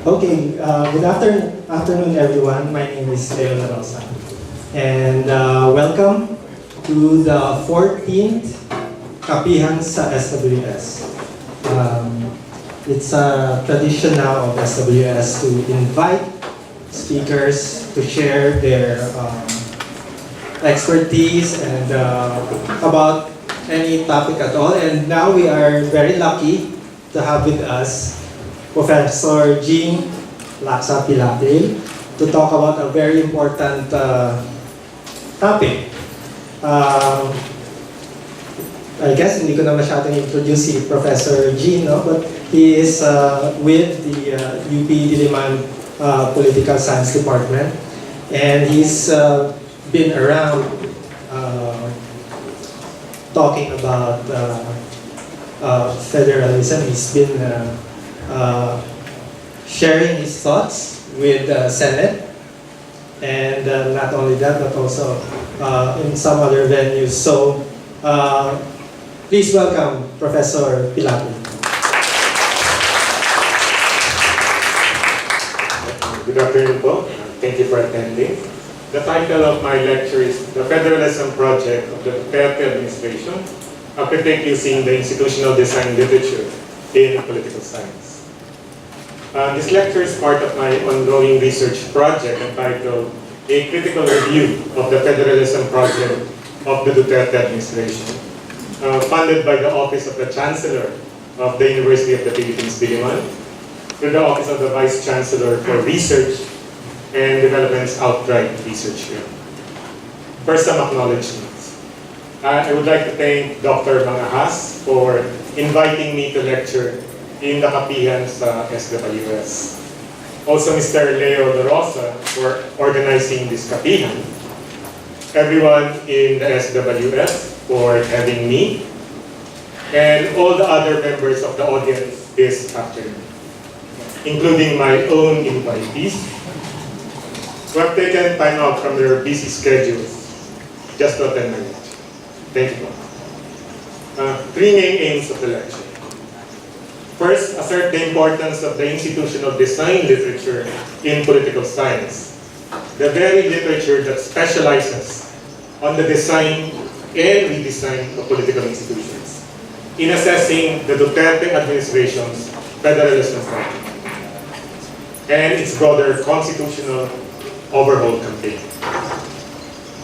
Okay, good afternoon, everyone. My name is Leo La Rosa. And welcome to the 14th Kapihan sa SWS. It's a tradition now of SWS to invite speakers to share their expertise and about any topic at all. And now we are very lucky to have with us Professor Jean Laksa Pilapil to talk about a very important topic. I guess hindi ko na masyadong introduce si Professor Jean, no? But he is with the UP Diliman Political Science Department, and he's been around talking about federalism. He's been sharing his thoughts with the Senate, and not only that, but also in some other venues. So, please welcome Professor Pilapil. Good afternoon po. Thank you for attending. The title of my lecture is The Federalism Project of the Duterte Administration, a critique using the institutional design literature in political science. This lecture is part of my ongoing research project entitled A Critical Review of the Federalism Project of the Duterte Administration, funded by the Office of the Chancellor of the University of the Philippines, Diliman, through the Office of the Vice Chancellor for Research and Development's outright research here. First, some acknowledgements. I would like to thank Dr. Mangahas for inviting me to lecture in the Kapihan sa SWS. Also, Mr. Leo La Rosa for organizing this Kapihan. Everyone in the SWS for having me, and all the other members of the audience this afternoon, including my own invitees, who have taken time out from their busy schedules just to attend my lecture. Thank you. Three main aims of the lecture. First, assert the importance of the institutional design literature in political science, the very literature that specializes on the design and redesign of political institutions, in assessing the Duterte administration's federalism project and its broader constitutional overhaul campaign.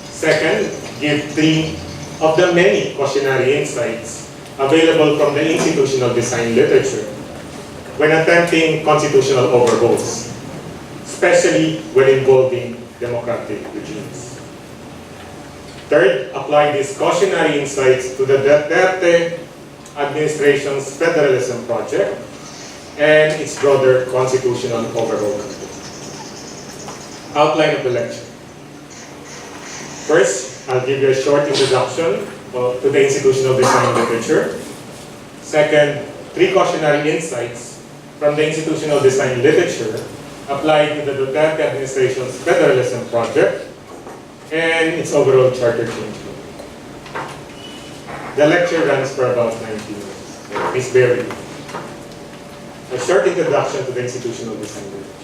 Second, give three of the many cautionary insights available from the institutional design literature when attempting constitutional overhauls, especially when involving democratic regimes. Third, apply these cautionary insights to the Duterte administration's federalism project and its broader constitutional overhaul campaign. Outline of the lecture. First, I'll give you a short introduction to the institutional design literature. Second, three cautionary insights from the institutional design literature applied to the Duterte administration's federalism project and its overall charter change. The lecture runs for about 90 minutes. Please bear with me. A short introduction to the institutional design literature.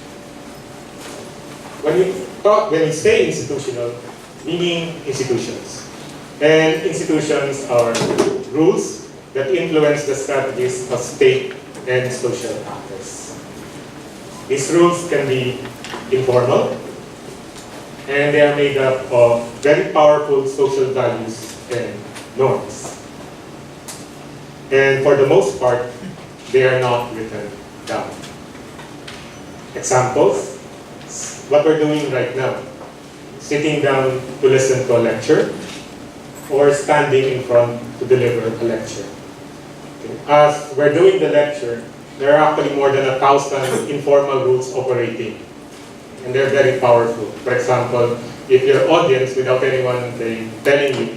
When we say institutional, meaning institutions. And institutions are rules that influence the strategies of state and social actors. These rules can be informal, and they are made up of very powerful social values and norms. And for the most part, they are not written down. Examples, what we're doing right now, sitting down to listen to a lecture, or standing in front to deliver a lecture. As we're doing the lecture, there are actually more than 1,000 informal rules operating, and they're very powerful. For example, if your audience, without anyone telling you,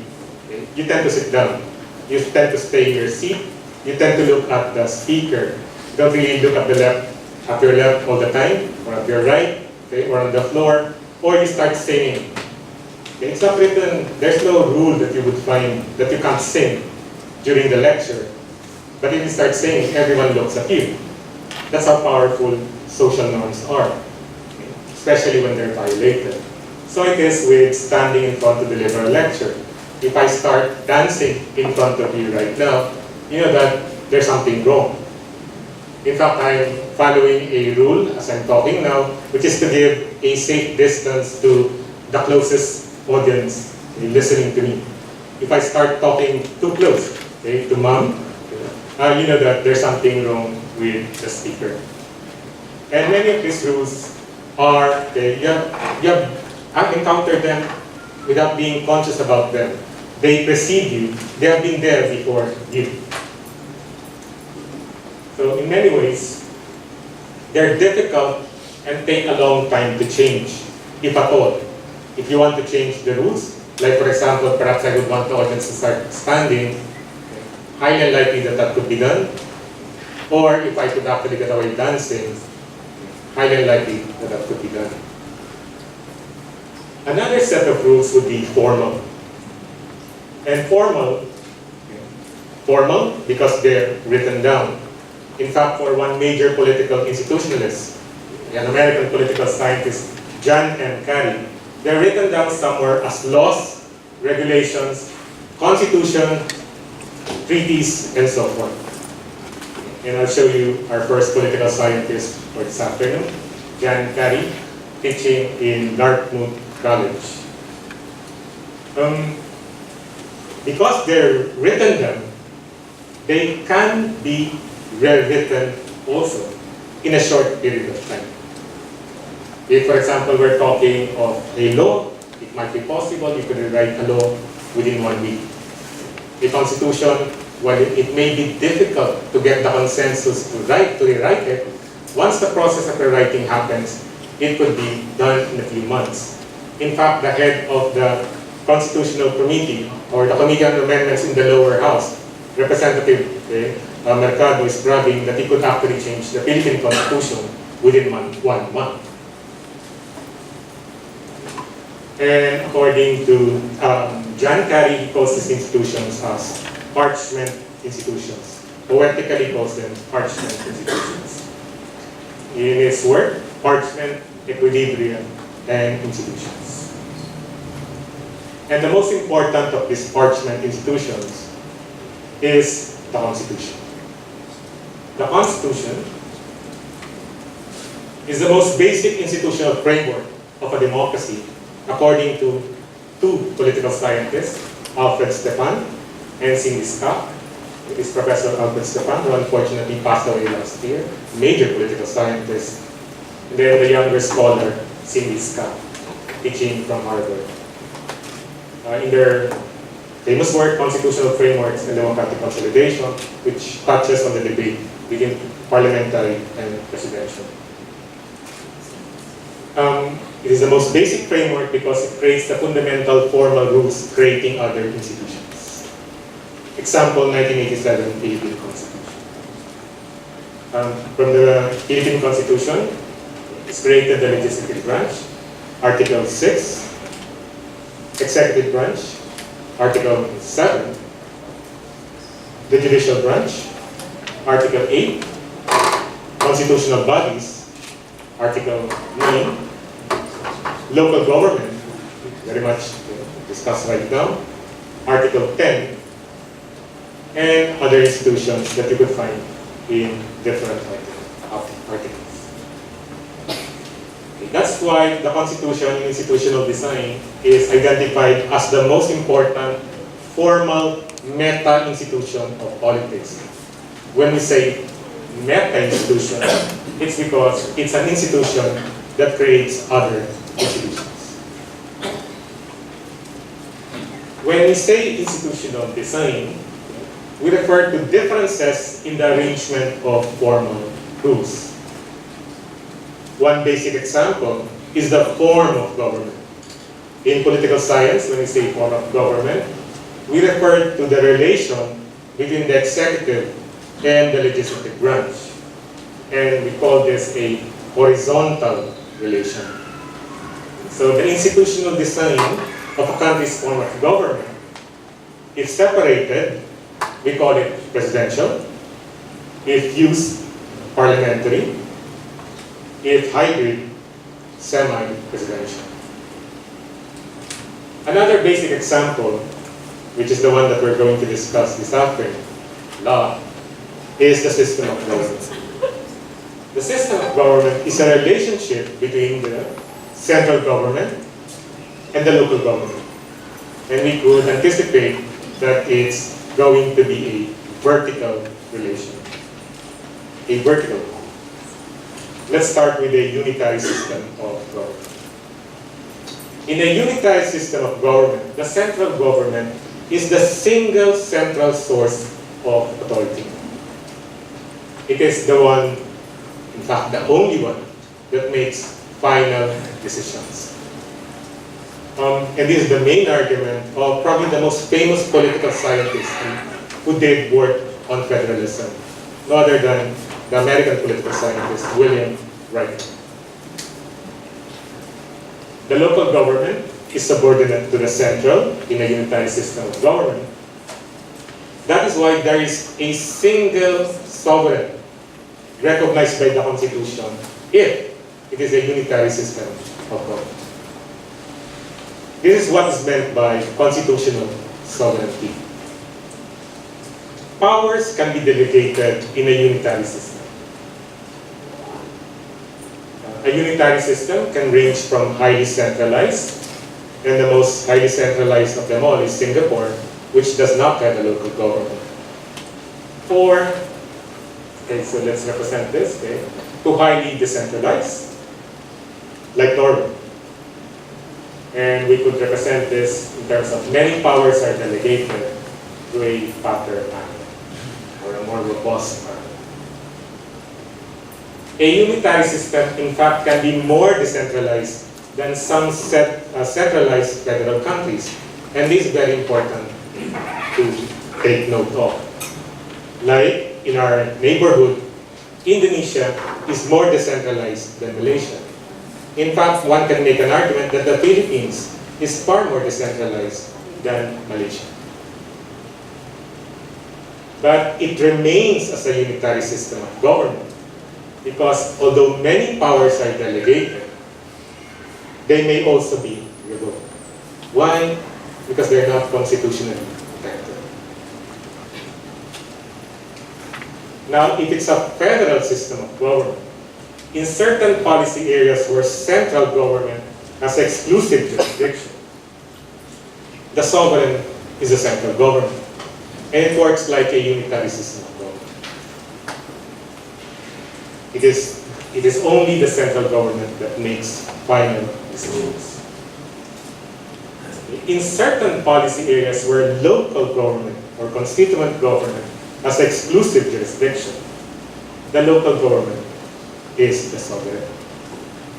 you tend to sit down, you tend to stay in your seat, you tend to look at the speaker, you don't really look at your left all the time, or at your right, okay, or on the floor, or you start singing. Okay, it's not written, there's no rule that you would find that you can't sing during the lecture. But if you start singing, everyone looks at you. That's how powerful social norms are, especially when they're violated. So it is with standing in front to deliver a lecture. If I start dancing in front of you right now, you know that there's something wrong. In fact, I'm following a rule as I'm talking now, which is to give a safe distance to the closest audience listening to me. If I start talking too close, okay, to mom, you know that there's something wrong with the speaker. And many of these rules are, I've encountered them without being conscious about them. They precede you. They have been there before you. So in many ways, they're difficult and take a long time to change, if at all. If you want to change the rules, like for example, perhaps I would want the audience to start standing, highly unlikely that that could be done. Or if I could actually get away dancing, highly unlikely that that could be done. Another set of rules would be formal. And formal because they're written down. In fact, for one major political institutionalist, an American political scientist, John M. Kerry, they're written down somewhere as laws, regulations, constitution, treaties, and so forth. And I'll show you our first political scientist for this afternoon, John Kerry, teaching in Dartmouth College. Because they're written down, they can be rewritten also in a short period of time. If, for example, we're talking of a law, it might be possible you could rewrite a law within 1 week. A constitution, while it may be difficult to get the consensus to rewrite it, once the process of rewriting happens, it could be done in a few months. In fact, the head of the Constitutional Committee, or the Committee on Amendments in the lower house, Representative Mercado, is bragging that he could actually change the Philippine Constitution within 1 month. And according to John Kerry, he calls these institutions as parchment institutions. Poetically calls them parchment institutions. In his work, Parchment, Equilibrium, and Institutions. And the most important of these parchment institutions is the Constitution. The Constitution is the most basic institutional framework of a democracy, according to two political scientists, Alfred Stefan and Cindy Scott. It is Professor Alfred Stefan, who unfortunately passed away last year, major political scientist. And then the younger scholar, Cindy Scott, teaching from Harvard. In their famous work, Constitutional Frameworks and Democratic Consolidation, which touches on the debate between parliamentary and presidential. It is the most basic framework because it creates the fundamental formal rules creating other institutions. Example, 1987 Philippine Constitution. From the Philippine Constitution, it's created the legislative branch, Article 6, executive branch, Article 7, the judicial branch, Article 8, constitutional bodies, Article 9, local government, very much discussed right now, Article 10, and other institutions that you could find in different articles. That's why the Constitution in institutional design is identified as the most important formal meta-institution of politics. When we say meta-institution, it's because it's an institution that creates other institutions. When we say institutional design, we refer to differences in the arrangement of formal rules. One basic example is the form of government. In political science, when we say form of government, we refer to the relation between the executive and the legislative branch. And we call this a horizontal relation. So the institutional design of a country's form of government is separated. We call it presidential. If used parliamentary, if hybrid, semi-presidential. Another basic example, which is the one that we're going to discuss this afternoon, law, is the system of government. The system of government is a relationship between the central government and the local government. And we could anticipate that it's going to be a vertical relation. A vertical. Let's start with a unitary system of government. In a unitary system of government, the central government is the single central source of authority. It is the one, in fact, the only one that makes final decisions. And this is the main argument of probably the most famous political scientist who did work on federalism, no other than the American political scientist, William Wright. The local government is subordinate to the central in a unitary system of government. That is why there is a single sovereign recognized by the Constitution if it is a unitary system of government. This is what is meant by constitutional sovereignty. Powers can be delegated in a unitary system. A unitary system can range from highly centralized, and the most highly centralized of them all is Singapore, which does not have a local government. Or, okay, so let's represent this, okay, to highly decentralized, like Norway. And we could represent this in terms of many powers are delegated to a fatter manner, or a more robust manner. A unitary system, in fact, can be more decentralized than some centralized federal countries. And this is very important to take note of. Like in our neighborhood, Indonesia is more decentralized than Malaysia. In fact, one can make an argument that the Philippines is far more decentralized than Malaysia. But it remains as a unitary system of government because although many powers are delegated, they may also be revoked. Why? Because they're not constitutionally protected. Now, if it's a federal system of government, in certain policy areas where central government has exclusive jurisdiction, the sovereign is the central government, and it works like a unitary system of government. It is only the central government that makes final decisions. In certain policy areas where local government or constituent government has exclusive jurisdiction, the local government is the sovereign.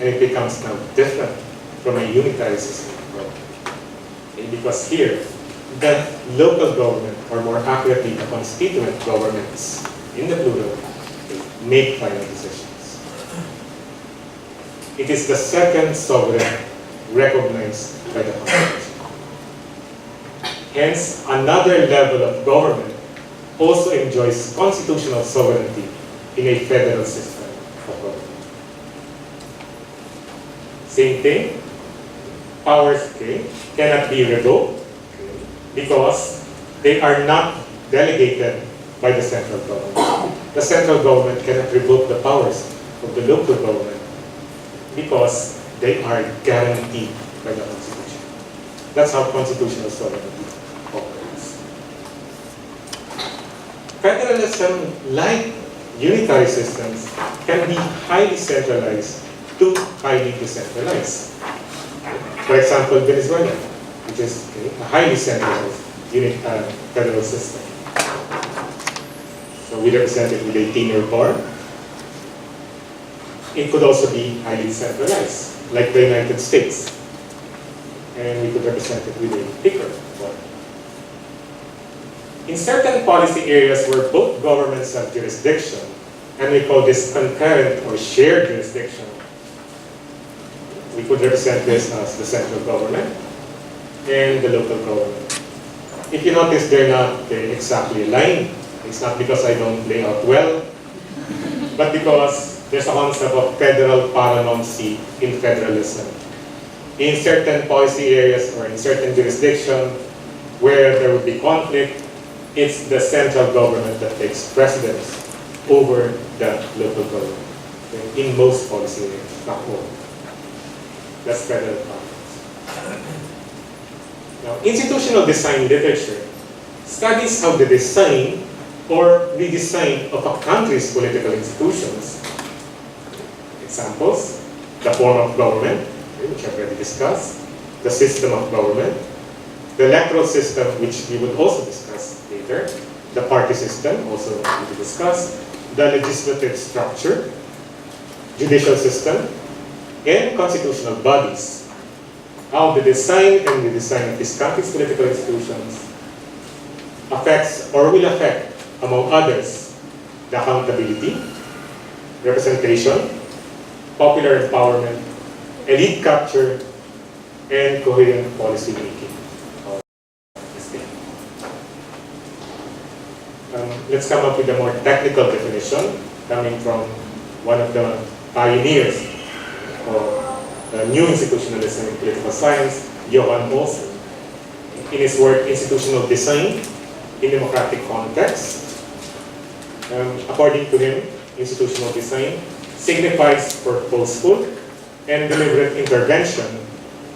And it becomes now different from a unitary system of government. Okay, because here, the local government, or more accurately, the constituent governments, in the plural, make final decisions. It is the second sovereign recognized by the Constitution. Hence, another level of government also enjoys constitutional sovereignty in a federal system of government. Same thing, powers cannot be revoked because they are not delegated by the central government. The central government cannot revoke the powers of the local government because they are guaranteed by the Constitution. That's how constitutional sovereignty operates. Federalism, like unitary systems, can be highly centralized to highly decentralized. For example, Venezuela, which is a highly centralized federal system. So we represent it with a thinner core. It could also be highly centralized, like the United States. And we could represent it with a thicker core. In certain policy areas where both governments have jurisdiction, and we call this concurrent or shared jurisdiction, we could represent this as the central government and the local government. If you notice, they're not exactly aligned. It's not because I don't lay out well. but because there's a concept of federal paramountcy in federalism. In certain policy areas or in certain jurisdictions where there would be conflict, it's the central government that takes precedence over the local government. In most policy areas, not all. That's federal paramountcy. Now, institutional design literature studies how the design or redesign of a country's political institutions. Examples, the form of government, which I've already discussed, the system of government, the electoral system, which we would also discuss later, the party system, also we will discuss, the legislative structure, judicial system, and constitutional bodies. How the design and redesign of this country's political institutions affects or will affect, among others, the accountability, representation, popular empowerment, elite capture, and coherent policy making. Let's come up with a more technical definition coming from one of the pioneers of new institutionalism in political science, Johan Olsen. In his work, Institutional Design in Democratic Context, according to him, institutional design signifies purposeful and deliberate intervention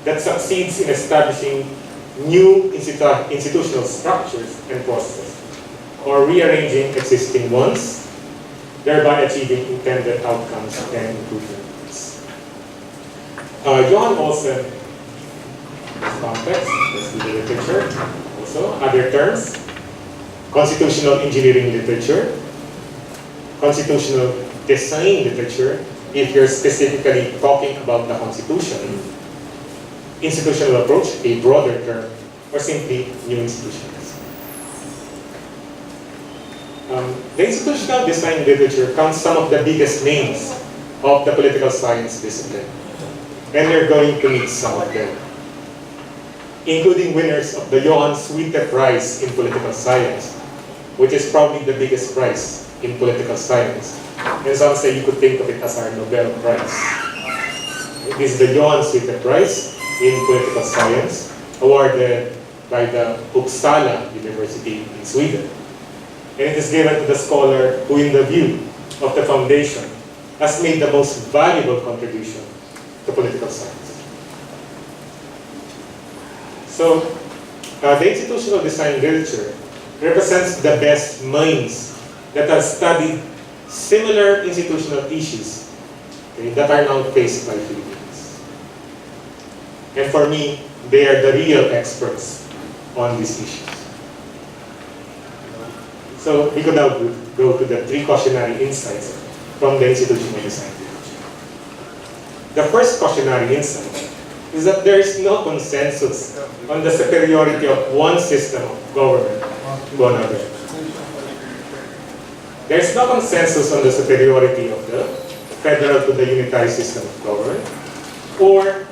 that succeeds in establishing new institutional structures and processes, or rearranging existing ones, thereby achieving intended outcomes and improvements. Johan Olsen, this context, let's do the literature, also, other terms, constitutional engineering literature, constitutional design literature, if you're specifically talking about the Constitution, institutional approach, a broader term, or simply new institutions. The institutional design literature counts some of the biggest names of the political science discipline, and we're going to meet some of them, including winners of the Johan Switte Prize in Political Science, which is probably the biggest prize in political science. And some say you could think of it as our Nobel Prize. This is the Johan Switte Prize in Political Science, awarded by the Uppsala University in Sweden. And it is given to the scholar who, in the view of the foundation, has made the most valuable contribution to political science. So, the institutional design literature represents the best minds that have studied similar institutional issues, okay, that are now faced by Philippines. And for me, they are the real experts on these issues. So we could now go to the three cautionary insights from the institutional design literature. The first cautionary insight is that there is no consensus on the superiority of one system of government to another. There is no consensus on the superiority of the federal to the unitary system of government, or,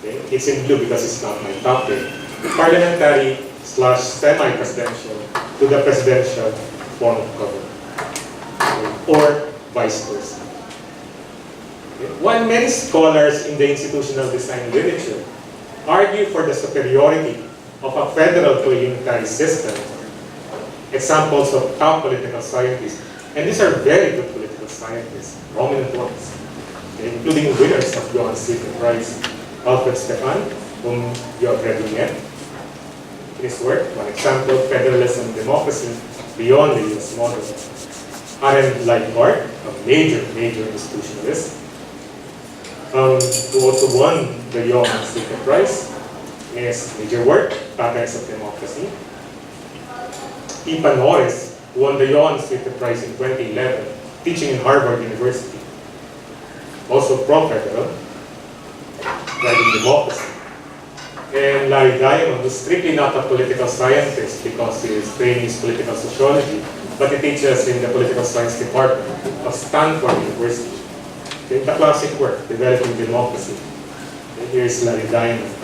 okay, it's in blue because it's not my topic, parliamentary / semi-presidential to the presidential form of government, or vice versa. While many scholars in the institutional design literature argue for the superiority of a federal to a unitary system, examples of top political scientists, and these are very good political scientists, prominent ones, okay, including winners of Johan Switte Prize, Alfred Stefan, whom you have already met. In his work, one example, Federalism, Democracy, Beyond the US Model. Aaron Leibhardt, a major institutionalist, who also won the Johan Switte Prize in his major work, Patterns of Democracy. Ipan Norris won the Johan Switte Prize in 2011, teaching in Harvard University. Also pro-federal, writing democracy. And Larry Diamond, who's strictly not a political scientist because his training is political sociology, but he teaches in the political science department of Stanford University. Okay, the classic work, Developing Democracy. Okay, here's Larry Diamond,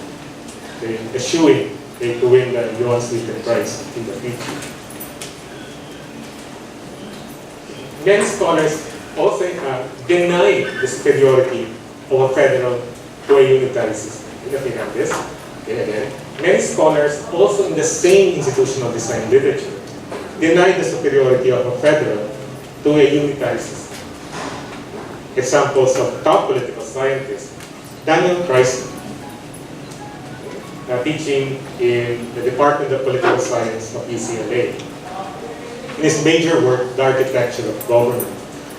okay, eschewing to win the Johan Switte Prize in the future. Many scholars also deny the superiority of a federal to a unitary system. Look at this. Okay, again. Many scholars, also in the same institutional design literature, deny the superiority of a federal to a unitary system. Examples of top political scientists: Daniel Kreisler, teaching in the Department of Political Science of UCLA. In his major work, The Architecture of Government,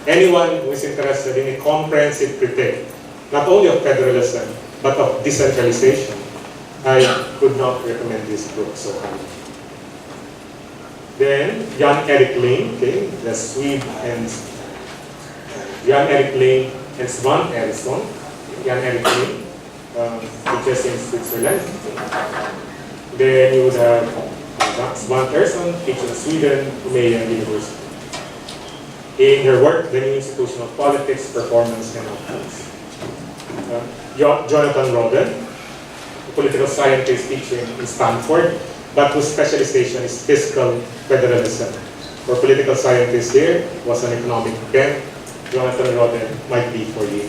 anyone who is interested in a comprehensive critique, not only of federalism, but of decentralization, I could not recommend this book so highly. Then, Jan-Erik Lane, okay, the Swede, and Jan-Erik Lane and Svan Eriksson. Jan-Erik Lane teaches in Switzerland. Then you would have Svan Eriksson, teaches in Sweden, Umeå University. In their work, The New Institutional Politics, Performance, and Outcomes. Jonathan Roden, a political scientist teaching in Stanford, but whose specialization is fiscal federalism. For political scientists there, was an economic bent. Jonathan Roden might be for you.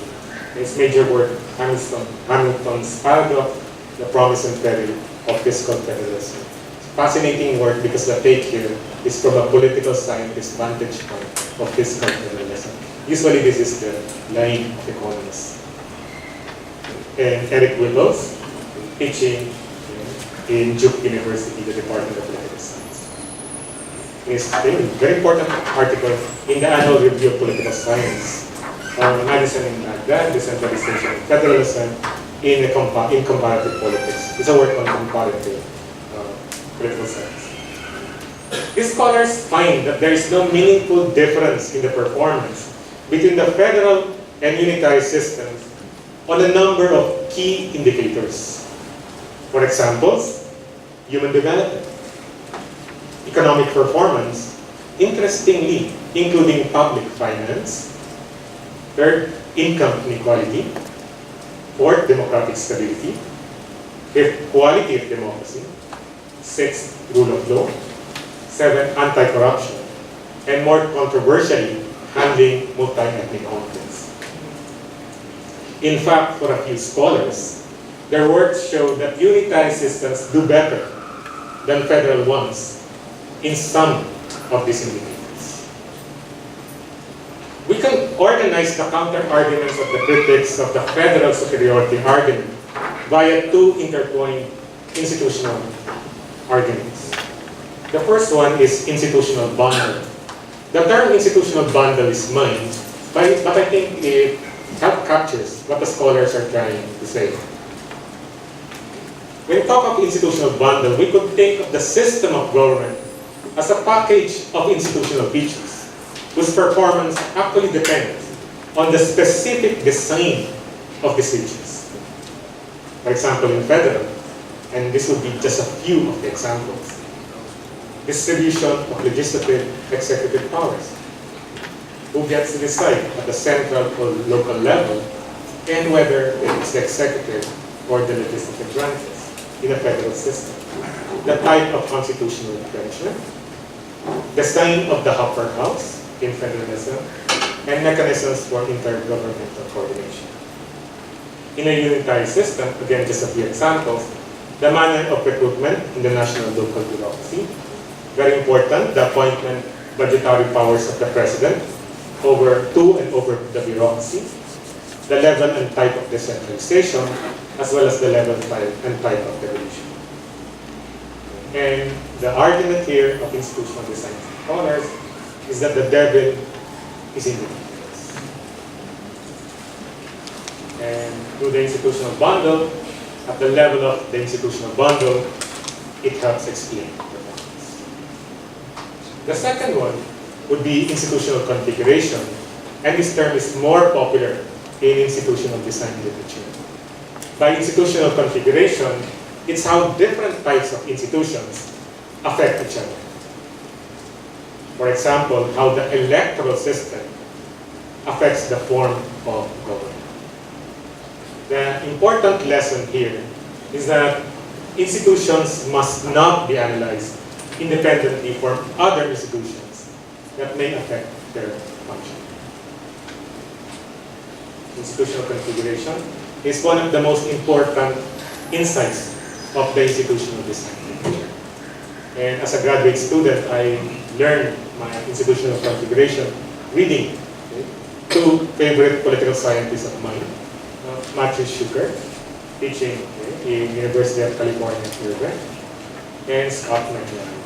His major work, Hamilton's Paradox, The Promise and Peril of Fiscal Federalism. Fascinating work because the take here is from a political scientist vantage point of fiscal federalism. Usually this is the line of economists. And Eric Wiggles, teaching in Duke University, the Department of Political Science. It's a very important article in the Annual Review of Political Science on Madison and Baghdad, Decentralization and Federalism in Comparative Politics. It's a work on comparative political science. These scholars find that there is no meaningful difference in the performance between the federal and unitary systems on a number of key indicators. For example, human development, economic performance, interestingly, including public finance, third, income inequality, fourth, democratic stability, fifth, quality of democracy, sixth, rule of law, seventh, anti-corruption, and more controversially, handling multi-ethnic conflicts. In fact, for a few scholars, their works show that unitary systems do better than federal ones in some of these indicators. We can organize the counter-arguments of the critics of the federal superiority argument via two intertwined institutional arguments. The first one is institutional bundle. The term institutional bundle is mine, but I think it captures what the scholars are trying to say. When we talk of institutional bundle, we could think of the system of government as a package of institutional features whose performance actually depends on the specific design of these features. For example, in federal, and this would be just a few of the examples, distribution of legislative, executive powers. Who gets to decide at the central or local level, and whether it's the executive or the legislative branches in a federal system. The type of constitutional arrangement, the sign of the upper house in federalism, and mechanisms for intergovernmental coordination. In a unitary system, again, just a few examples, the manner of recruitment in the national local bureaucracy. Very important, the appointment budgetary powers of the president to and over the bureaucracy, the level and type of decentralization, as well as the level and type of devolution. And the argument here of institutional design scholars is that the devil is in the details. And through the institutional bundle, at the level of the institutional bundle, it helps explain performance. The second one would be institutional configuration, and this term is more popular in institutional design literature. By institutional configuration, it's how different types of institutions affect each other. For example, how the electoral system affects the form of government. The important lesson here is that institutions must not be analyzed independently from other institutions that may affect their function. institutional configuration, is one of the most important insights of the institutional design. And as a graduate student, I learned my institutional configuration reading two favorite political scientists of mine, Matthew Schucker, teaching in University of California, Irvine, and Scott McNally.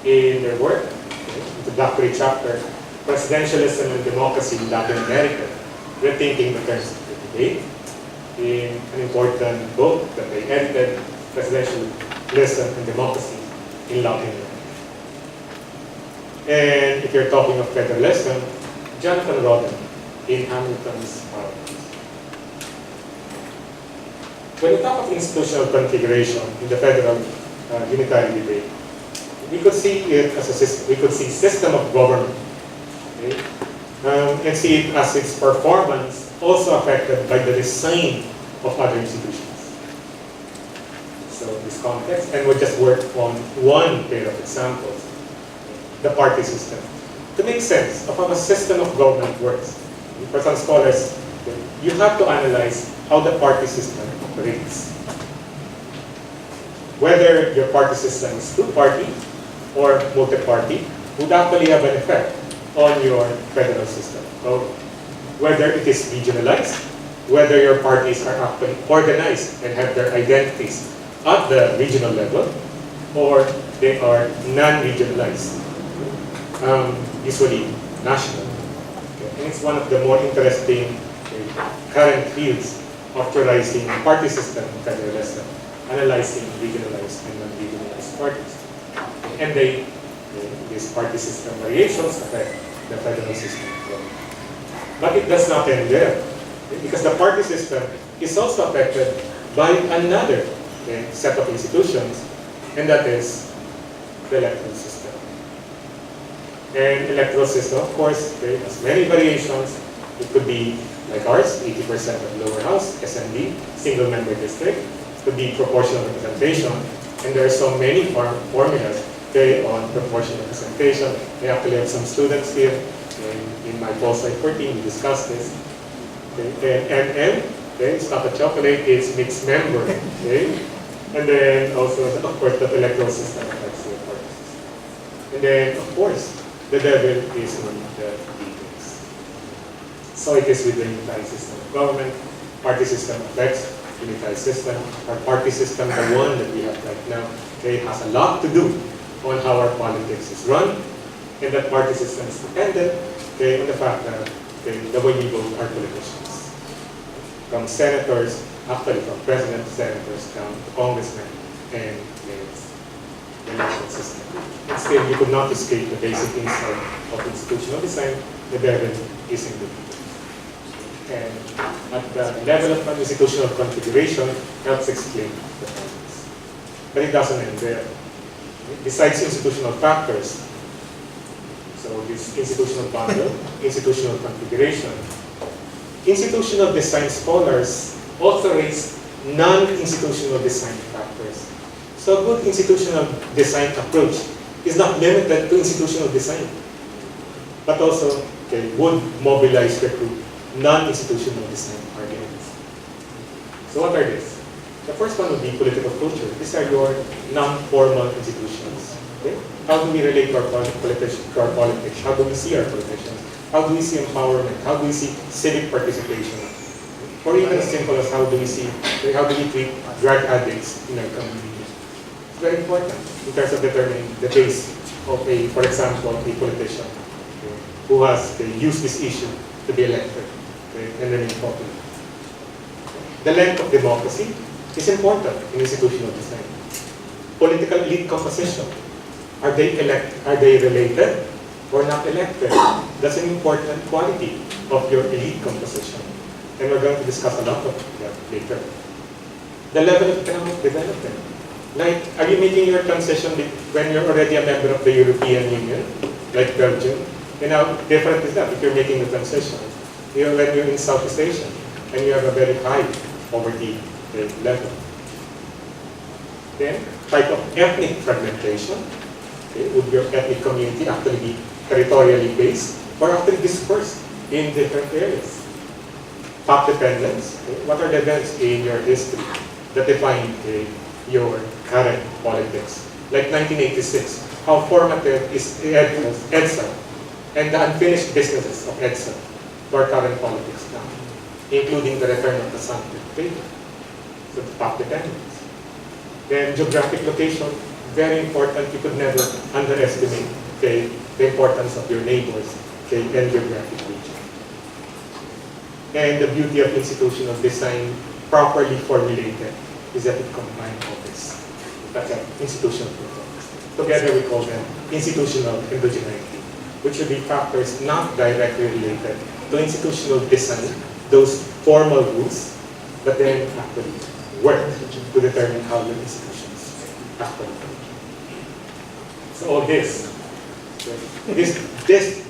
In their work, introductory chapter, Presidentialism and Democracy in Latin America, Rethinking the Terms of the Debate, in an important book that they edited, Presidentialism and Democracy in Latin America. And if you're talking of federalism, Jonathan Rodden in Hamilton's Parliament. When we talk of institutional configuration in the federal unitary debate, we could see it as a system. We could see system of government, okay? And see it as its performance also affected by the design of other institutions. So in this context, and we'll just work on one pair of examples, the party system, to make sense of how a system of government works. For some scholars, you have to analyze how the party system operates. Whether your party system is two-party or multi-party would actually have an effect on your federal system. So whether it is regionalized, whether your parties are actually organized and have their identities at the regional level, or they are non-regionalized, usually national. Okay. And it's one of the more interesting current fields of theorizing party system in federalism, analyzing regionalized and non-regionalized parties. And these party system variations affect the federal system. But it does not end there, because the party system is also affected by another set of institutions, and that is the electoral system. And electoral system, of course, has many variations. It could be like ours, 80% of lower house, SMD, single-member district. It could be proportional representation, and there are so many formulas on proportional representation. I actually have some students here in my pol-sci 14, we discussed this. Okay. And MM, it's not a chocolate, it's mixed member. Okay. And then also, of course, the electoral system affects the party system. And then, of course, the devil is in the details. So it is with the unitary system of government. Party system affects unitary system. Our party system, the one that we have right now, has a lot to do on how our politics is run, and that party system is dependent on the fact that the way we vote are politicians. From senators, actually from president to senators, down to congressmen, and the election system. And still, you could not escape the basic insight of institutional design. The devil is in the details. And at the level of institutional configuration helps explain the process. But it doesn't end there. Besides institutional factors, so this institutional bundle, institutional configuration, institutional design scholars also raise non-institutional design factors. So a good institutional design approach is not limited to institutional design, but also would mobilize, recruit non-institutional design arguments. So what are these? The first one would be political culture. These are your non-formal institutions. Okay? How do we relate to our politics? How do we see our politicians? How do we see empowerment? How do we see civic participation? Or even as simple as how do we treat drug addicts in our community? It's very important in terms of determining the base of for example, a politician who has used this issue to be elected and remain popular. The length of democracy is important in institutional design. Political elite composition. Are they related or not elected? That's an important quality of your elite composition. And we're going to discuss a lot of that later. The level of economic development. Like, are you making your transition when you're already a member of the European Union, like Belgium? And how different is that if you're making the transition? When you're in Southeast Asia and you have a very high poverty level. Then, type of ethnic fragmentation. Would your ethnic community actually be territorially based or actually dispersed in different areas? path dependence. What are the events in your history that define your current politics? Like 1986, how formative is EDSA and the unfinished businesses of EDSA for current politics now, including the return of the sunset favor. So the path dependence. Then geographic location, very important. You could never underestimate the importance of your neighbors and geographic region. And the beauty of institutional design properly formulated is that it combines all this. That's an institutional process. Together we call them institutional indigeneity, which would be factors not directly related to institutional design, those formal rules, but then actually work to determine how the institutions actually work. So all this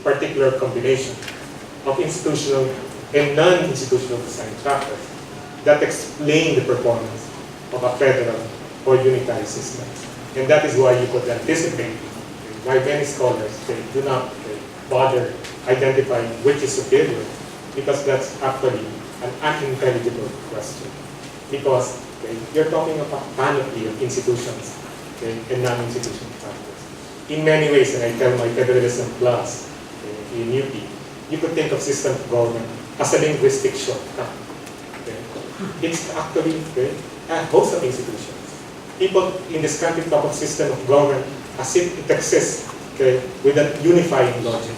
particular combination of institutional and non-institutional design factors that explain the performance of a federal or unitary system. And that is why you could anticipate why many scholars do not bother identifying which is superior, because that's actually an unintelligible question. Because you're talking about a panoply of institutions and non-institutional factors. In many ways, and I tell my Federalism class in UP, you could think of system of government as a linguistic shortcut. It's actually a host of institutions. People in this country talk of system of government as if it exists with a unifying logic.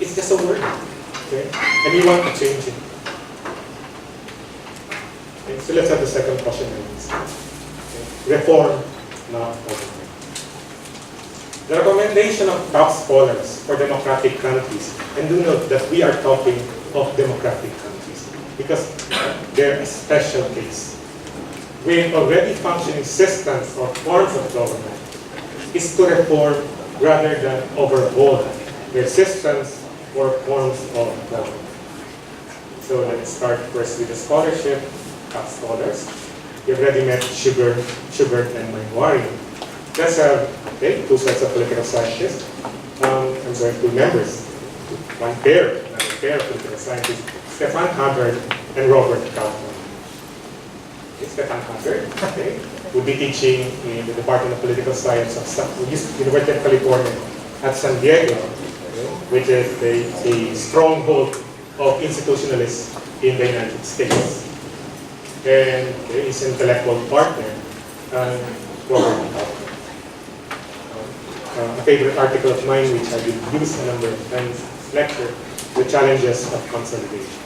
It's just a word, and we want to change it. So let's have the second question. Reform, not overthrow. The recommendation of top scholars for democratic countries, and do note that we are talking of democratic countries because they're a special case. With already functioning systems or forms of government, is to reform rather than overhaul their systems or forms of government. So let's start first with the scholarship, top scholars. You've already met Schubert and Mainwari. Let's have two sets of political scientists. Two members, another pair of political scientists, Stefan Haggard and Robert Kaufman. Stefan Haggard will be teaching in the Department of Political Science of University of California at San Diego, which is a stronghold of institutionalists in the United States. And his intellectual partner, Robert Kaufman. A favorite article of mine, which I will use a number of times in this lecture, The Challenges of Consolidation.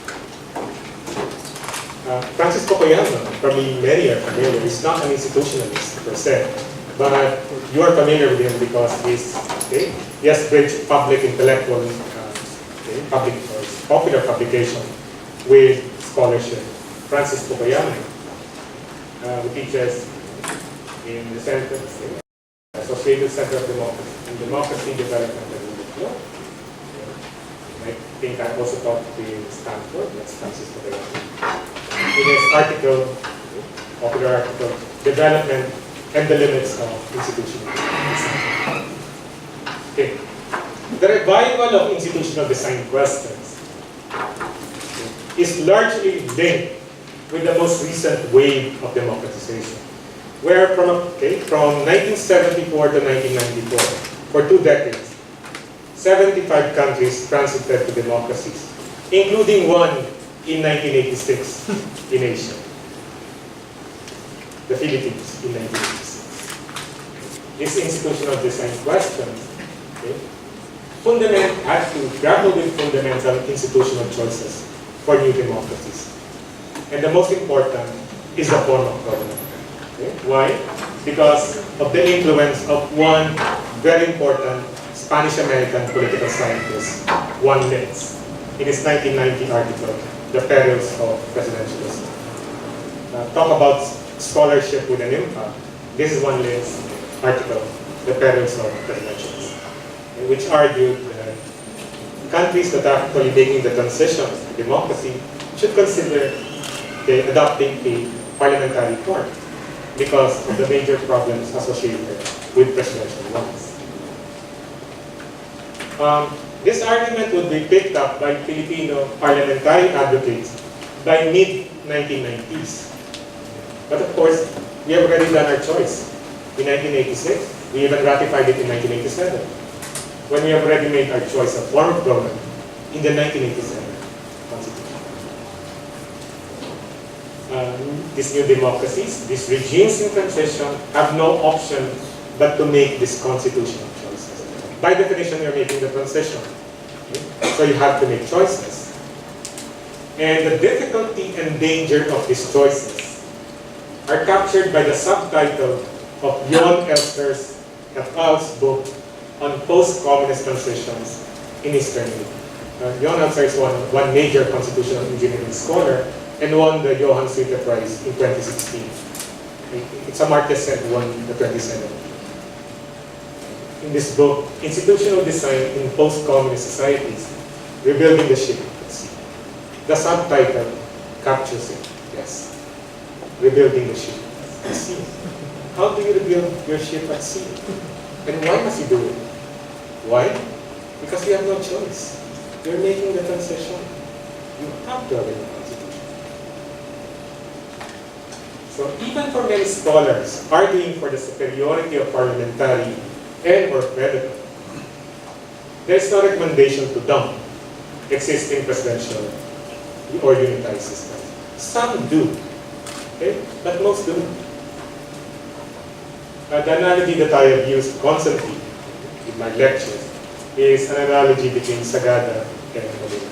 Francis Fukuyama, probably many are familiar, is not an institutionalist per se, but you are familiar with him because he has bridged public intellectual, public or popular publication with scholarship. Francis Fukuyama, who teaches in the Center, Associated Center of Democracy, Development, and Rule of Law. I think I also taught in Stanford. That's Francis Fukuyama. In his article, popular article, Development and the Limits of Institutional Design. Okay. The revival of institutional design questions is largely linked with the most recent wave of democratization, where from 1974 to 1994, for 2 decades, 75 countries transited to democracies, including one in 1986 in Asia, the Philippines in 1986. These institutional design questions had to grapple with fundamental institutional choices for new democracies. And the most important is the form of government. Why? Because of the influence of one very important Spanish-American political scientist, Juan Linz, in his 1990 article, The Perils of Presidentialism. Talk about scholarship with an impact. This is Juan Linz's article, The Perils of Presidentialism, which argued that countries that are actually making the transition to democracy should consider adopting a parliamentary form because of the major problems associated with presidential ones. This argument would be picked up by Filipino parliamentary advocates by mid-1990s. But of course, we have already done our choice. In 1986, we even ratified it in 1987. When we have already made our choice of form of government in the 1987 Constitution. These new democracies, these regimes in transition have no option but to make these constitutional choices. By definition, you're making the transition. Okay? So you have to make choices. And the difficulty and danger of these choices are captured by the subtitle of Jon Elster's et al.'s book on post-communist transitions in Eastern Europe. Jon Elster is one major constitutional engineering scholar and won the Johan Switte Prize in 2016. It's a Amartya Sen won the 2017. In this book, Institutional Design in Post-Communist Societies, Rebuilding the Ship at Sea. The subtitle captures it, yes. Rebuilding the ship at sea. How do you rebuild your ship at sea? And why must you do it? Why? Because you have no choice. You're making the transition. You have to have a constitution. So even for many scholars arguing for the superiority of parliamentary and or federal, there's no recommendation to dump existing presidential or unitized systems. Some do. Okay? But most do. The analogy that I have used constantly in my lectures is an analogy between Sagada and Manila.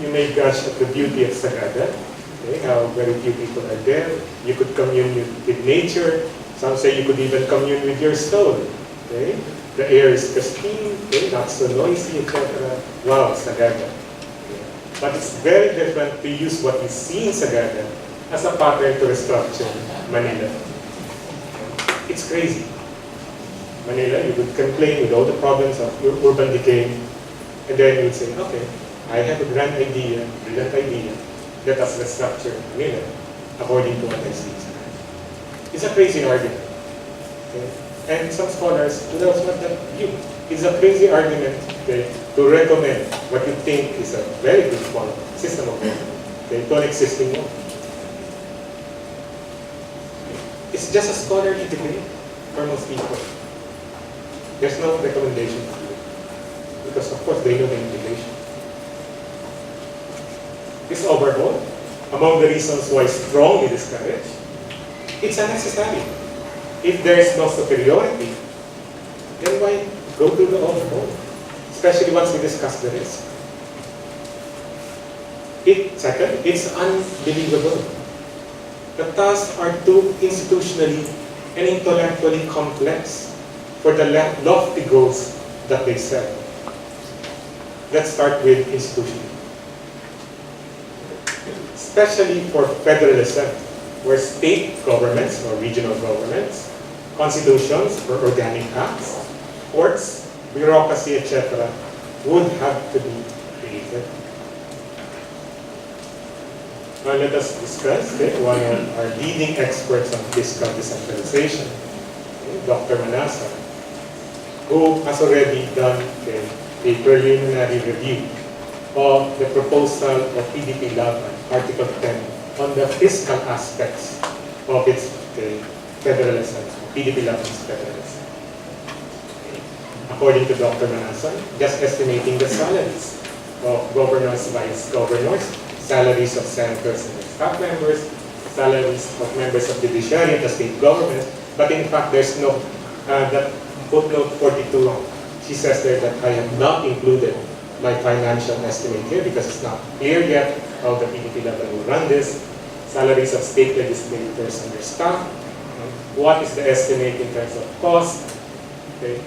You may gush at the beauty of Sagada, okay, how very few people are there. You could commune with nature. Some say you could even commune with your soul. Okay? The air is pristine, okay, not so noisy, etc. Wow, Sagada. Okay. But it's very different to use what you see in Sagada as a pattern to restructure Manila. It's crazy. Manila, you would complain with all the problems of urban decay, and then you would say, okay, I have a grand idea, brilliant idea, let us restructure Manila according to what I see. It's a crazy argument. Okay? And some scholars do not want that view. It's a crazy argument, okay, to recommend what you think is a very good form system of government, okay, to an existing one. It's just a scholarly degree for most people. There's no recommendation to do it. Because of course they know the implication. This overhaul, among the reasons why strongly discouraged, it's unnecessary. If there is no superiority, then why go through the overhaul? Especially once we discuss the risk. Second, it's unbelievable. The tasks are too institutionally and intellectually complex for the lofty goals that they set. Let's start with institution. Especially for federalism, where state governments or regional governments, constitutions or organic acts, courts, bureaucracy, etc., would have to be created. Now let us discuss one of our leading experts on fiscal decentralization, Dr. Manasa, who has already done a preliminary review of the proposal of PDP Laban, Article 10, on the fiscal aspects of its federalism, PDP Laban's federalism. According to Dr. Manasa, just estimating the salaries of governors, vice governors, salaries of senators and staff members, salaries of members of the judiciary and the state government, but in fact there's no, that footnote 42, she says there that I have not included my financial estimate here because it's not clear yet how the PDP level will run this, salaries of state legislators and their staff, what is the estimate in terms of cost, okay.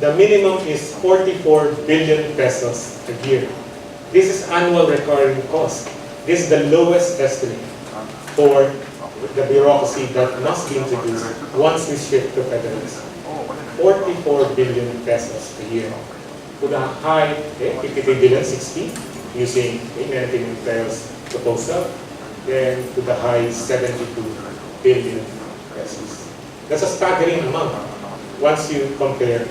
The minimum is 44 billion pesos a year. This is annual recurring cost. This is the lowest estimate for the bureaucracy that must be introduced once we shift to federalism. 44 billion pesos a year. With a high 53 billion, 60, using Nancy Montero's proposal, then to the high 72 billion pesos. That's a staggering amount. Once you compare,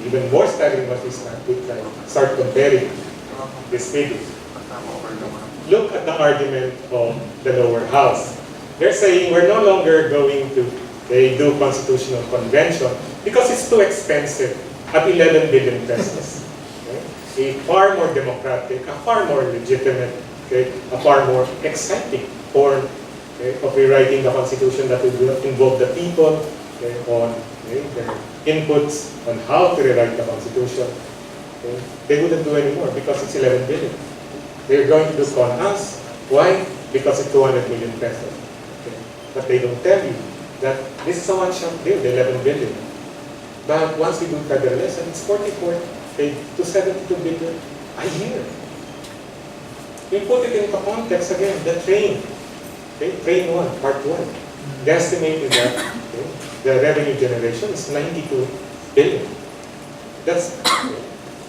even more staggering once we start comparing this figure. look at the argument of the lower house. They're saying we're no longer going to do constitutional convention because it's too expensive at 11 billion pesos. A far more democratic, a far more legitimate, a far more exciting form of rewriting the Constitution that will involve the people on their inputs on how to rewrite the Constitution. They wouldn't do anymore because it's 11 billion. They're going to do con us. Why? Because it's 200 million pesos. But they don't tell you that this is a one-shot deal, the 11 billion. But once we do federalism, it's 44 to 72 billion a year. We put it into context again, the train. Train 1, part 1. They estimated that the revenue generation is 92 billion. That's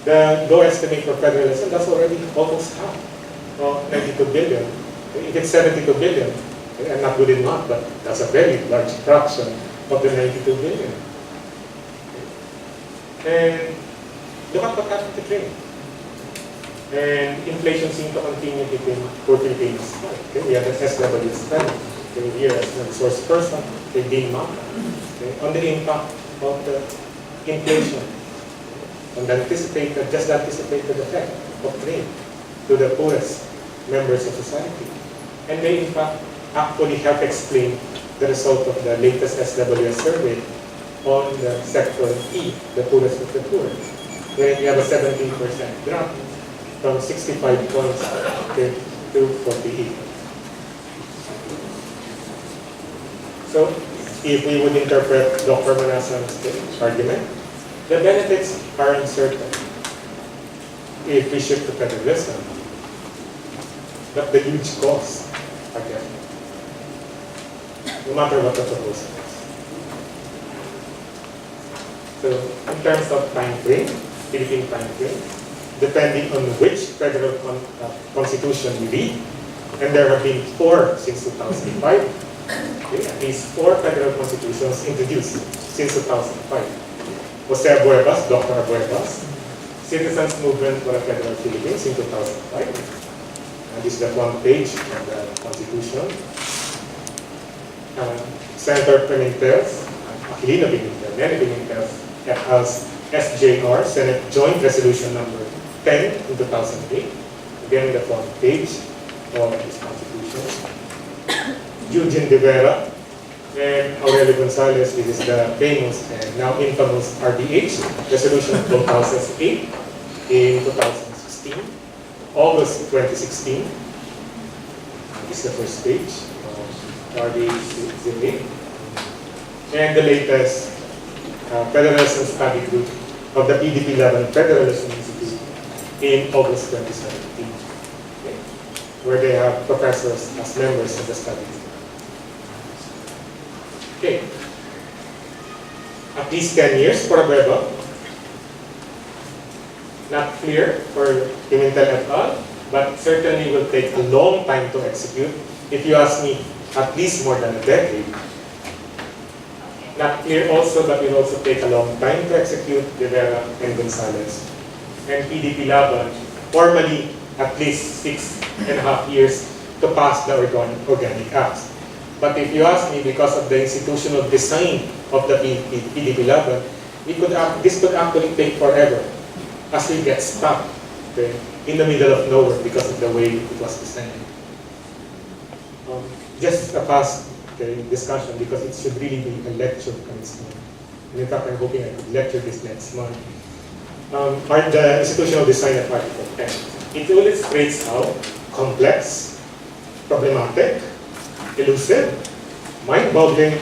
the low estimate for federalism, that's already almost half of 92 billion. If it's 72 billion, I'm not good in math, but that's a very large fraction of the 92 billion. And look at what happened to train. And inflation seemed to continue hitting poor Filipinos. We have the SWS Knowledge here as a source person, they did not. On the impact of the inflation, on the just anticipated effect of trade to the poorest members of society. And they in fact actually help explain the result of the latest SWS survey on the sector E, the poorest of the poor, where we have a 17% drop from 65 points to 48. So, if we would interpret Dr. Manasan's argument, the benefits are uncertain if we shift to federalism, but the huge costs are there, no matter what the proposal is. So, in terms of time frame, Philippine time frame, depending on which federal constitution we read, and there have been 4 since 2005, at least 4 federal constitutions introduced since 2005. Jose Abuevas, Dr. Abuevas, Citizens Movement for a Federal Philippines in 2005. And this is the front page of the Constitution. Senator Pimentel's, Aquilino Pimentel, Nene Pimentel's, as SJR, Senate Joint Resolution number 10 in 2008. Again, the front page of this Constitution. Eugene De Vera and Aurelio Gonzalez, this is the famous and now infamous RDH, Resolution of 2008 in 2016, August 2016. This is the first page of RDH. And the latest Federalism Study Group of the PDP-11 Federalism Institute in August 2017, where they have professors as members of the study group. Okay. At least 10 years for Abueva. Not clear for Pimentel et al., but certainly will take a long time to execute. If you ask me, at least more than a decade. Not clear also, but will also take a long time to execute De Vera and Gonzalez. And PDP-11, formally at least 6.5 years to pass the organic acts. But if you ask me, because of the institutional design of the PDP-11, this could actually take forever as we get stuck in the middle of nowhere because of the way it was designed. Just a fast discussion, because it should really be a lecture next month. And in fact, I'm hoping I could lecture this next month. The institutional design of Article 10. It illustrates how complex, problematic, elusive, mind-boggling,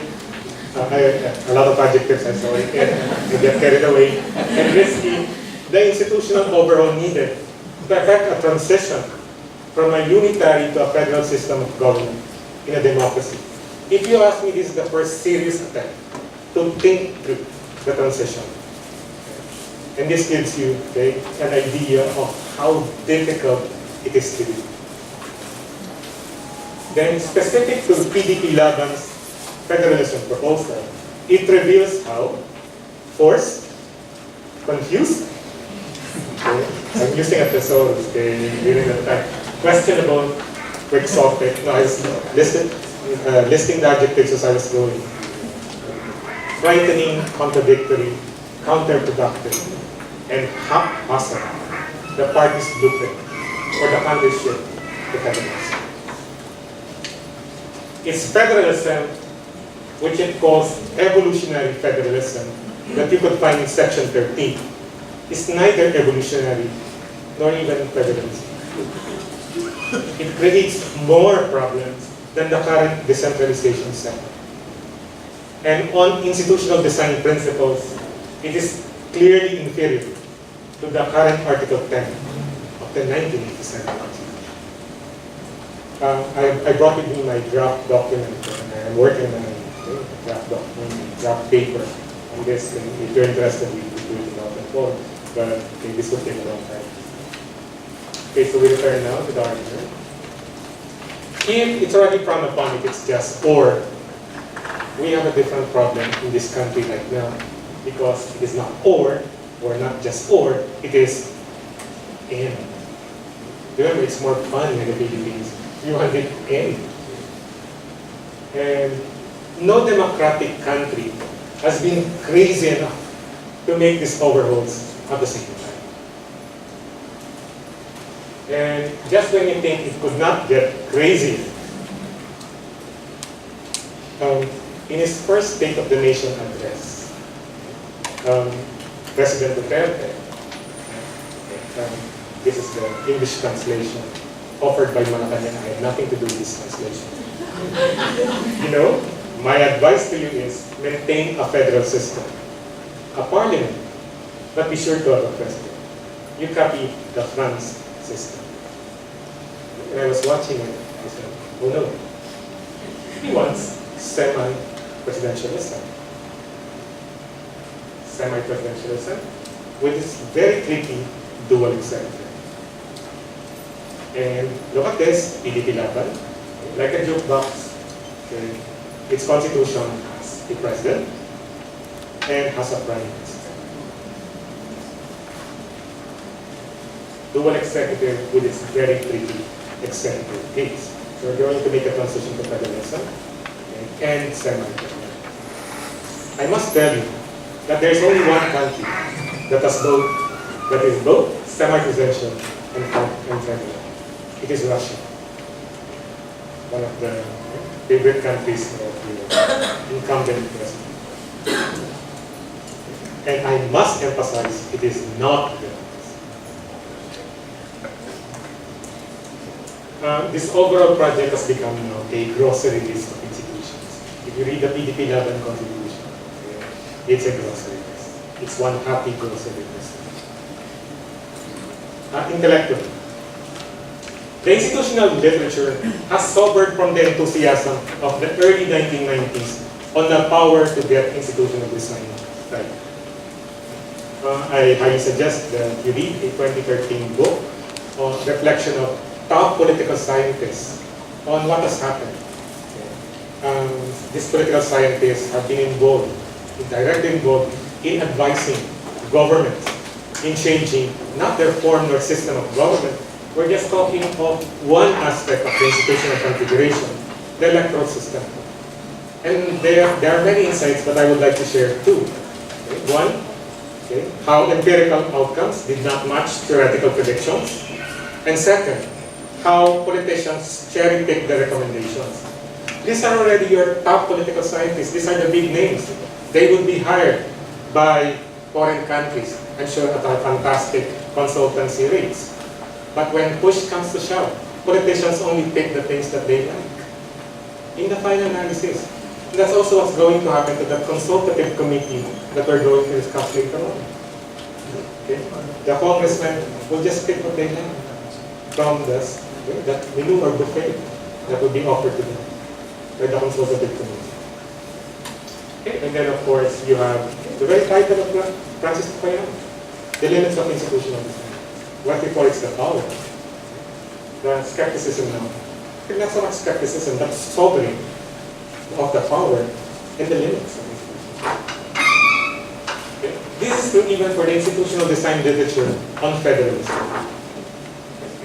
a lot of adjectives, I'm sorry, and get carried away, and risky, the institutional overhaul needed to effect a transition from a unitary to a federal system of government in a democracy. If you ask me, this is the first serious attempt to think through the transition. And this gives you an idea of how difficult it is to do. Then, specific to PDP-11's federalism proposal, it reveals how forced, confused, I'm using a thesaurus during the time, questionable, quixotic. No, I was listing the adjectives as I was going. Frightening, contradictory, counterproductive, and haphazard. The party's blueprint, or the country's ship to federalism. It's federalism, which it calls evolutionary federalism, that you could find in section 13, is neither evolutionary nor even federalism. It creates more problems than the current decentralization setup. And on institutional design principles, it is clearly inferior to the current Article 10 of the 1987 Constitution. I brought with me my draft document, and I'm working on a draft paper on this. And if you're interested, we could do it in open forum, but this would take a long time. Okay, so we return now to the argument. If it's already frowned upon, if it's just or, we have a different problem in this country right now, because it is not or not just or, it is and. Remember, it's more fun in the Philippines. You want it and. And no democratic country has been crazy enough to make these overhauls at the same time. And just when you think it could not get crazy, in his first State of the Nation address, President Duterte, this is the English translation offered by Malacanang. I have nothing to do with this translation. You know, my advice to you is maintain a federal system, a parliament, but be sure to have a president. You copy the France system. And I was watching it, I said, oh no, he wants semi-presidentialism. Semi-presidentialism with this very tricky dual executive. And look at this, PDP Laban, like a jukebox. Okay. Its constitution has a president and has a prime minister. Dual executive with its very tricky executive case. So we're going to make a transition to federalism and semi-presidential. I must tell you that there is only one country that is both semi-presidential and federal. It is Russia, one of the favorite countries of the incumbent president. And I must emphasize, it is not the this overall project has become now a grocery list of institutions. If you read the PDP Laban Constitution, it's a grocery list. It's one happy grocery list. Intellectually, the institutional literature has suffered from the enthusiasm of the early 1990s on the power to get institutional design right. I highly suggest that you read a 2013 book on reflection of top political scientists on what has happened. These political scientists have been directly involved in advising governments in changing not their form or system of government. We're just talking of one aspect of the institutional configuration, the electoral system. And there are many insights, but I would like to share two. Okay. One, how empirical outcomes did not match theoretical predictions. And second, how politicians cherry-pick the recommendations. These are already your top political scientists. These are the big names. They would be hired by foreign countries, I'm sure, at our fantastic consultancy rates. But when push comes to shove, politicians only pick the things that they like. In the final analysis, that's also what's going to happen to the consultative committee that we're going to discuss later on. Okay? The congressmen will just pick what they like from this, that menu or buffet that will be offered to them by the consultative committee. Okay? And then, of course, you have the very title of Francis Kapihan, the limits of institutional design. What we call it's the power. The skepticism now. Not so much skepticism, but sobering of the power and the limits of institutions. Okay. This is true even for the institutional design literature on federalism.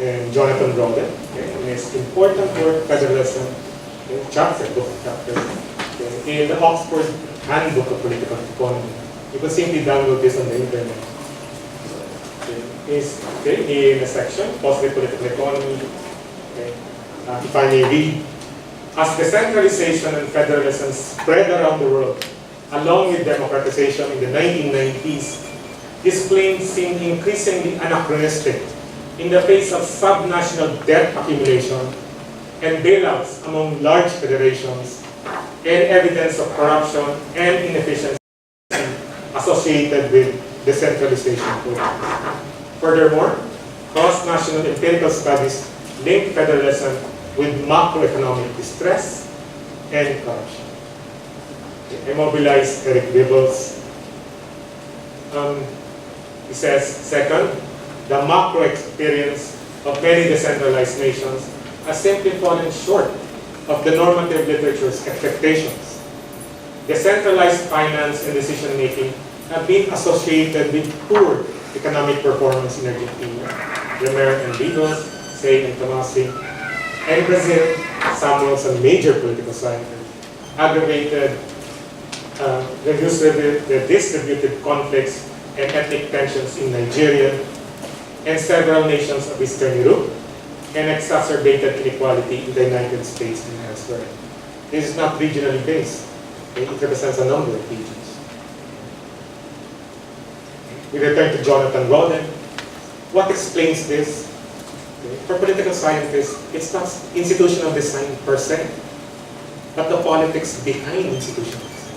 and Jonathan Rowden, in his important work, Federalism, book chapter, in the Oxford Handbook of Political Economy. You can simply download this on the internet. Is in a section, Positive Political Economy. If I may read, as decentralization and federalism spread around the world, along with democratization in the 1990s, this claim seemed increasingly anachronistic in the face of subnational debt accumulation and bailouts among large federations and evidence of corruption and inefficiency associated with decentralization programs. Furthermore, cross-national empirical studies link federalism with macroeconomic distress and corruption. I mobilized Eric Bibbles. He says, second, the macro experience of many decentralized nations has simply fallen short of the normative literature's expectations. Decentralized finance and decision-making have been associated with poor economic performance in Argentina, Remer and Vigos, Say and Tomasi, and Brazil, Samuels, a major political scientist, aggravated the distributed conflicts and ethnic tensions in Nigeria and several nations of Eastern Europe, and exacerbated inequality in the United States and elsewhere. This is not regionally based. It represents a number of regions. We return to Jonathan Rowden. What explains this? For political scientists, it's not institutional design per se, but the politics behind institutional design.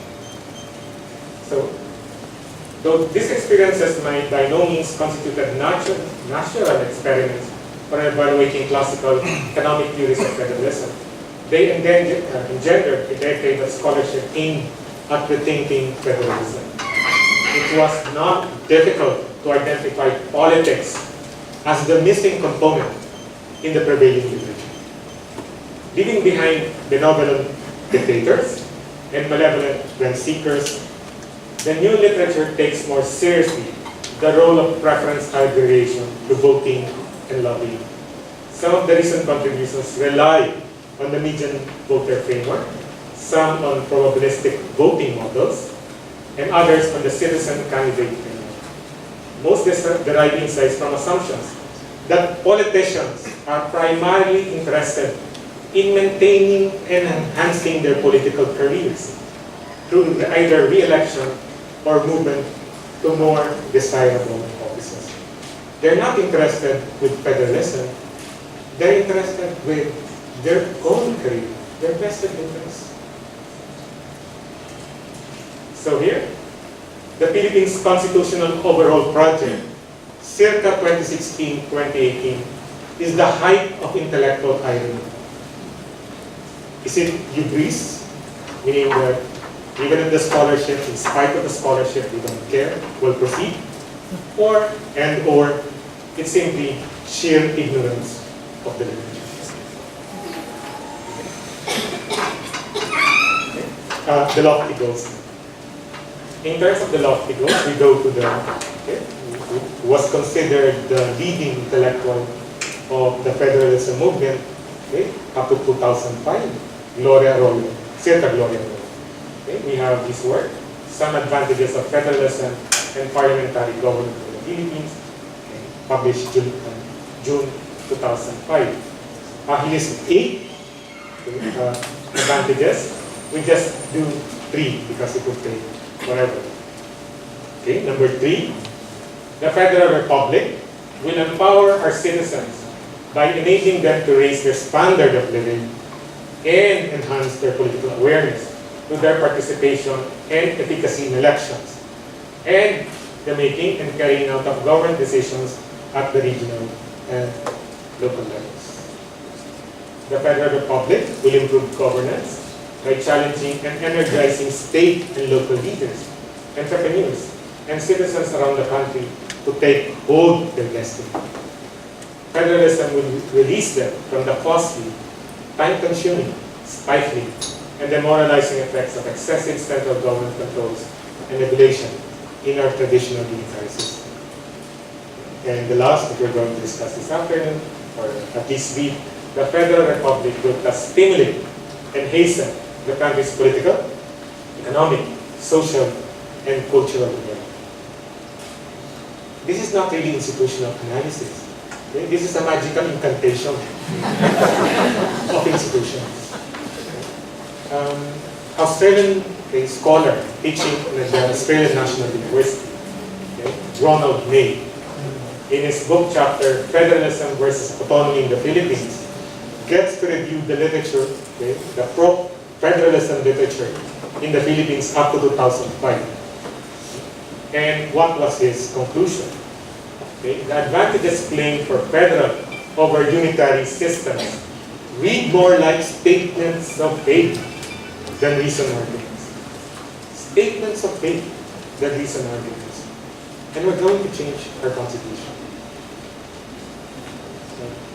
So, though these experiences might by no means constitute natural experiments for evaluating classical economic theories of federalism, they engendered a decade of scholarship aimed at rethinking federalism. It was not difficult to identify politics as the missing component in the prevailing literature. Leaving behind benevolent dictators and malevolent rent seekers, the new literature takes more seriously the role of preference aggregation to voting and lobbying. Some of the recent contributions rely on the median voter framework, some on probabilistic voting models, and others on the citizen candidate framework. Most derive insights from assumptions that politicians are primarily interested in maintaining and enhancing their political careers through either re-election or movement to more desirable offices. They're not interested with federalism, they're interested with their own career, their vested interests. So here, the Philippines Constitutional Overhaul Project, circa 2016-2018, is the height of intellectual irony. Is it hubris, meaning that even if the scholarship, in spite of the scholarship, we don't care, will proceed? Or it's simply sheer ignorance of the literature. The lofty goals. In terms of the lofty goals, we go to the, who was considered the leading intellectual of the federalism movement, up to 2005, Gloria Arroyo, circa Gloria Arroyo. We have this work, Some Advantages of Federalism and Parliamentary Government in the Philippines, published June 2005. He lists 8 advantages. We just do 3 because it would take whatever. Okay, number 3, the Federal Republic will empower our citizens by enabling them to raise their standard of living and enhance their political awareness through their participation and efficacy in elections, and the making and carrying out of government decisions at the regional and local levels. The Federal Republic will improve governance by challenging and energizing state and local leaders, entrepreneurs, and citizens around the country to take hold of their destiny. Federalism will release them from the costly, time-consuming, stifling, and demoralizing effects of excessive central government controls and regulation in our traditional unitary system. And the last that we're going to discuss this afternoon, or at least read, the Federal Republic will thus stimulate and hasten the country's political, economic, social, and cultural development. This is not really institutional analysis. Okay? This is a magical incantation of institutions. Australian scholar teaching at the Australian National University, Ronald May, in his book chapter, Federalism versus Autonomy in the Philippines, gets to review the literature, the pro-federalism literature in the Philippines up to 2005. And what was his conclusion? The advantages claimed for federal over unitary systems read more like statements of faith than reason arguments. Statements of faith than reason arguments. And we're going to change our constitution.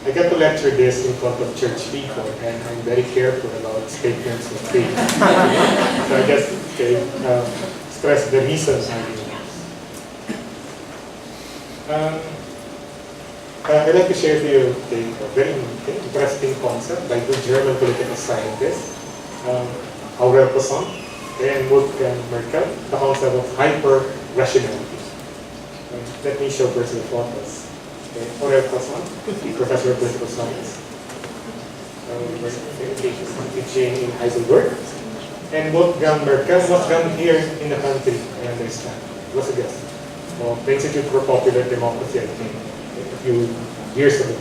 I get to lecture this in front of church people, and I'm very careful about statements of faith. So I just stress the reasons arguments. I'd like to share to you a very interesting concept by two German political scientists, Aurel Poisson and Wolfgang Merkel, the concept of hyper-rationality. Let me show first the photos. Aurel Poisson, professor of political science, teaching in Heidelberg, and Wolfgang Merkel was done here in the country, I understand. Was a guest of the Institute for Popular Democracy, I think, a few years ago.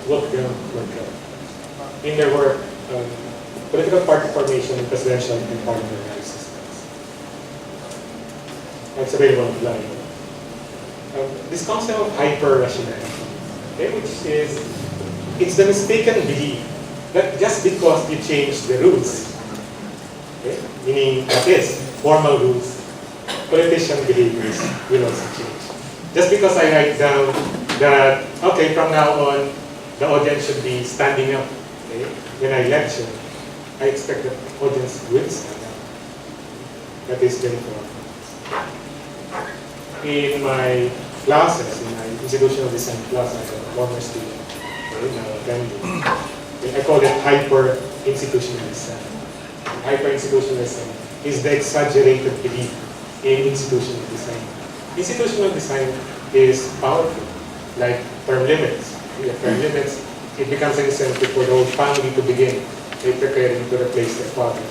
Wolfgang Merkel. In their work, political party formation in presidential and parliamentary systems. That's available online. This concept of hyper-rationality, which is, it's the mistaken belief that just because you change the rules, meaning that is, formal rules, politician behaviors will also change. Just because I write down that, okay, from now on, the audience should be standing up when I lecture, I expect the audience will stand up. That is very important. In my classes, in my institutional design class, I have a former student, I call it hyper-institutionalism. Hyper-institutionalism is the exaggerated belief in institutional design. Institutional design is powerful, like term limits. With term limits, it becomes an incentive for the whole family to begin preparing to replace their father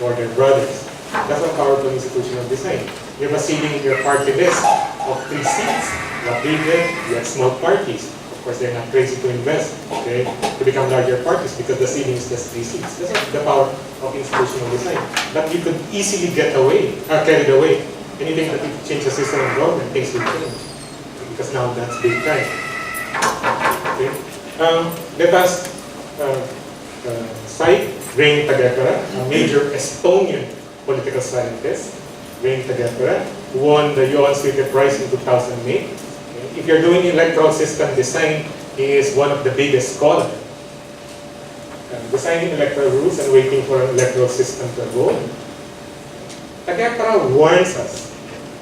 or their brothers. That's a powerful institutional design. You have a ceiling in your party list of 3 seats. What they did, you have small parties. Of course, they're not crazy to invest, to become larger parties because the ceiling is just 3 seats. That's the power of institutional design. But you could easily get away, carried away. Anything that you change the system of government, things will change. Because now that's big time. Let us cite Rain Tagapara, a major Estonian political scientist. Rain Tagapara won the Johan Sweeter Prize in 2008. If you're doing electoral system design, he is one of the biggest scholars. Designing electoral rules and waiting for an electoral system to evolve. Tagapara warns us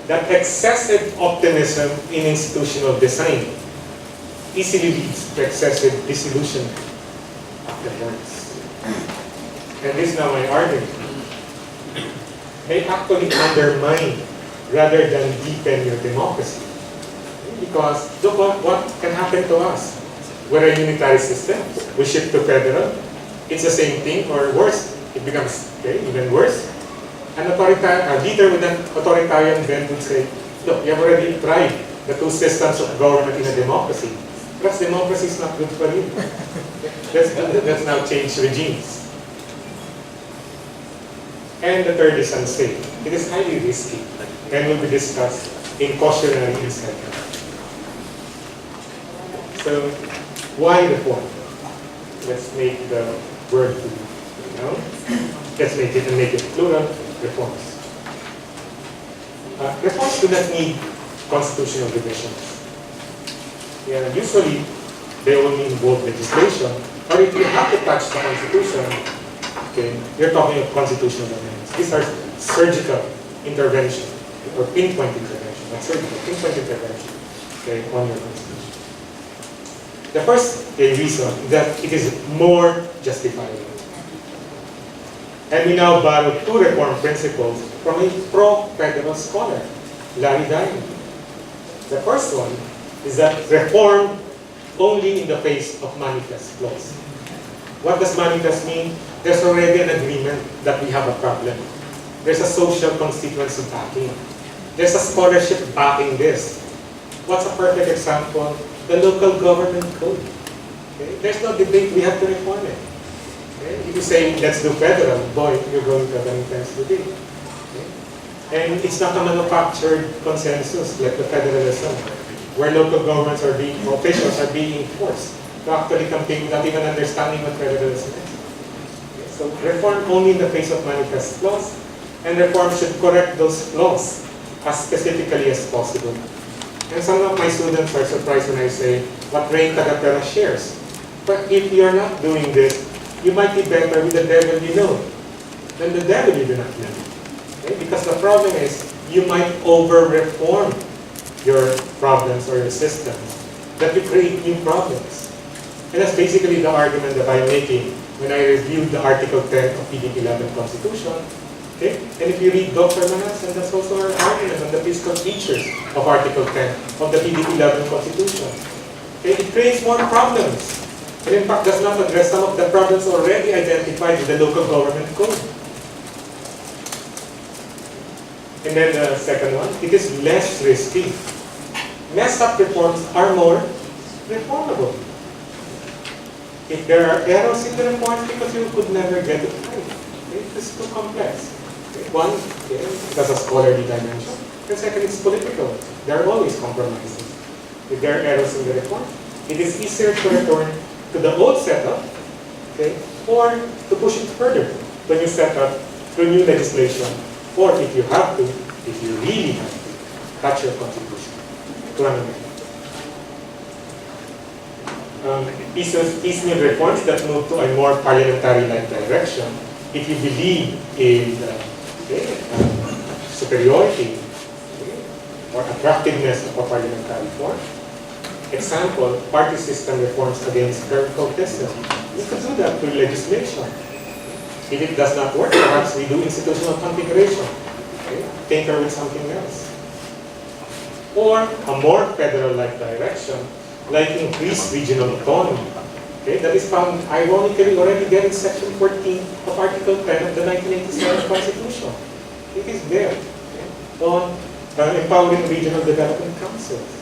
that excessive optimism in institutional design easily leads to excessive disillusionment afterwards. And this is now my argument. May actually undermine rather than deepen your democracy. Because look what can happen to us. We're a unitary system. We shift to federal. It's the same thing or worse. It becomes even worse. An leader with an authoritarian bent would say, look, you have already tried the 2 systems of government in a democracy. Perhaps democracy is not good for you. Let's now change regimes. And the third is unsafe. It is highly risky and will be discussed in cautionary incentive. So, why reform? Let's make the word let's make it plural, reforms. Reforms do not need constitutional revisions. Usually, they only involve legislation, or if you have to touch the Constitution, you're talking of constitutional amendments. These are surgical intervention, or pinpoint intervention, not surgical, pinpoint intervention on your Constitution. The first reason is that it is more justifiable. And we now borrow two reform principles from a pro-federal scholar, Larry Diamond. The first one is that reform only in the face of manifest flaws. What does manifest mean? There's already an agreement that we have a problem. There's a social constituency backing. There's a scholarship backing this. What's a perfect example? The local government code. Okay? There's no debate, we have to reform it. Okay? If you say, let's do federal, boy, you're going to have an intense debate. Okay? And it's not a manufactured consensus like the federalism, where local governments are being, officials are being forced to actually campaign without even understanding what federalism is. Okay? So reform only in the face of manifest flaws, and reform should correct those flaws as specifically as possible. And some of my students are surprised when I say, what Ray Tagatera shares. But if you're not doing this, you might be better with the devil you know than the devil you do not know. Okay? Because the problem is, you might over-reform your problems or your systems, that you create new problems. And that's basically the argument that I'm making when I reviewed the Article 10 of PDP 11 Constitution. Okay? And if you read Dr. Manasan, that's also our argument on the fiscal features of Article 10 of the PDP 11 Constitution. Okay? It creates more problems. And in fact, does not address some of the problems already identified in the local government code. And then the second one, it is less risky. Messed up reforms are more reformable. If there are errors in the reforms, because you could never get it right. Okay? It's too complex. Okay? One, okay, that's a scholarly dimension. And second, it's political. There are always compromises. If there are errors in the reform, it is easier to return to the old setup, okay, or to push it further to a new setup, to new legislation, or if you have to, if you really have to, cut your contribution to run away. Piecemeal reforms that move to a more parliamentary-like direction, if you believe in superiority or attractiveness of a parliamentary form. Example, party system reforms against clerical system. We could do that through legislation. If it does not work, perhaps we do institutional configuration. Okay? Tinker with something else. Or a more federal-like direction, like increased regional autonomy. Okay? That is found, ironically, already there in Section 14 of Article 10 of the 1987 Constitution. It is there. Okay? On empowering regional development councils.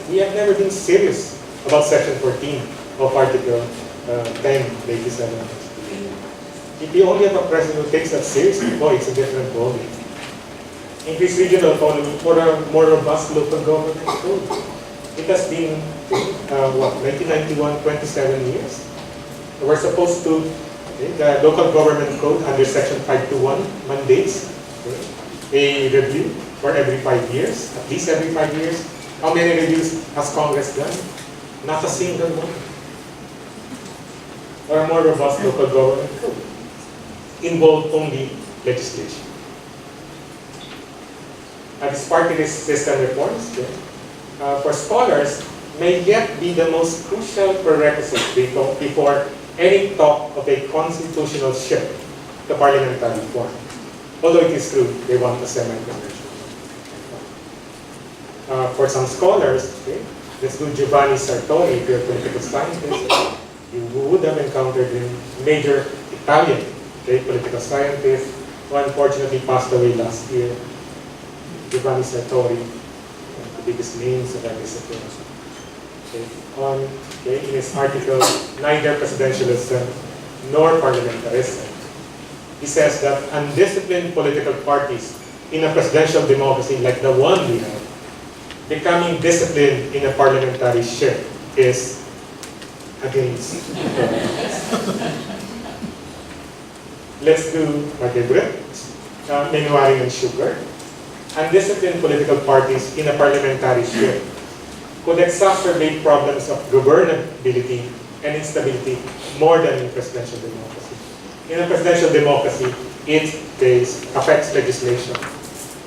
We have never been serious about Section 14 of Article 10 of the 87 Constitution. If you only have a president who takes that seriously, boy, it's a different ballgame. Increased regional autonomy for a more robust local government code. It has been, 1991, 27 years. We're supposed to, the local government code under Section 521 mandates a review for every 5 years, at least every 5 years. How many reviews has Congress done? Not a single one. Or a more robust local government code. Involve only legislation. These party system reforms, for scholars, may yet be the most crucial prerequisite before any talk of a constitutional shift to parliamentary form. Although it is true, they want a semi-conventional. For some scholars, let's do Giovanni Sartori, if you're a political scientist, you would have encountered a major Italian political scientist who unfortunately passed away last year. Giovanni Sartori, the biggest names of that discipline. In his article, Neither Presidentialism Nor Parliamentarism, he says that undisciplined political parties in a presidential democracy like the one we have, becoming disciplined in a parliamentary shift is against. Let's do my favorite, Menuaring and Sugar. Undisciplined political parties in a parliamentary shift could exacerbate problems of governability and instability more than in presidential democracy. In a presidential democracy, it affects legislation.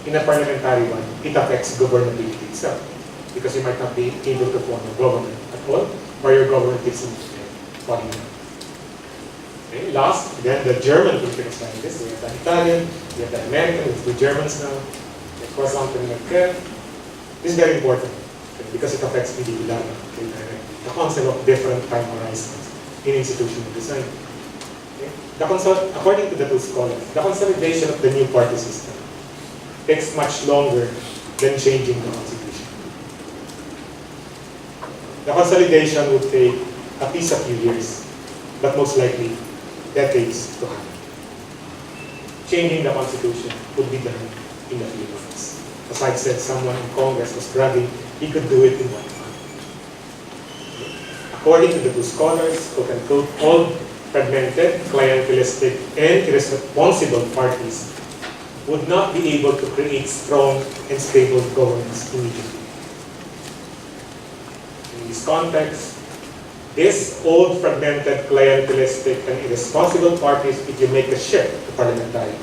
In a parliamentary one, it affects governability itself, because you might not be able to form a government at all, or your government is falling down. Okay, last, again, the German political scientists. We have the Italian, we have the American, we have the Germans now, of course, something like that. This is very important because it affects PDB Laban, the concept of different time horizons in institutional design. According to the two scholars, the consolidation of the new party system takes much longer than changing the constitution. The consolidation would take at least a few years, but most likely decades to happen. Changing the constitution would be done in a few months. As I've said, someone in Congress was bragging he could do it in 1 month. According to the two scholars, quote-unquote, all fragmented, clientelistic, and irresponsible parties would not be able to create strong and stable governance immediately. In this context, these old fragmented, clientelistic, and irresponsible parties, if you make a shift to parliamentary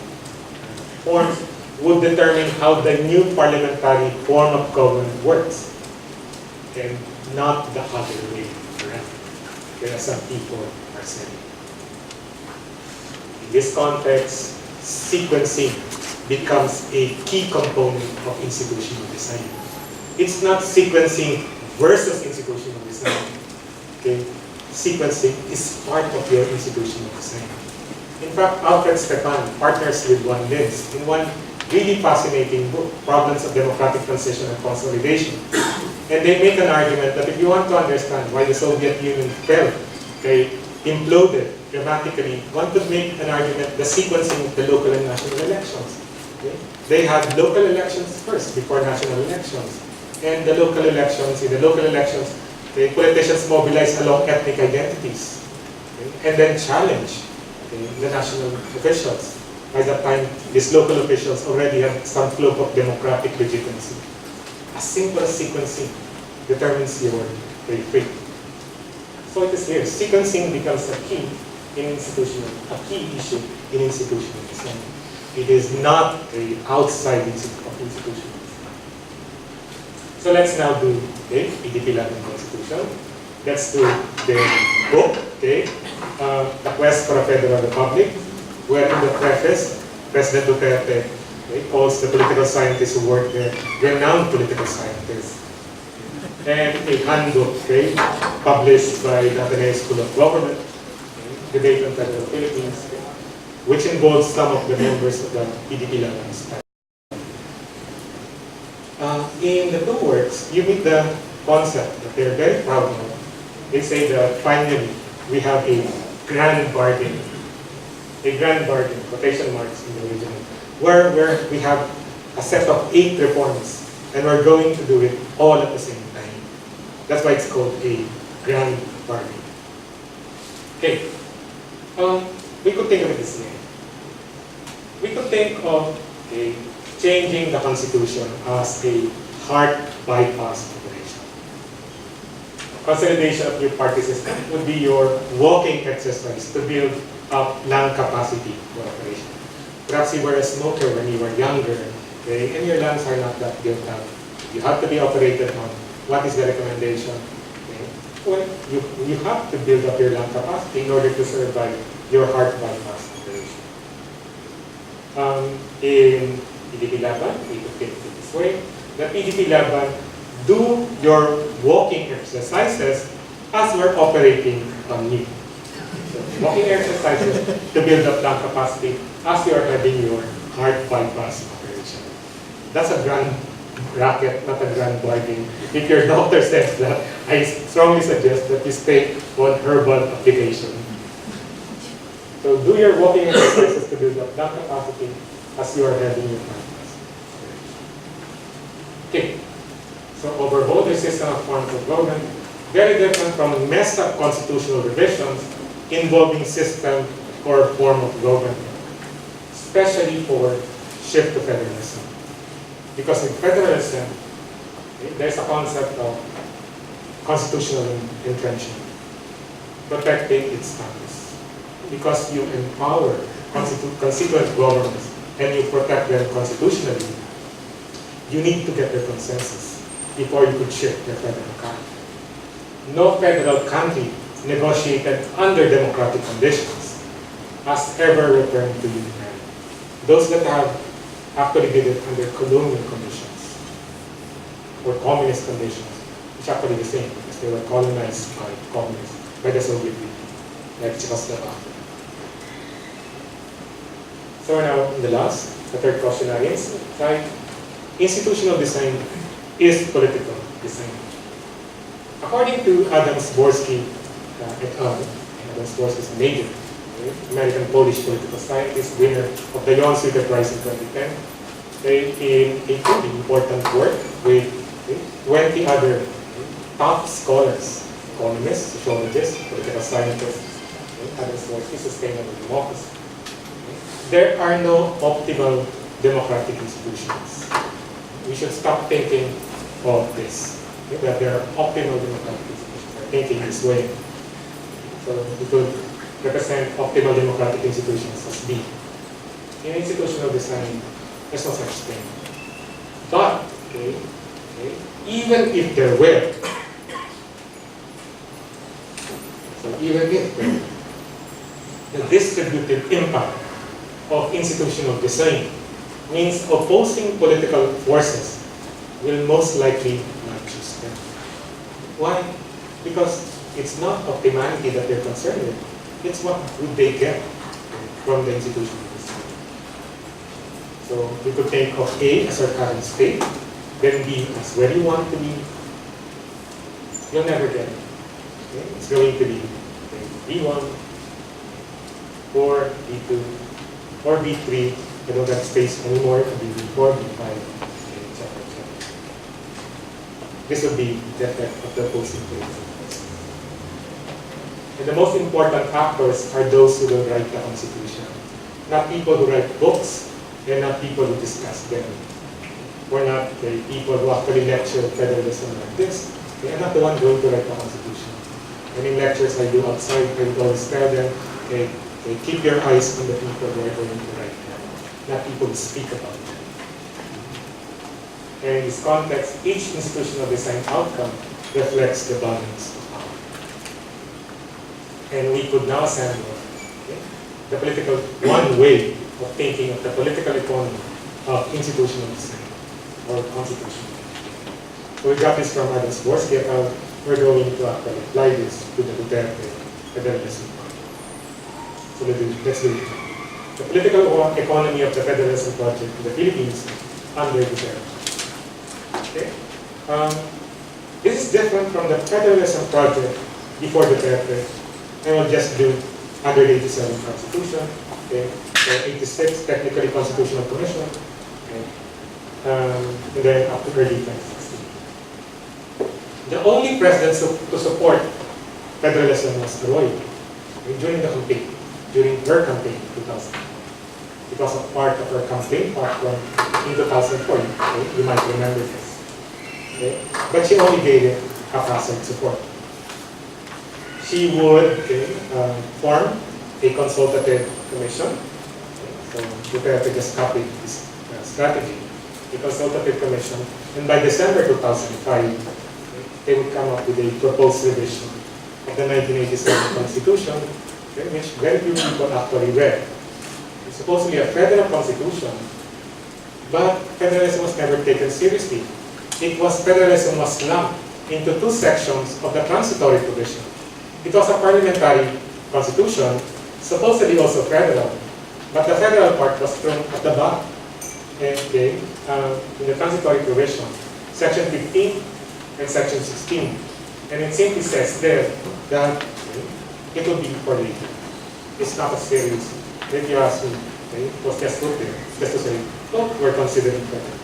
forms, would determine how the new parliamentary form of government works, and not the other way around, as some people are saying. In this context, sequencing becomes a key component of institutional design. It's not sequencing versus institutional design. Okay? Sequencing is part of your institutional design. In fact, Alfred Stepan partners with Juan Linz in one really fascinating book, Problems of Democratic Transition and Consolidation. And they make an argument that if you want to understand why the Soviet Union fell, okay, imploded dramatically, one could make an argument the sequencing of the local and national elections. Okay? They had local elections first before national elections. And the local elections, in the local elections, the politicians mobilized along ethnic identities, okay, and then challenge, okay, the national officials. By that time, these local officials already had some cloak of democratic legitimacy. As simple as sequencing determines your fate. So it is here, sequencing becomes a key issue in institutional design. It is not the outside of institutional design. So let's now do the PDP Laban Constitution. Let's do the book, okay, The Quest for a Federal Republic, where in the preface, President Duterte calls the political scientists who work there renowned political scientists. And a handbook, okay, published by the Ateneo School of Government, Debate on Federal Philippines, which involves some of the members of the PDP Laban staff. In the two works, you meet the concept that they're very proud of. They say that finally we have a grand bargain, quotation marks in the original, where we have a set of 8 reforms and we're going to do it all at the same time. That's why it's called a grand bargain. Okay, we could think of it this way. We could think of changing the Constitution as a hard bypass operation. Consolidation of your party system would be your walking exercise to build up lung capacity for operation. Perhaps you were a smoker when you were younger, okay, and your lungs are not that built up. You have to be operated on. What is the recommendation? Okay. Well, you have to build up your lung capacity in order to survive your heart bypass operation. In PDP Laban, we could think of it this way. The PDP Laban, do your walking exercises as we're operating on you. So, walking exercises to build up lung capacity as you are having your heart bypass operation. That's a grand racket, not a grand bargain. If your doctor says that, I strongly suggest that you stay on herbal application. So do your walking exercises to build up lung capacity as you are having your bypass operation. Okay. So overhaul the system of forms of government, very different from messed up constitutional revisions involving system or form of government, especially for shift to federalism. Because in federalism, there's a concept of constitutional entrenchment, protecting its status. Because you empower constituent governments and you protect them constitutionally, you need to get their consensus before you could shift their federal character. no federal country negotiated under democratic conditions has ever returned to unitary. Those that have actually did it under colonial conditions or communist conditions, which are actually the same because they were colonized by communists, by the Soviet Union, like Czechoslovakia. So we're now in the third questionnaire is like institutional design is political design. According to Adam-Zborski et al., Adam-Zborski is a major American-Polish political scientist, winner of the Johan Suiter Prize in 2010. They include important work with 20 other top scholars, economists, sociologists, political scientists, Adam-Zborski, sustainable democracy. There are no optimal democratic institutions. We should stop thinking of this, that there are optimal democratic institutions, thinking this way. So it will represent optimal democratic institutions as B. In institutional design, there's no such thing. But, even if there were, so even if there were, the distributive impact of institutional design means opposing political forces will most likely not choose them. Why? Because it's not optimality that they're concerned with. It's what would they get from the institutional design. So we could think of A as our current state, then B as where you want to be. You'll never get it. Okay? It's going to be B1 or B2 or B3. I don't have space anymore to be B4, B5, etc. This would be the effect of the opposing forces. And the most important actors are those who don't write the Constitution. Not people who write books, and not people who discuss them. We're not the people who actually lecture federalism like this. They are not the one going to write the Constitution. And in lectures I do outside, I would always tell them, keep your eyes on the people who are going to write them, not people who speak about them. And in this context, each institutional design outcome reflects the balance of power. And we could now assemble the political, one way of thinking of the political economy of institutional design or constitution. So we got this from Adam-Zborski et al. We're going to actually apply this to the Duterte Federalism. So let's do it. The political economy of the Federalism project in the Philippines under Duterte. Okay? This is different from the Federalism project before Duterte. I will just do under the 87 Constitution. Okay? So 86, technically Constitutional Commission. Okay? And then up to early 2016. The only president to support federalism was Roy during the campaign, during her campaign in 2000. Because of part of her campaign, part one in 2004. Okay? You might remember this. Okay? But she only gave it haphazard support. She would form a consultative commission. Okay? So Duterte just copied this strategy, a consultative commission, and by December 2005, they would come up with a proposed revision of the 1987 Constitution, okay, which very few people actually read. It's supposedly a federal constitution, but federalism was never taken seriously. Federalism was lumped into two sections of the transitory provision. It was a parliamentary constitution, supposedly also federal, but the federal part was thrown at the back. Okay, in the transitory provision, section 15 and section 16. And it simply says there that it will be for later. It's not as serious. If you ask me, it was just put there, just to say, oh, we're considering federal.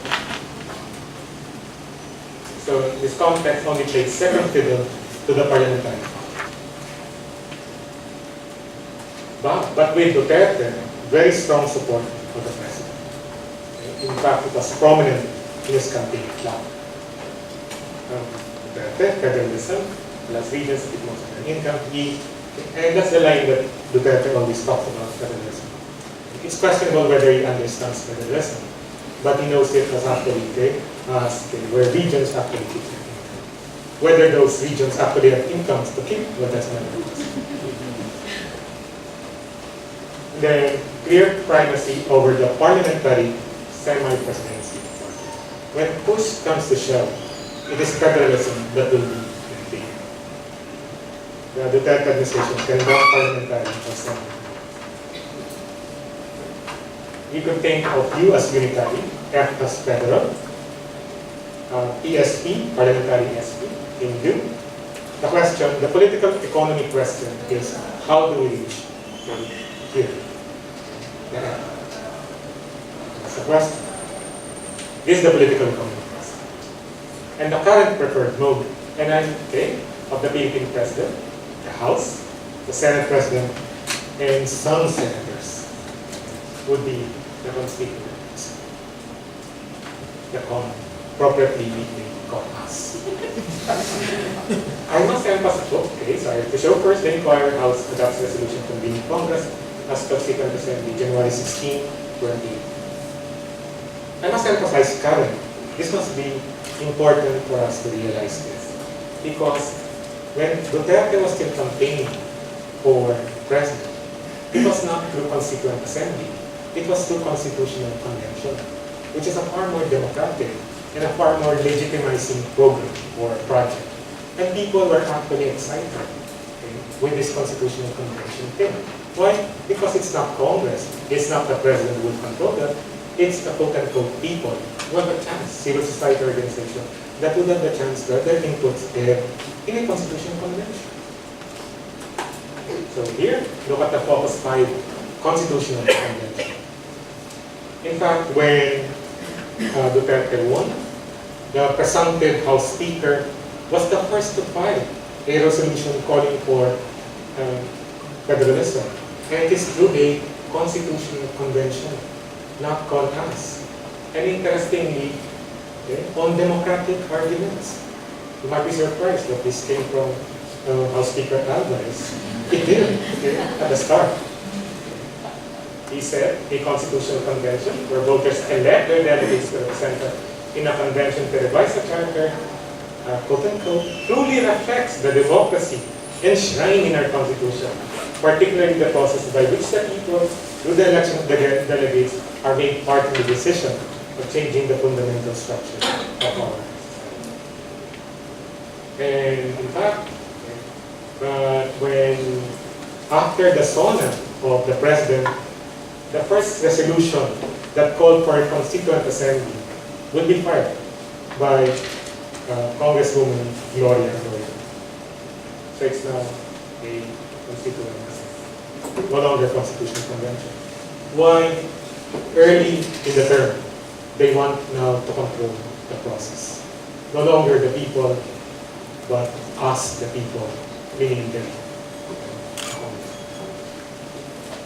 So this context only plays second fiddle to the parliamentary power. But with Duterte, very strong support for the president. In fact, it was prominent in his campaign plan. Duterte, federalism, plus regions, it most of an income, and that's the line that Duterte always talks about federalism. It's questionable whether he understands federalism, but he knows it as actually where regions actually keep their income. whether those regions actually have incomes to keep, well, that's another question. Then, clear primacy over the parliamentary semi-presidency. When push comes to shove, it is federalism that will be maintained. The Duterte administration can run parliamentary or semi. You could think of U as unitary, F as federal, ESP, parliamentary ESP, in U. The question, the political economy question is, how do we reach here? That's the question. This is the political economy question. And the current preferred mode, and I think, of the Philippine president, the House, the Senate president, and some senators would be the constituents. The appropriately call us. I must emphasize, okay, sorry, to show first the inquiry House adopts resolution convening Congress as subsequent assembly, January 16, 20. I must emphasize current. This must be important for us to realize this. Because when Duterte was still campaigning for president, it was not through Constituent Assembly. It was through Constitutional Convention, which is a far more democratic and a far more legitimizing program or project. And people were actually excited, okay, with this Constitutional Convention thing. Why? Because it's not Congress, it's not the president who will control that, it's the quote-unquote people who have a chance, civil society organization, that would have the chance to have their inputs there in a Constitutional Convention. So here, look at the Focus 5 Constitutional Convention. In fact, when Duterte won, the presumptive House Speaker was the first to file a resolution calling for federalism. And it is through a Constitutional Convention, not called us. And interestingly, okay, on democratic arguments, you might be surprised that this came from House Speaker Alvarez. It did, okay, at the start. He said a constitutional convention where voters elect their delegates to represent in a convention to revise the charter, quote-unquote, truly reflects the democracy enshrined in our constitution, particularly the process by which the people, through the election of the delegates, are made part of the decision of changing the fundamental structure of our society. And in fact, when after the SONA of the president, the first resolution that called for a constituent assembly will be filed by Congresswoman Gloria Arroyo. So it's now a constituent assembly, no longer constitutional convention. Why? Early in the term, they want now to control the process. No longer the people, but us, the people, meaning them.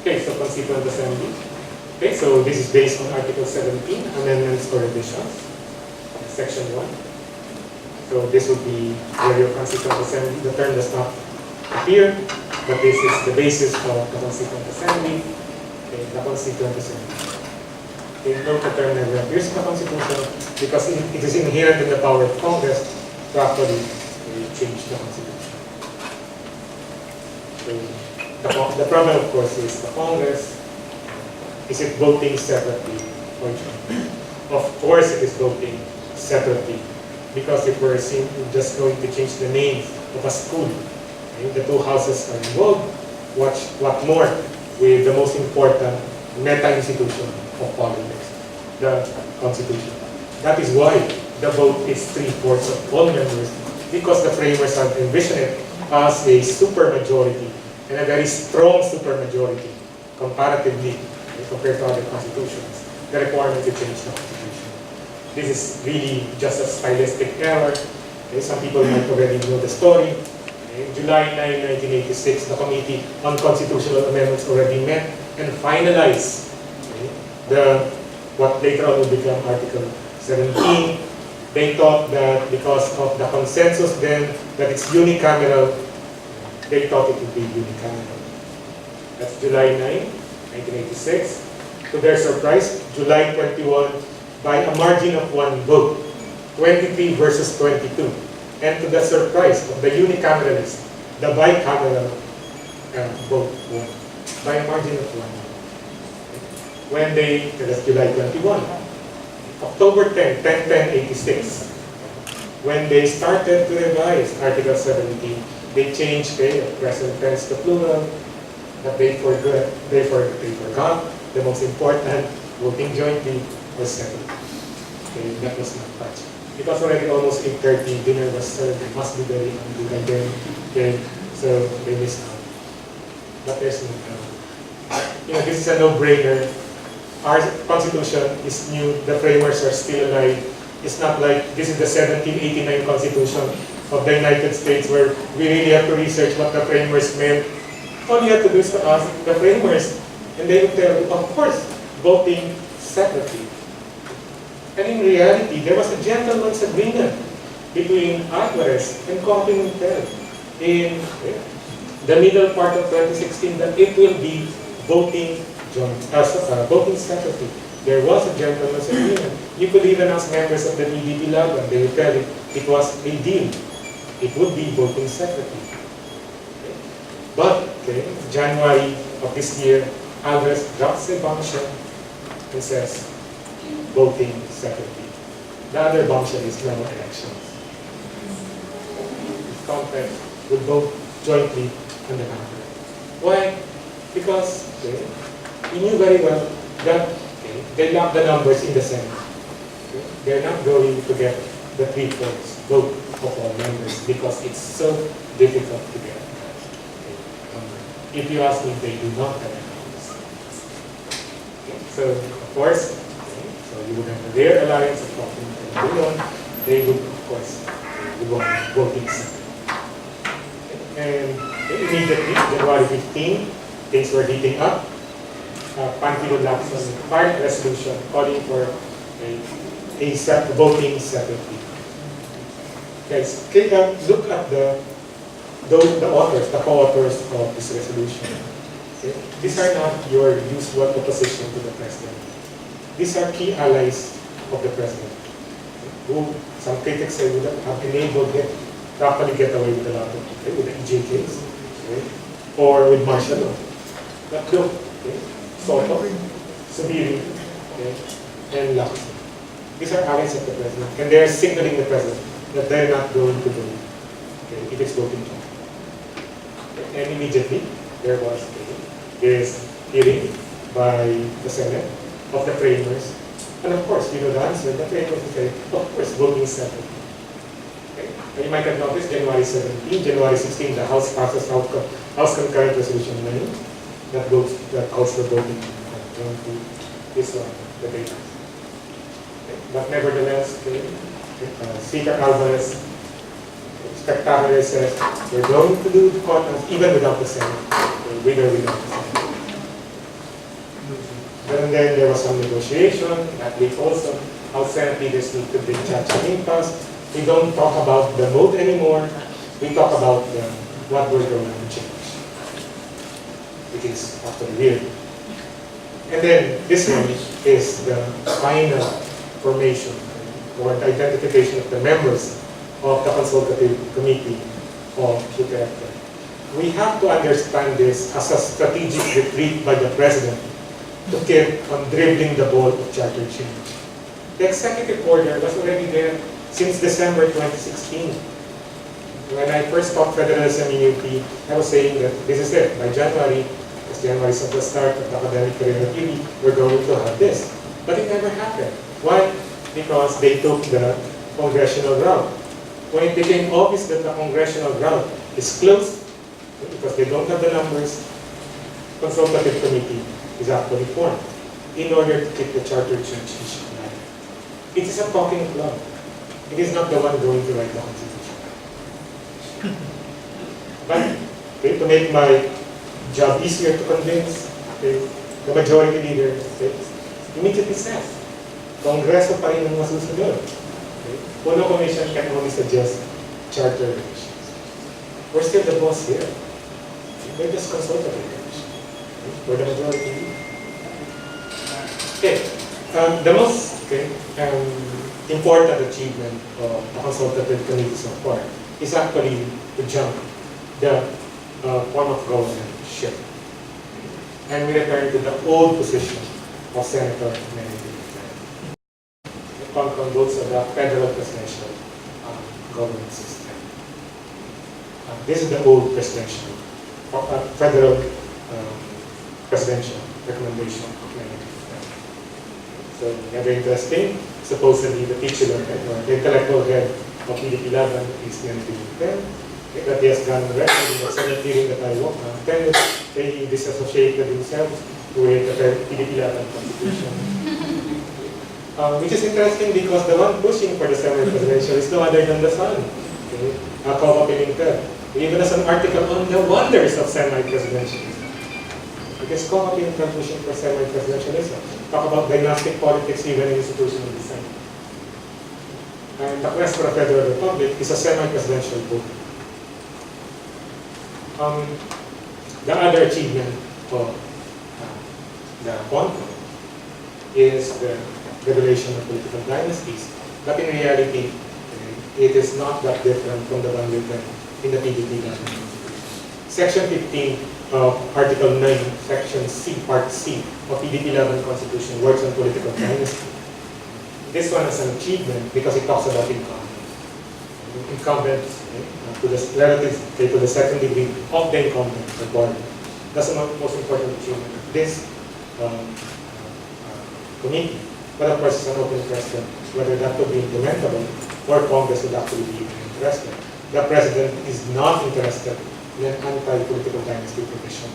Okay, so Constituent Assembly. Okay, so this is based on Article 17, amendments or revisions, Section 1. So this would be where your Constituent Assembly, the term does not appear, but this is the basis for the Constituent Assembly, okay, the Constituent Assembly. Okay, note the term never appears in the Constitution because it is inherent in the power of Congress to actually change the Constitution. So, the problem, of course, is the Congress. Is it voting separately or jointly? Of course, it is voting separately because if we're just going to change the name of a school, okay, the two houses are involved. What more with the most important meta-institution of politics, the Constitution. That is why the vote is 3/4 of all members, because the framers have envisioned it as a supermajority and a very strong supermajority comparatively compared to other constitutions, the requirement to change the Constitution. This is really just a stylistic error. Okay, some people might already know the story. Okay, July 9, 1986, the Committee on Constitutional Amendments already met and finalized what later on will become Article 17. They thought that because of the consensus then that it's unicameral, they thought it would be unicameral. That's July 9, 1986. To their surprise, July 21, by a margin of 1 vote, 23 versus 22, And to the surprise of the unicameralists, the bicameral vote won by a margin of 1. When they, that's July 21, October 10, 10-10-86, when they started to revise Article 17, they changed the present tense to plural, but they forgot the most important, voting jointly was settled. Okay, that was not touched. It was already almost 8:30, dinner was served, it must be very hungry by then, okay, so they missed out. But there's no this is a no-brainer. Our constitution is new, the framers are still alive. It's not like this is the 1789 constitution of the United States where we really have to research what the framers meant. All you have to do is to ask the framers, and they will tell you, of course, voting separately. And in reality, there was a gentleman's agreement between Alvarez and Kapihan in the middle part of 2016 that it will be voting voting separately. There was a gentleman's agreement. You could even ask members of the PDP lab, and they will tell you it was a deal. It would be voting separately. Okay. But January of this year, Alvarez drops a bombshell and says voting separately. The other bombshell is no elections. Congress would vote jointly on the matter. Why? Because he knew very well that they lack the numbers in the Senate. They're not going to get the 3/4 vote of all members because it's so difficult to get. If you ask me, they do not have numbers. So, of course, so you would have their alliance of talking and they would, of course, want voting separate. And immediately, January 15, things were heating up. Pantilo Lacson filed a resolution calling for a voting separately. Guys, look at the authors, the co-authors of this resolution. Okay? These are not your usual opposition to the president. These are key allies of the president, who some critics say would have enabled him properly get away with a lot of with the EJKs, or with martial law. But look, Soto, Subiri, and Lacson. These are allies of the president, and they are signaling the president that they're not going to do if it's voting joint. And immediately, there was this hearing by the Senate of the framers. And of course, you know the answer. The framers will say, of course, voting separately. And you might have noticed January 17, January 16, the House passes House Concurrent Resolution 9 that calls for voting jointly. This one, the data. But nevertheless, Speaker Alvarez spectacularly says, we're going to do the quotas even without the Senate, with or without the Senate. And then there was some negotiation, at least also, House Senate leaders need to bring Chacha pass. We don't talk about the vote anymore, we talk about what we're going to change. It is after weird. And then this one is the final formation or the identification of the members of the consultative committee of Duterte. We have to understand this as a strategic retreat by the president to keep on dribbling the ball of charter change. The executive order was already there since December 2016. When I first taught federalism in UP, I was saying that this is it. By January, as January is the start of the academic career of UP, we're going to have this. But it never happened. Why? Because they took the congressional route. When it became obvious that the congressional route is closed, because they don't have the numbers, consultative committee is actually formed in order to keep the charter change issue alive. It is a talking club. It is not the one going to write the constitution. But to make my job easier to convince, the majority leader immediately says, Kongreso pa rin ang masusunod. Puno Commission can only suggest charter revisions. We're still the boss here. We're just consultative commission. We're the majority. Okay. The most important achievement of the consultative committee so far is actually to jump the form of government ship. And we return to the old position of Senator Menendez. The Concon votes of the federal presidential government system. This is the old presidential, federal presidential recommendation of Menendez. So very interesting. Supposedly the titular head or the intellectual head of PDP 11 is Menendez. That he has gone record in the Senate hearing that I attended. They disassociated themselves with the PDP 11 constitution. Which is interesting because the one pushing for the semi-presidential is no other than the son. Okay? Kapihan. Even as an article on the wonders of semi-presidentialism. Because Kapihan pushing for semi-presidentialism. Talk about dynastic politics even in institutional design. And the quest for a federal republic is a semi-presidential book. The other achievement of the Concon is the regulation of political dynasties. But in reality, it is not that different from the one written in the PDP government. Section 15 of Article 9, Section C, Part C of PDP 11 Constitution works on political dynasty. This one is an achievement because it talks about incumbents to the relatives to the second degree of the incumbent or board. That's the most important achievement of this committee. But of course, it's an open question whether that could be implementable or Congress would actually be interested. The President is not interested in an anti-political dynasty provision.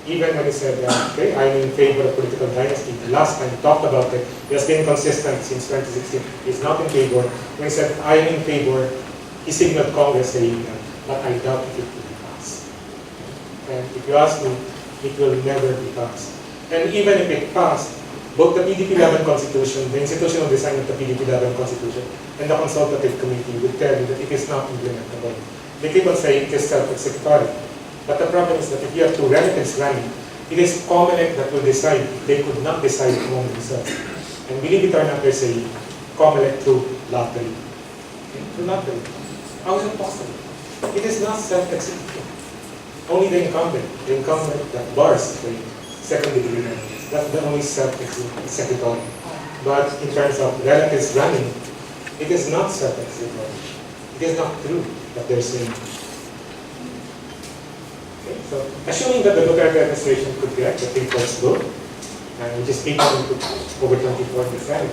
Even when he said, okay, I'm in favor of political dynasty, the last time he talked about it, he has been consistent since 2016. He's not in favor. When he said, I'm in favor, he signaled Congress saying that, but I doubt if it will be passed. And if you ask me, it will never be passed. And even if it passed, both the PDP 11 Constitution, the institutional design of the PDP 11 Constitution, and the consultative committee would tell you that it is not implementable. They keep on saying it is self-executory. But the problem is that if you have two relatives running, it is COMELEC that will decide. They could not decide among themselves. And believe it or not, they're saying COMELEC through lottery. Through lottery. How is it possible? It is not self-executing. Only the incumbent that bars the second degree relatives. That's the only self-executory. But in terms of relatives running, it is not self-executory. It is not true that they're saying. Okay, so assuming that the Duterte administration could get the three-fourths vote, which is people over 24%,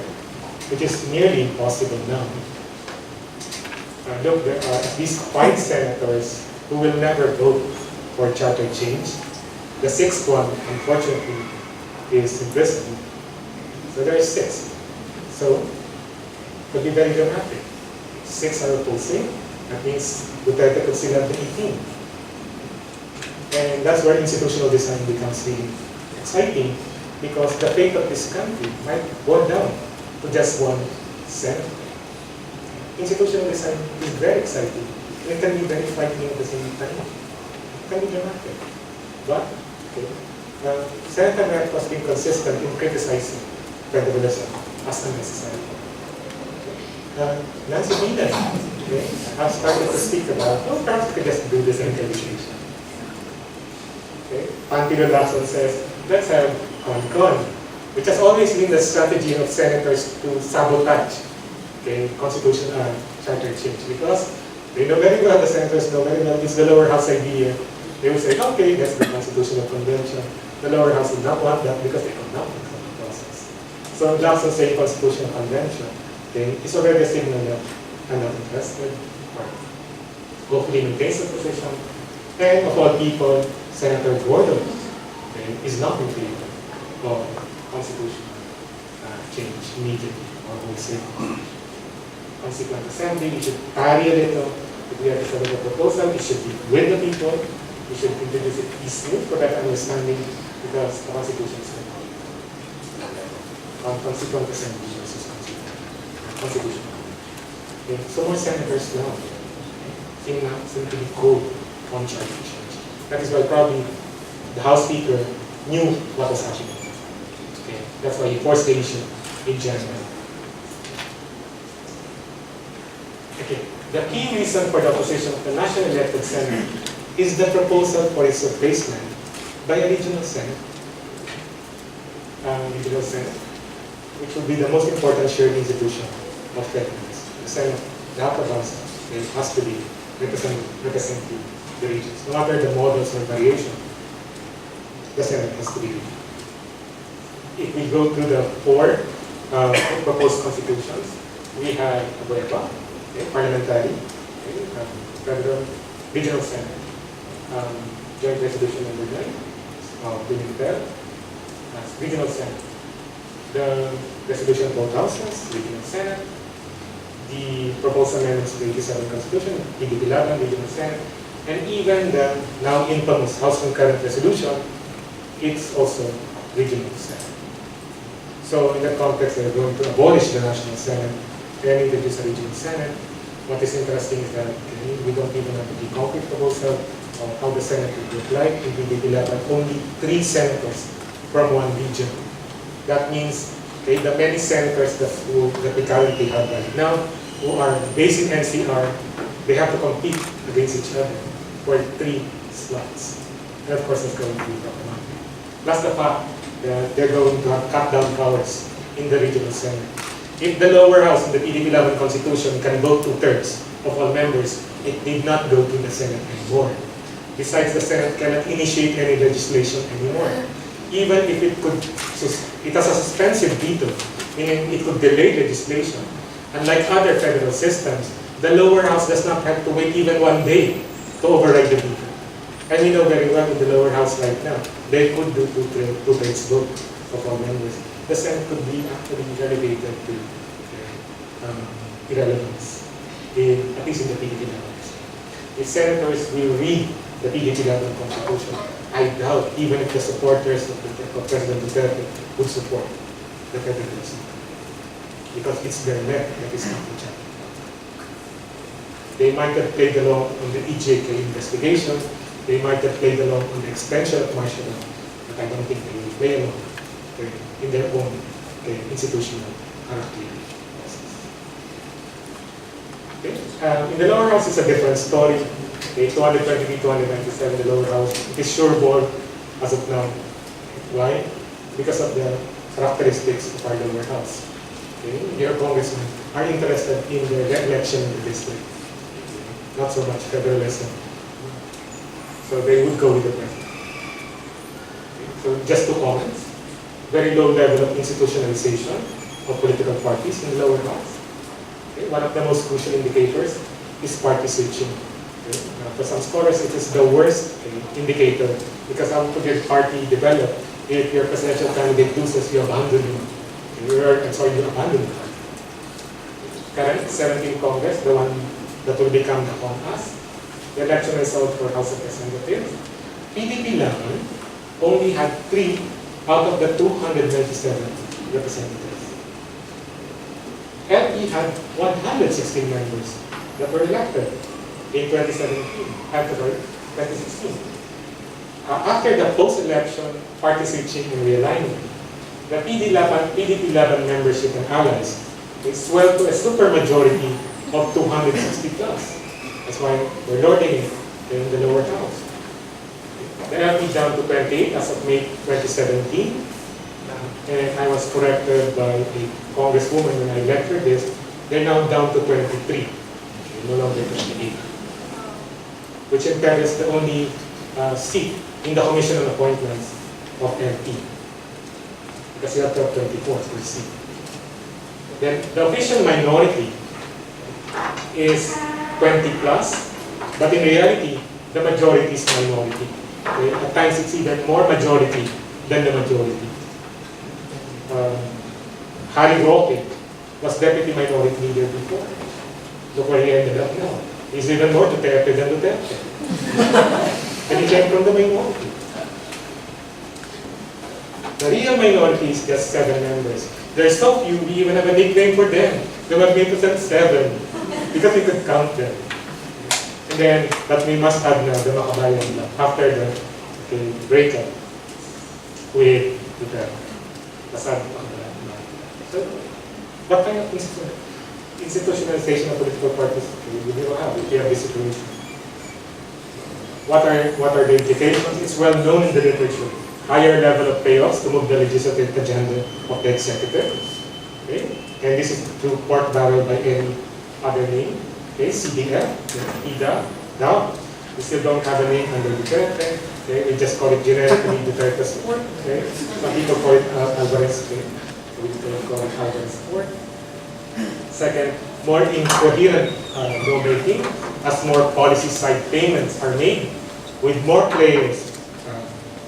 which is nearly impossible now. Look, there are at least 5 senators who will never vote for charter change. The 6th one, unfortunately, is in prison. So there are 6. So it could be very dramatic. 6 are opposing. That means Duterte could still have the 18. And that's where institutional design becomes really exciting because the fate of this country might boil down to just one senator. Institutional design is very exciting. It can be very frightening at the same time. It can be dramatic. But, okay, Senator Merck has been consistent in criticizing federalism as unnecessary. Nancy Biden has started to speak about, oh, perhaps we could just do this integration. Okay? Pantilo Lacson says, let's have Concon, which has always been the strategy of senators to sabotage constitutional charter change because they know very well, the senators know very well, it's the lower house idea. They will say, okay, that's the constitutional convention. The lower house will not want that because they don't know the process. So Lacson saying constitutional convention, it's already a signal that I'm not interested, or hopefully maintains the position. And of all people, Senator Gordon is not in favor of constitutional change immediately or wholesale. Consequent assembly, we should carry a little. If we have to submit a proposal, it should be with the people. We should introduce it piecemeal for better understanding because the Constitution is on consequent assembly versus constitution. Okay. So more senators now seem to be cold on charter change. That is why probably the House Speaker knew what was happening. Okay. That's why he forced the issue in January. Okay. The key reason for the opposition of the National Elected Senate is the proposal for its replacement by a regional Senate. Regional Senate, which would be the most important shared institution of federalism. The Senate, the upper house, it has to be representing the regions. No matter the models or variation, the Senate has to be regional. If we go through the four proposed constitutions, we have a BOEPA, parliamentary, federal, regional Senate, Joint Resolution number 9, 2012, regional Senate, the resolution of both houses, regional Senate, the proposed amendments to the 87 Constitution, PDP 11, regional Senate, and even the now infamous House Concurrent Resolution, it's also regional Senate. So in that context, they're going to abolish the National Senate and introduce a regional Senate. What is interesting is that we don't even have the concrete proposal of how the Senate would look like. In PDP 11, only 3 senators from one region. That means the many senators that we currently have right now, who are based in NCR, they have to compete against each other for 3 slots. And of course, it's going to be problematic. Plus the fact that they're going to have cut down powers in the regional Senate. If the lower house in the PDP 11 Constitution can vote 2/3 of all members, it need not go to the Senate anymore. Besides, the Senate cannot initiate any legislation anymore. Even if it could, it has a suspensive veto, meaning it could delay legislation. Unlike other federal systems, the lower house does not have to wait even 1 day to override the veto. And we know very well in the lower house right now, they could do 2/3 vote of all members. The Senate could be actually relegated to irrelevance, at least in the PDP levels. If senators will read the PDP level Constitution, I doubt even if the supporters of President Duterte would support the federalism, because it's their neck that is not the job. They might have played along on the EJK investigation, they might have played along on the extension of martial law, but I don't think they will play along in their own institutional character. In the lower house, it's a different story. 223, 297, the lower house, it is sure ball as of now. Why? Because of the characteristics of our lower house. Your congressmen are interested in the re-election in the district, not so much federalism. So they would go with the president. So just 2 comments. Very low level of institutionalization of political parties in the lower house. One of the most crucial indicators is party switching. For some scholars, it is the worst indicator, because how could your party develop if your presidential candidate loses, you abandon him? You abandon the party. Current 17th Congress, the one that will become the CONAS, the election result for House of Representatives, PDP 11 only had 3 out of the 297 representatives. LP had 116 members that were elected in 2016. After the post-election party switching and realignment, the PDP 11 membership and allies swelled to a supermajority of 260 plus. That's why we're lording it in the lower house. The LP down to 28 as of May 2017. And I was corrected by a congresswoman when I lectured this. They're now down to 23. No longer 28. Which entails the only seat in the Commission on Appointments of LP. Because you have to have 24 per seat. Then the official minority is 20 plus, but in reality, the majority is minority. Okay? At times it's even more majority than the majority. Harry Roque was deputy minority leader before. Look where he ended up now. He's even more Duterte than Duterte. And he came from the minority. The real minority is just 7 members. There's so few, we even have a nickname for them. They were made to send 7 because we could count them. And then, but we must have now the Makabayan after the breakup with Duterte. So, what kind of institution? institutionalization of political parties, we will have if you have this situation. What are the implications? It's well known in the literature. Higher level of payoffs to move the legislative agenda of the executive. Okay? And this is through pork barrel by any other name. Okay? CDF, IDA. Now, we still don't have a name under Duterte. Okay? We just call it generically Duterte support. Okay? Some people call it Alvarez. Okay? We don't call it Alvarez support. Second, more incoherent lawmaking as more policy side payments are made with more players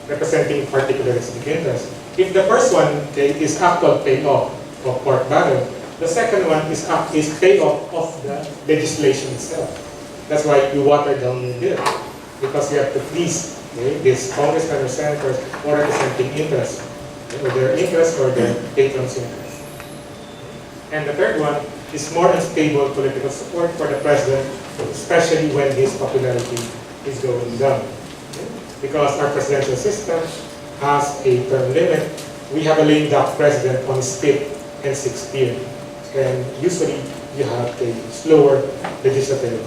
representing particular interests. If the first one is actual payoff of pork barrel, the second one is payoff of the legislation itself. That's why you water down the bill, because you have to please these congressmen or senators or representing interests, or their interests or their patrons' interests. And the third one is more unstable political support for the president, especially when his popularity is going down. Because our presidential system has a term limit, we have a lame duck president on his 5th and 6th year. And usually you have a slower legislative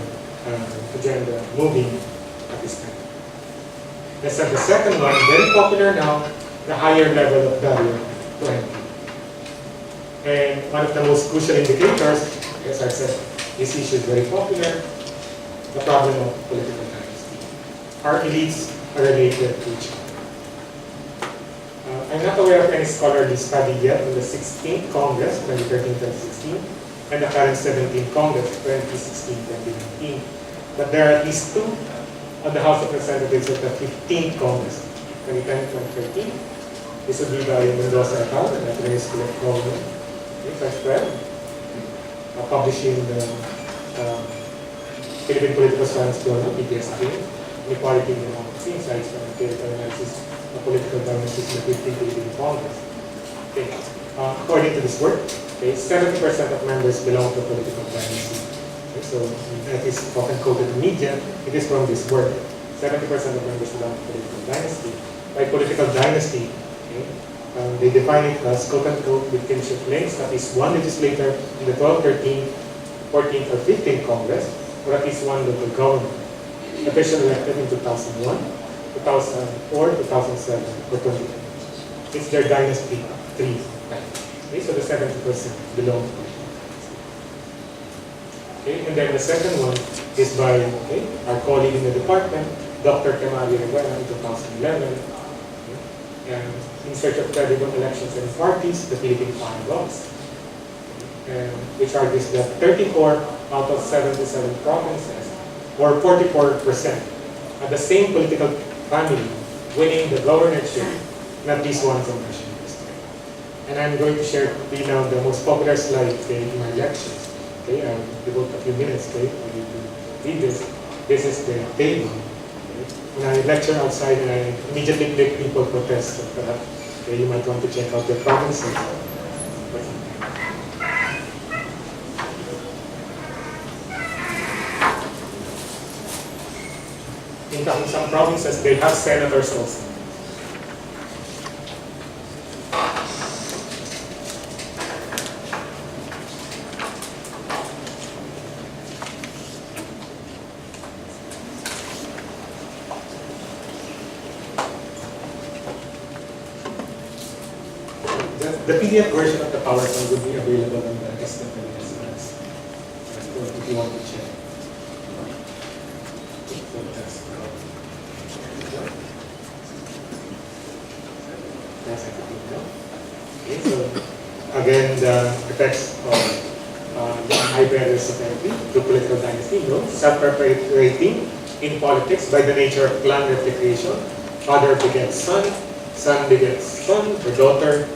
agenda moving at this time. Let's have the second one, very popular now, the higher level of barrier to entry. And one of the most crucial indicators, as I said, this issue is very popular, the problem of political dynasty. Our elites are related to each other. I'm not aware of any scholarly study yet on the 16th Congress, 2013-2016, and the current 17th Congress, 2016-2019. But there are at least two on the House of Representatives of the 15th Congress, 2010-2013. This would be by Mendoza et al. And the School of Government, publishing the Philippine Political Science Journal, PPSJ. Inequality in democracy, insights from empirical analysis of political dynasties in the 15th Philippine Congress. Okay. According to this work, 70% of members belong to a political dynasty. Okay. So that is often quoted in media. It is from this work. 70% of members belong to a political dynasty. By political dynasty, they define it as quote-unquote with kinship links, that is one legislator in the 12th, 13th, 14th, or 15th Congress, or at least one local government. Officially elected in 2001, 2004, 2007, or 2010. It's their dynasty tree. Okay, so the 70% belong to it. Okay, and then the second one is by our colleague in the department, Dr. Kemari Rivera in 2011. Okay, and in search of credible elections and parties, the Philippine Laws, which argues that 34 out of 77 provinces, or 44%, are the same political family winning the governorship, not least one congressional district. And I'm going to share with you now the most popular slide in my lectures. Okay, I'll devote a few minutes for you to read this. This is the table. Okay. When I lecture outside, and I immediately make people protest. So perhaps you might want to check out the provinces. In some provinces, they have senators also. The PDF version of the PowerPoint will be available on the SWS if you want to check. Okay, so again, the effects of the high barriers of entry to political dynasty, self-perpetuating in politics by the nature of clan replication. Father begets son, son begets son or daughter,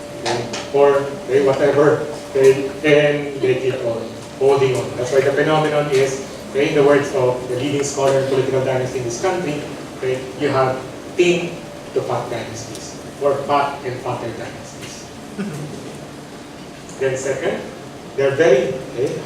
or whatever, and they keep on holding on. That's why the phenomenon is, in the words of the leading scholar in political dynasty in this country, you have thin to fat dynasties, or fat and fatter dynasties. Then second, they're very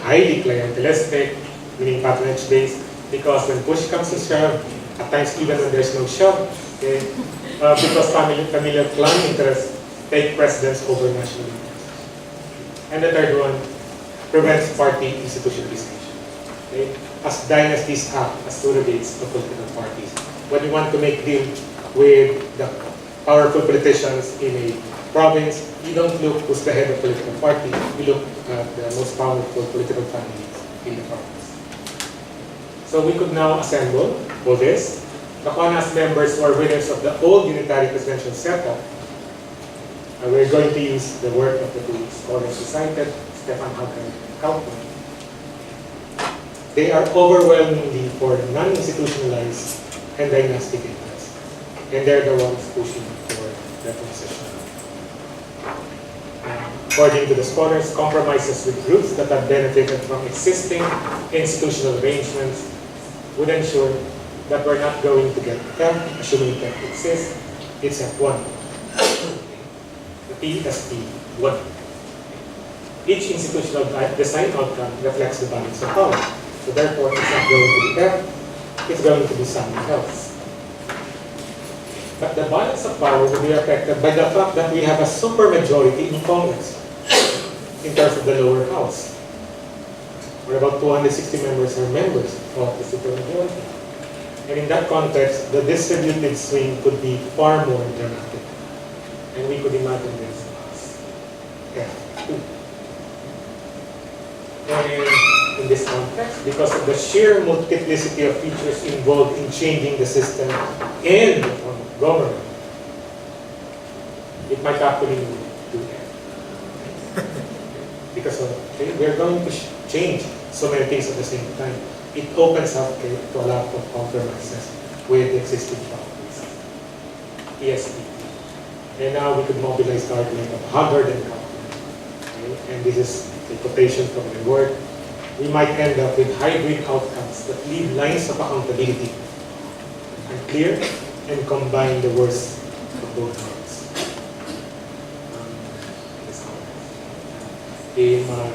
highly clientelistic, meaning patronage-based, because when push comes to shove, at times even when there's no shove, because familial clan interests take precedence over national interests. And the third one, prevents party institutionalization. Okay? As dynasties act as surrogates of political parties. When you want to make deal with the powerful politicians in a province, you don't look who's the head of political party, you look at the most powerful political families in the province. So we could now assemble for this. Kapanas members who are winners of the old unitary presidential setup. We're going to use the work of the two scholars who cited, Stefan Hagen and Kaufman. They are overwhelmingly for non-institutionalized and dynastic interests. And they're the ones pushing for the transition. According to the scholars, compromises with groups that have benefited from existing institutional arrangements would ensure that we're not going to get theft, assuming theft exists, it's F1. The P is P1. Each institutional design outcome reflects the balance of power. So therefore, it's not going to be theft, it's going to be something else. But the balance of power will be affected by the fact that we have a supermajority in Congress in terms of the lower house. Where about 260 members are members of the supermajority. And in that context, the distributed swing could be far more dramatic. And we could imagine this as F2. And in this context, because of the sheer multiplicity of features involved in changing the system and the form of government, it might actually do that. Because we're going to change so many things at the same time. It opens up to a lot of compromises with existing boundaries. ESP. And now we could mobilize the argument of Hubbard and Kaufman. Okay? And this is a quotation from the work. We might end up with hybrid outcomes that leave lines of accountability unclear and combine the worst of both worlds. In my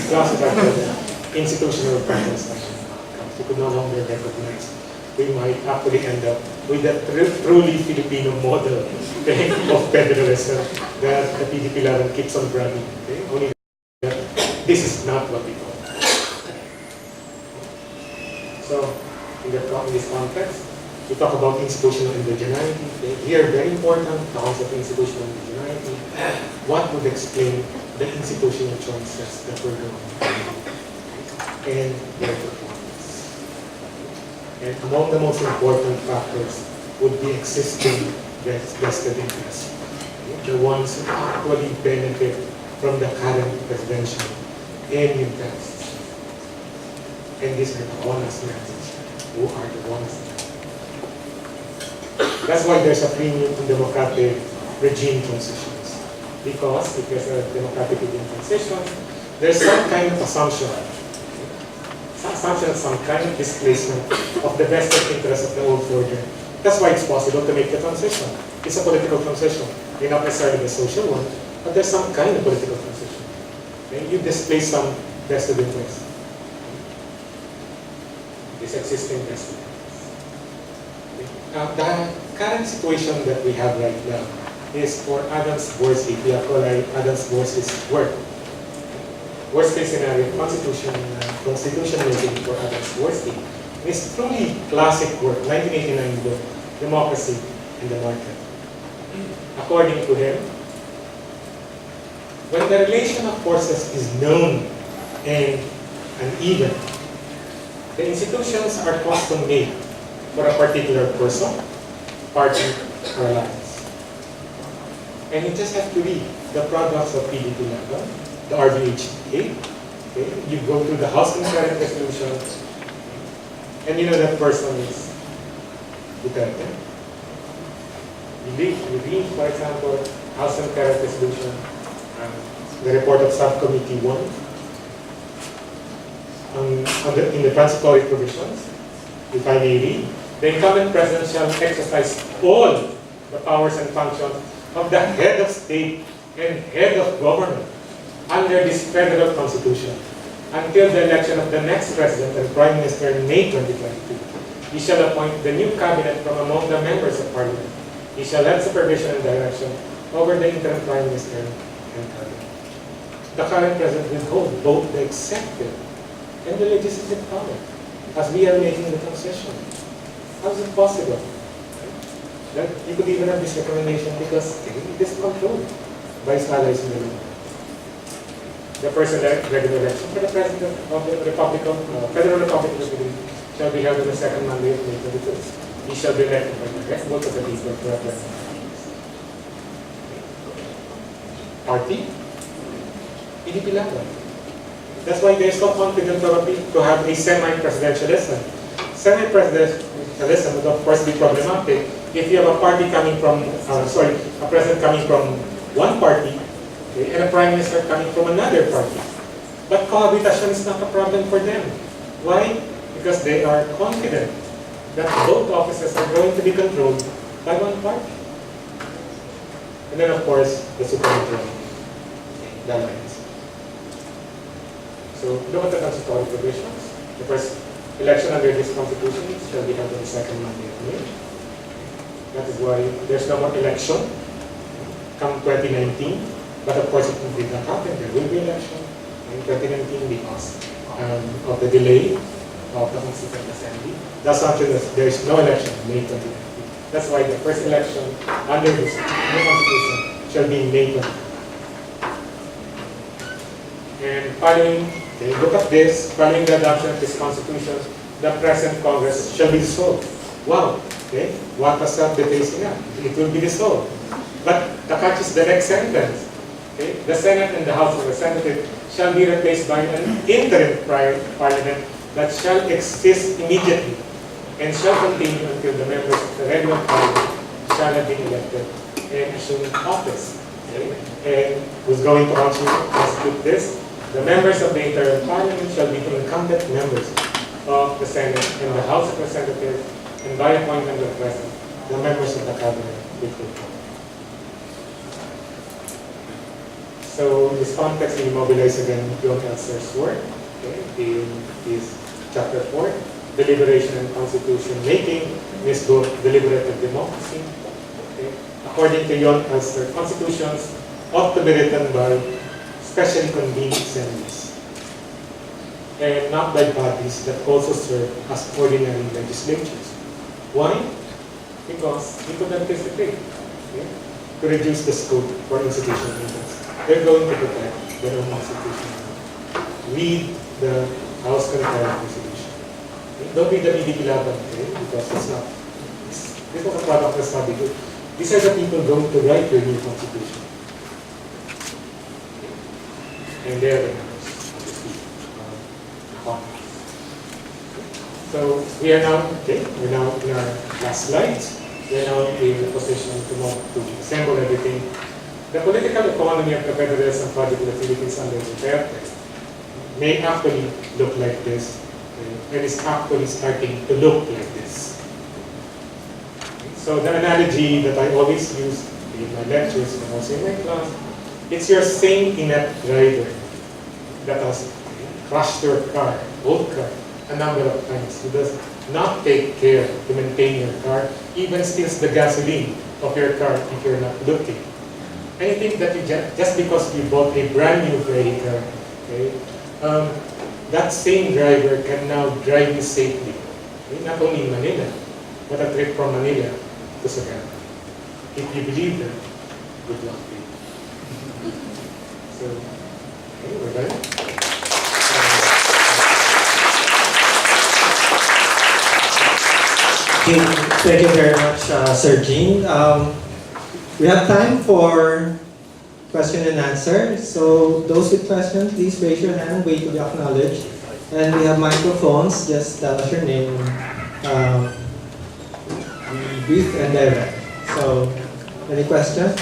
classes, I called institutional Frankenstein outcomes. We could no longer recognize. We might actually end up with a truly Filipino model of federalism that the PDP level keeps on bragging. Okay? Only that this is not what we call. So, in this context, we talk about institutional indigeneity. Okay? Here, very important, the concept of institutional indigeneity. What would explain the institutional choices that we're going to make and their performance? And among the most important factors would be existing vested interests. The ones who actually benefit from the current presidential and new tests. And these are the honest members who are the ones. That's why there's a premium on democratic regime transitions. Because if there's a democratic regime transition, there's some kind of assumption of some kind of displacement of the vested interests of the old order. That's why it's possible to make the transition. It's a political transition. You're not necessarily a social one, but there's some kind of political transition. Okay? You displace some vested interests. This existing vested interests. Okay? The current situation that we have right now is for Adams-Worsley. We are calling Adams-Worsley's work. Worst case scenario, constitution making for Adams-Worsley is truly classic work, 1989 book, Democracy in the Market. According to him, when the relation of forces is known and uneven, the institutions are custom-made for a particular person, party, or alliance. And you just have to read the products of PDP level, the RBHA, okay? You go through the House Concurrent Resolution, and you know that person is Duterte. You read, for example, House Concurrent Resolution, the report of Subcommittee 1, in the transitory provisions, if I may read, the incumbent president shall exercise all the powers and functions of the head of state and head of government under this federal constitution until the election of the next president and prime minister in May 2022. He shall appoint the new cabinet from among the members of parliament. He shall have supervision and direction over the interim prime minister and cabinet. the current president will hold both the executive and the legislative power as we are making the transition. How is it possible? That you could even have this recommendation because it is controlled by his allies in the law. The first regular election for the President of the Republic of Federal Republic of the Philippines shall be held on the second Monday of May 25th. He shall be elected by the rest vote of the people to represent. Party? PDP Laban. That's why they're so confident probably to have a semi-presidentialism. Semi-presidentialism would of course be problematic if you have a party coming from, a president coming from one party, okay, and a prime minister coming from another party. But cohabitation is not a problem for them. Why? Because they are confident that both offices are going to be controlled by one party. And then of course, the Supreme Court, the alliance. So look at the constitutional provisions. The first election under this constitution shall be held on the second Monday of May. That is why there's no more election come 2019. But of course, it did not happen. There will be election in 2019 because of the delay of the Constituent Assembly. The assumption is there is no election in May 2019. That's why the first election under this new Constitution shall be in May 2019. And following, okay, look at this, following the adoption of this Constitution, the present Congress shall be dissolved. Wow, okay, what was that facing up? It will be dissolved. But the catch is the next sentence. Okay? The Senate and the House of Representatives shall be replaced by an interim parliament that shall exist immediately and shall continue until the members of the regular parliament shall have been elected and assume office. Okay? And who's going to constitute this? The members of the interim parliament shall be the incumbent members of the Senate and the House of Representatives, and by appointment of the President, the members of the cabinet will vote. So in this context, we mobilize again John Elser's work, okay, in his chapter 4, Deliberation and Constitution Making, in his book, Deliberative Democracy. Okay. According to John Elser, constitutions ought to be written by specially convened assemblies and not by bodies that also serve as ordinary legislatures. Why? Because we could anticipate, okay, to reduce the scope for institutional meetings. They're going to protect their own constitution. Read the House Concurrent Resolution. Okay? Don't read the PDP Laban, okay? Because it's not. This was a product of study group. These are the people going to write your new constitution. And they're the members of the Congress. So we are now, okay, we're now in our last slides. We're now in a position to assemble everything. The political economy of the Federalism project of the Philippines under Duterte may actually look like this, okay, and is actually starting to look like this. So the analogy that I always use in my lectures and also in my class, it's your same inept driver that has crushed your car, old car, a number of times. Who does not take care to maintain your car, even steals the gasoline of your car if you're not looking. Anything that you just because you bought a brand new vehicle, okay, that same driver can now drive you safely, okay, not only in Manila, but a trip from Manila to Sagada. If you believe that, good luck to you. So, okay, we're done. Thank you very much, Sir Jean. We have time for question and answer. So those with questions, please raise your hand, wait to be acknowledged. And we have microphones, just tell us your name, brief and direct. So, any questions?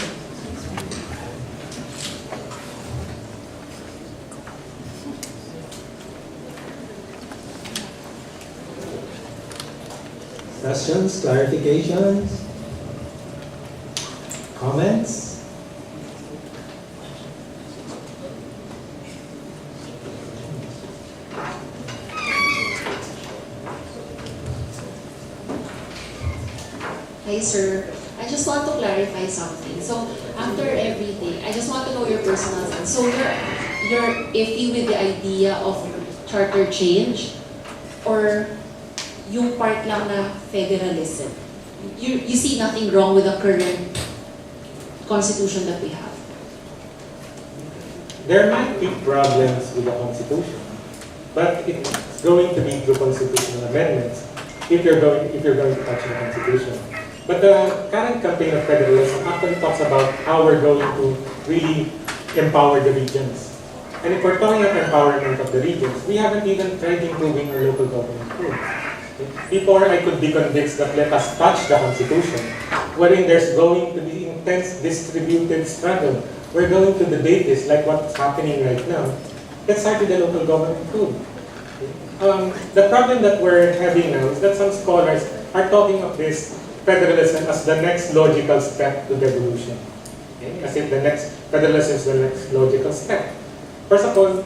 Questions, clarifications, comments? Hi, sir. I just want to clarify something. So, after every day, I just want to know your personal sense. So, you're iffy with the idea of charter change or yung part lang na federalism? You see nothing wrong with the current constitution that we have? There might be problems with the Constitution, but it's going to be through constitutional amendments if you're going to touch the Constitution. But the current campaign of federalism actually talks about how we're going to really empower the regions. And if we're talking of empowerment of the regions, we haven't even tried improving our local government codes. Before I could be convinced that let us touch the Constitution, wherein there's going to be intense distributed struggle. We're going to debate this like what's happening right now. Let's start with the local government code. The problem that we're having now is that some scholars are talking of this federalism as the next logical step to devolution. Okay? As if the next federalism is the next logical step. First of all,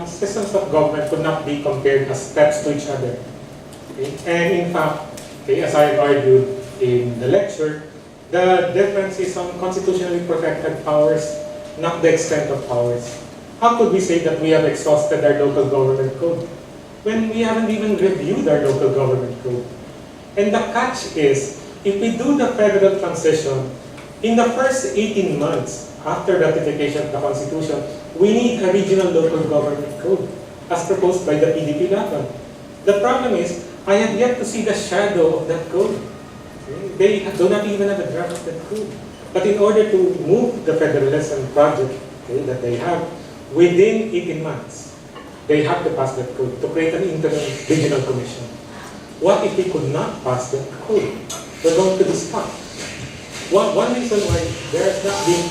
systems of government could not be compared as steps to each other. Okay? And in fact, okay, as I've argued in the lecture, the difference is on constitutionally protected powers, not the extent of powers. How could we say that we have exhausted our local government code when we haven't even reviewed our local government code? And the catch is, if we do the federal transition, in the first 18 months after ratification of the Constitution, we need a regional local government code, as proposed by the PDP Laban. The problem is, I have yet to see the shadow of that code. They do not even have a draft of that code. But in order to move the federalism project that they have, within 18 months, they have to pass that code to create an interim regional commission. What if we could not pass that code? We're going to be stuck. One reason why there has not been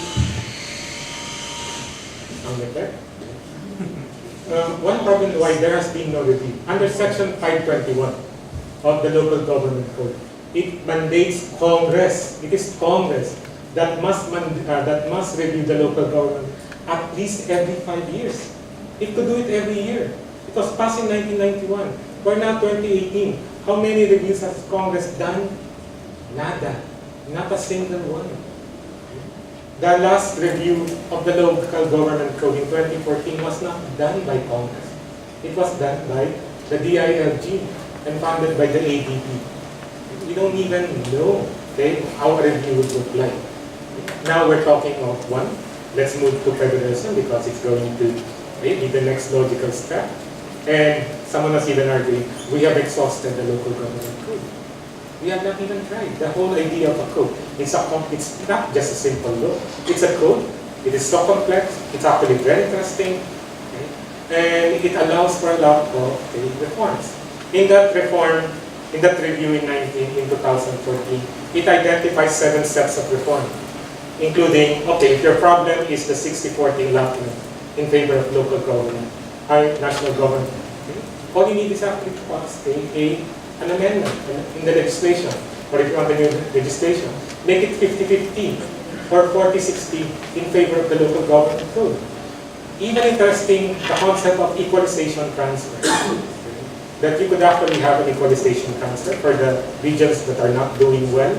one problem why there has been no review. Under Section 521 of the Local Government Code, it mandates Congress. It is Congress that must review the local government at least every 5 years. It could do it every year. It was passed in 1991. We're now 2018. How many reviews has Congress done? Nada. Not a single one. The last review of the local government code in 2014 was not done by Congress. It was done by the DILG and funded by the ADP. We don't even know how a review would look like. Now we're talking of one. Let's move to federalism because it's going to be the next logical step. And someone has even argued, we have exhausted the local government code. We have not even tried. The whole idea of a code, it's not just a simple law. It's a code. It is so complex. It's actually very interesting. And it allows for a lot of reforms. In that reform, in that review in 2014, it identifies 7 steps of reform, including, if your problem is the 60-40 allotment in favor of local government, national government, all you need is actually to pass an amendment in the legislation, or if you want a new legislation, make it 50-50 or 40-60 in favor of the local government code. Even interesting, the concept of equalization transfer. That you could actually have an equalization transfer for the regions that are not doing well.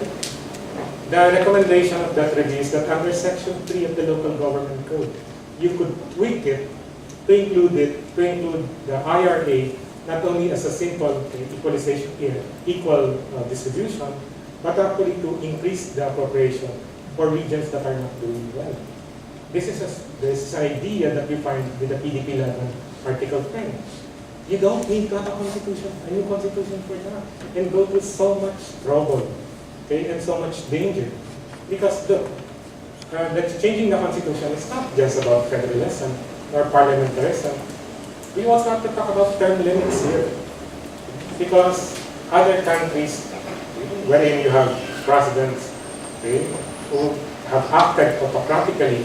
The recommendation of that review is that under Section 3 of the local government code, you could tweak it to include the IRA not only as a simple equalization, equal distribution, but actually to increase the appropriation for regions that are not doing well. This is an idea that we find with the PDP 11 Article 10. You don't need to have a new constitution for that, and go through so much trouble, and so much danger. Because look, changing the constitution is not just about federalism or parliamentarism. We also have to talk about term limits here. Because other countries, wherein you have presidents who have acted autocratically,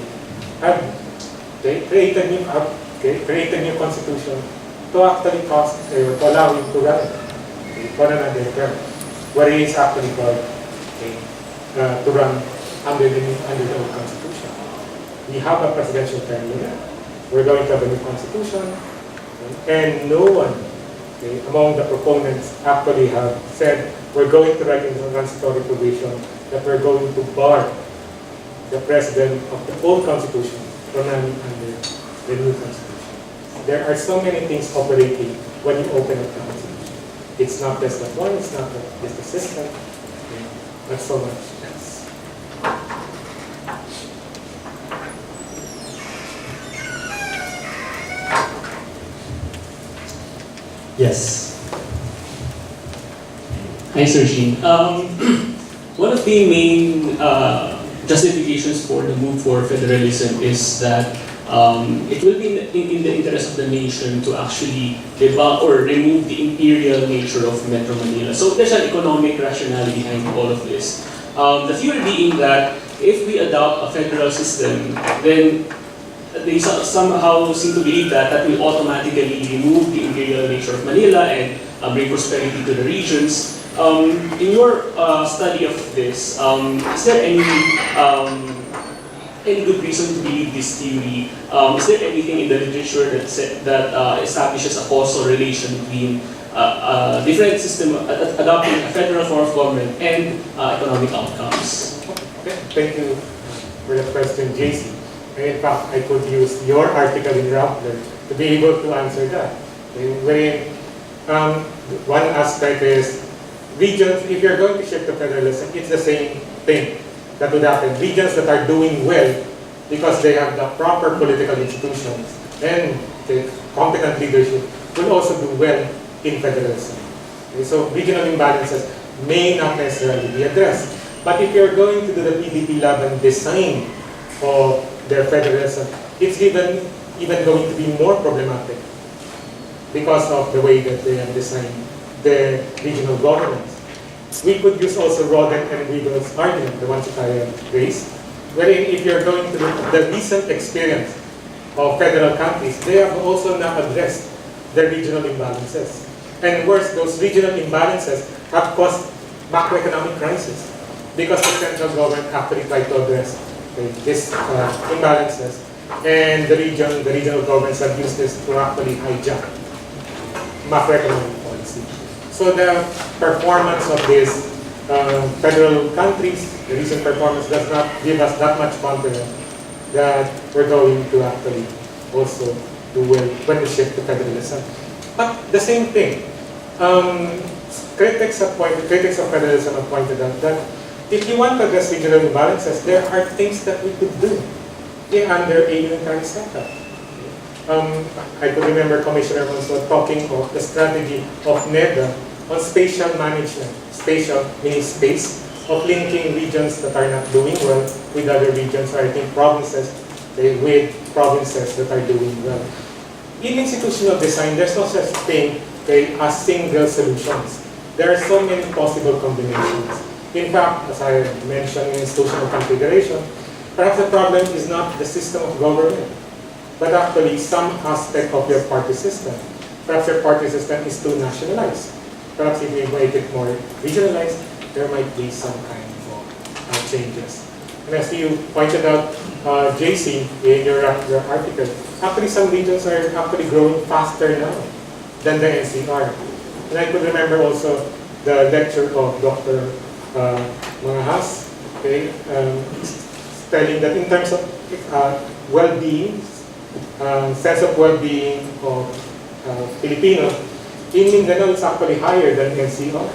have created new constitution to actually to allow you to run for another term, where it is actually called to run under the old constitution. We have a presidential term limit. We're going to have a new constitution. And no one among the proponents actually have said we're going to write in the transitory provision that we're going to bar the president of the old constitution from running under the new constitution. There are so many things operating when you open a constitution. It's not just the form, it's not just the system, but so much else. Yes. Hi, Sir Jean. One of the main justifications for the move for federalism is that it will be in the interest of the nation to actually debunk or remove the imperial nature of Metro Manila. So there's an economic rationale behind all of this. The theory being that if we adopt a federal system, then they somehow seem to believe that that will automatically remove the imperial nature of Manila and bring prosperity to the regions. In your study of this, is there any good reason to believe this theory? Is there anything in the literature that establishes a causal relation between a different system, adopting a federal form of government and economic outcomes? Okay, thank you for the question, JC. And in fact, I could use your article in Rappler to be able to answer that. Wherein one aspect is regions, if you're going to shift to federalism, it's the same thing that would happen. Regions that are doing well because they have the proper political institutions and the competent leadership will also do well in federalism. Okay, so regional imbalances may not necessarily be addressed. But if you're going to do the PDP-Laban design of their federalism, it's even going to be more problematic because of the way that they have designed the regional governance. We could use also Rodden and Weibel's argument, the ones that I have raised, wherein if you're going to look at the recent experience of federal countries, they have also not addressed the regional imbalances. And worse, those regional imbalances have caused macroeconomic crisis because the central government actually tried to address these imbalances, and the regional governments have used this to actually hijack macroeconomic policy. So the performance of these federal countries, the recent performance does not give us that much confidence that we're going to actually also do well when we shift to federalism. But the same thing, critics of federalism have pointed out that if you want to address regional imbalances, there are things that we could do under a unitary setup. I could remember Commissioner Monso talking of the strategy of NEDA on spatial management, spatial meaning space, of linking regions that are not doing well with other regions, or I think provinces with provinces that are doing well. In institutional design, there's no such thing as single solutions. There are so many possible combinations. In fact, as I mentioned in institutional configuration, perhaps the problem is not the system of government, but actually some aspect of your party system. Perhaps your party system is too nationalized. Perhaps if we make it more regionalized, there might be some kind of changes. And as you pointed out, JC, in your article, actually some regions are actually growing faster now than the NCR. And I could remember also the lecture of Dr. Mangahas, telling that in terms of well-being, sense of well-being of Filipino, in Mindanao it's actually higher than NCR.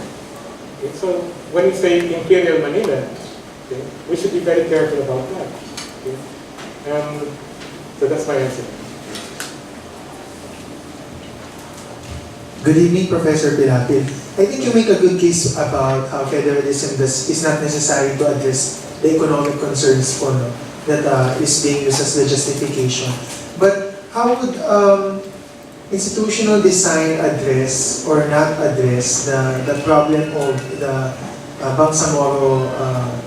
Okay, so when we say Imperial Manila, we should be very careful about that. Okay? So that's my answer. Good evening, Professor Pilapil. I think you make a good case about how federalism is not necessary to address the economic concerns that is being used as the justification. But how would institutional design address or not address the problem of the Bangsamoro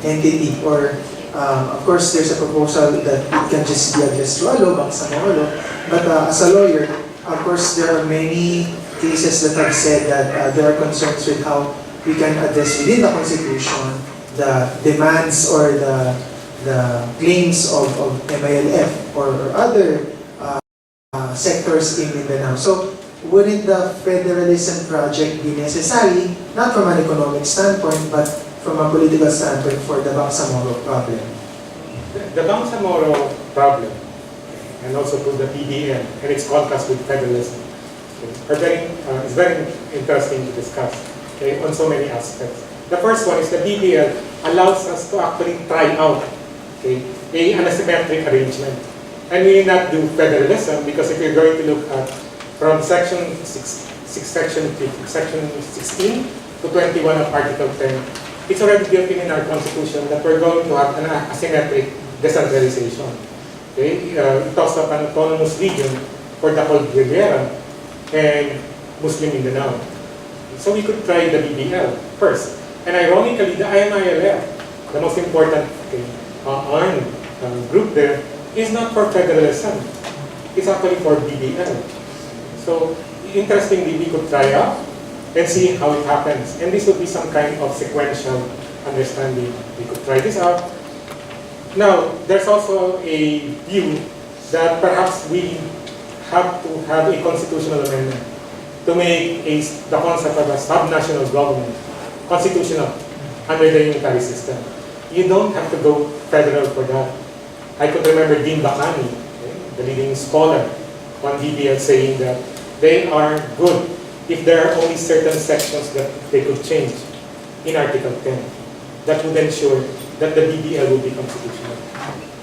entity? Or of course, there's a proposal that it can just be addressed through a law, Bangsamoro law. But as a lawyer, of course, there are many cases that have said that there are concerns with how we can address within the Constitution the demands or the claims of MILF or other sectors in Mindanao. So, wouldn't the federalism project be necessary, not from an economic standpoint, but from a political standpoint for the Bangsamoro problem? The Bangsamoro problem and also to the BBM and its contrast with federalism. It's very interesting to discuss, okay, on so many aspects. The first one is the BBL allows us to actually try out, okay, an asymmetric arrangement. And we will not do federalism because if you're going to look at from section 16 to 21 of Article 10, it's already built in our constitution that we're going to have an asymmetric decentralization. Okay? It talks of an autonomous region for the whole Riviera and Muslim Mindanao. So we could try the BBL first. And ironically, the IMILF, the most important armed group there, is not for federalism. It's actually for BBL. So interestingly, we could try out and see how it happens. And this would be some kind of sequential understanding. We could try this out. Now, there's also a view that perhaps we have to have a constitutional amendment to make the concept of a subnational government constitutional under the unitary system. You don't have to go federal for that. I could remember Dean Bacani, the leading scholar on BBL, saying that they are good if there are only certain sections that they could change in Article 10. That would ensure that the BBL will be constitutional.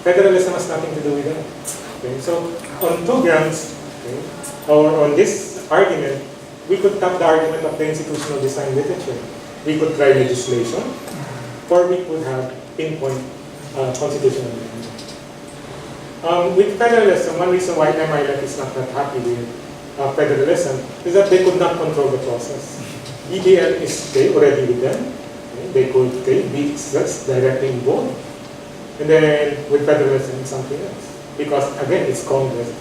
Federalism has nothing to do with that. Okay? So on two grounds, okay, or on this argument, we could tap the argument of the institutional design literature. We could try legislation, or we could have pinpoint constitutional amendment. With federalism, one reason why MILF is not that happy with federalism is that they could not control the process. BBL is already with them. They could be directly involved. And then with federalism, it's something else. Because again, it's Congress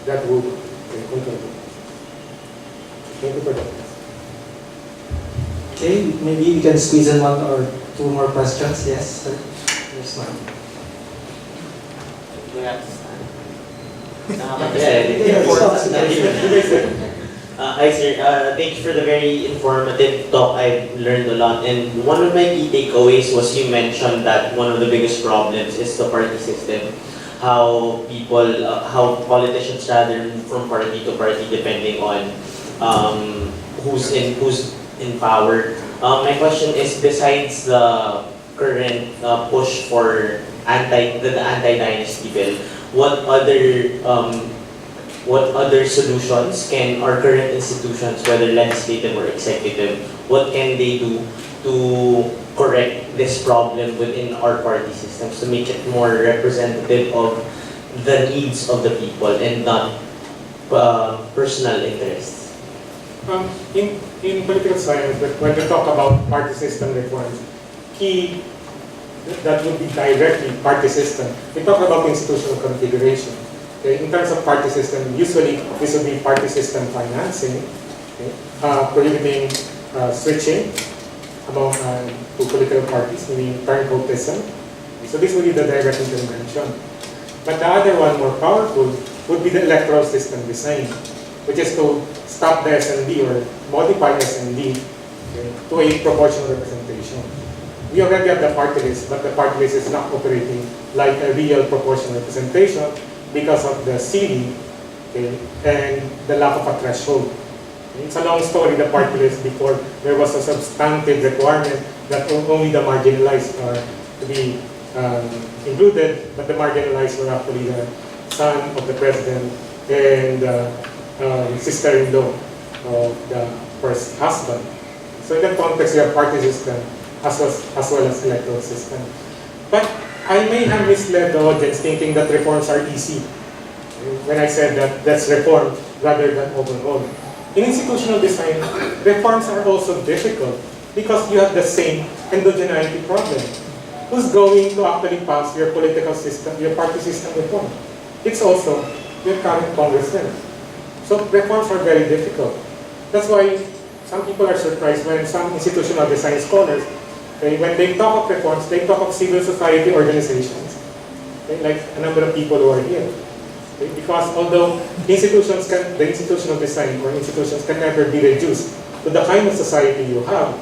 that would control it. Thank you for that. Okay, maybe we can squeeze in one or two more questions. Yes, sir. Yes, ma'am. We have to stand. Hi sir, thank you for the very informative talk. I've learned a lot, and one of my key takeaways was you mentioned that one of the biggest problems is the party system. How people, how politicians rather move from party to party depending on who's in power. My question is, besides the current push for the anti-dynasty bill, what other solutions can our current institutions, whether legislative or executive, what can they do to correct this problem within our party systems to make it more representative of the needs of the people and not personal interests? In political science, when we talk about party system reforms, key that would be directly party system, we talk about institutional configuration. Okay? In terms of party system, usually this would be party system financing, okay? Prohibiting switching among two political parties, meaning turncoatism. So this would be the direct intervention. But the other one, more powerful, would be the electoral system design, which is to stop the SND or modify SND, okay, to a proportional representation. We already have the party list, but the party list is not operating like a real proportional representation because of the ceiling, okay, and the lack of a threshold. It's a long story, the party list, before there was a substantive requirement that only the marginalized are to be included, but the marginalized were actually the son of the president and sister-in-law of the first husband. So in that context, we have party system as well as electoral system. But I may have misled the audience thinking that reforms are easy when I said that that's reform rather than overhaul. In institutional design, reforms are also difficult because you have the same endogeneity problem. Who's going to actually pass your political system, your party system reform? It's also your current congressmen. So reforms are very difficult. That's why some people are surprised when some institutional design scholars, okay, when they talk of reforms, they talk of civil society organizations, okay, like a number of people who are here. Okay, because although the institutional design or institutions can never be reduced to the kind of society you have,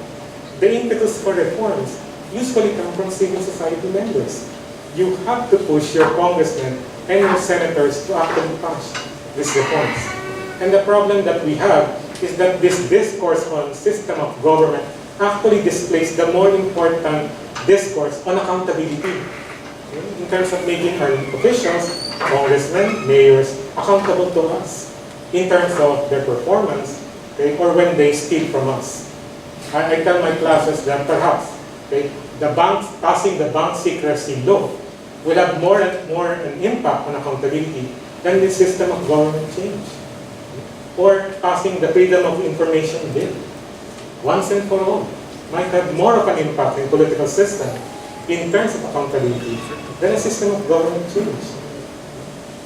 the impetus for reforms usually come from civil society members. You have to push your congressmen and your senators to actually pass these reforms. And the problem that we have is that this discourse on system of government actually displays the more important discourse on accountability. In terms of making our officials, congressmen, mayors, accountable to us in terms of their performance, okay, or when they steal from us. I tell my classes that perhaps passing the bank secrecy law will have more an impact on accountability than the system of government change. Or passing the Freedom of Information Bill, once and for all, might have more of an impact in political system in terms of accountability than a system of government change.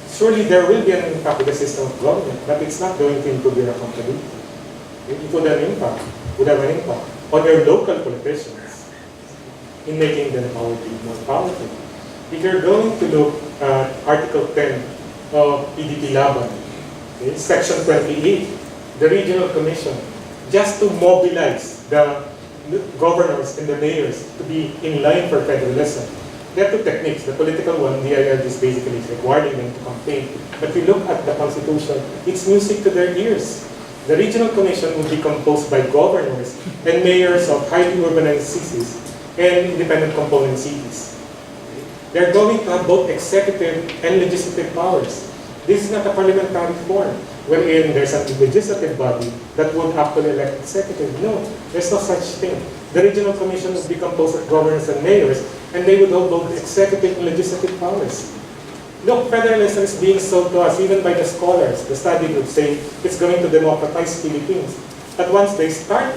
Surely there will be an impact with the system of government, but it's not going to improve your accountability. It would have an impact on your local politicians in making them more powerful. If you're going to look at Article 10 of PDP Laban, okay, Section 28, the Regional Commission, just to mobilize the governors and the mayors to be in line for federalism. There are two techniques. The political one, DIL, is basically requiring them to campaign. But if you look at the Constitution, it's music to their ears. The Regional Commission will be composed by governors and mayors of highly urbanized cities and independent component cities. They're going to have both executive and legislative powers. This is not a parliamentary form, wherein there's a legislative body that would actually elect executive. No, there's no such thing. The Regional Commission would be composed of governors and mayors, and they would hold both executive and legislative powers. Look, federalism is being sold to us, even by the scholars. The study group say it's going to democratize Philippines. But once they start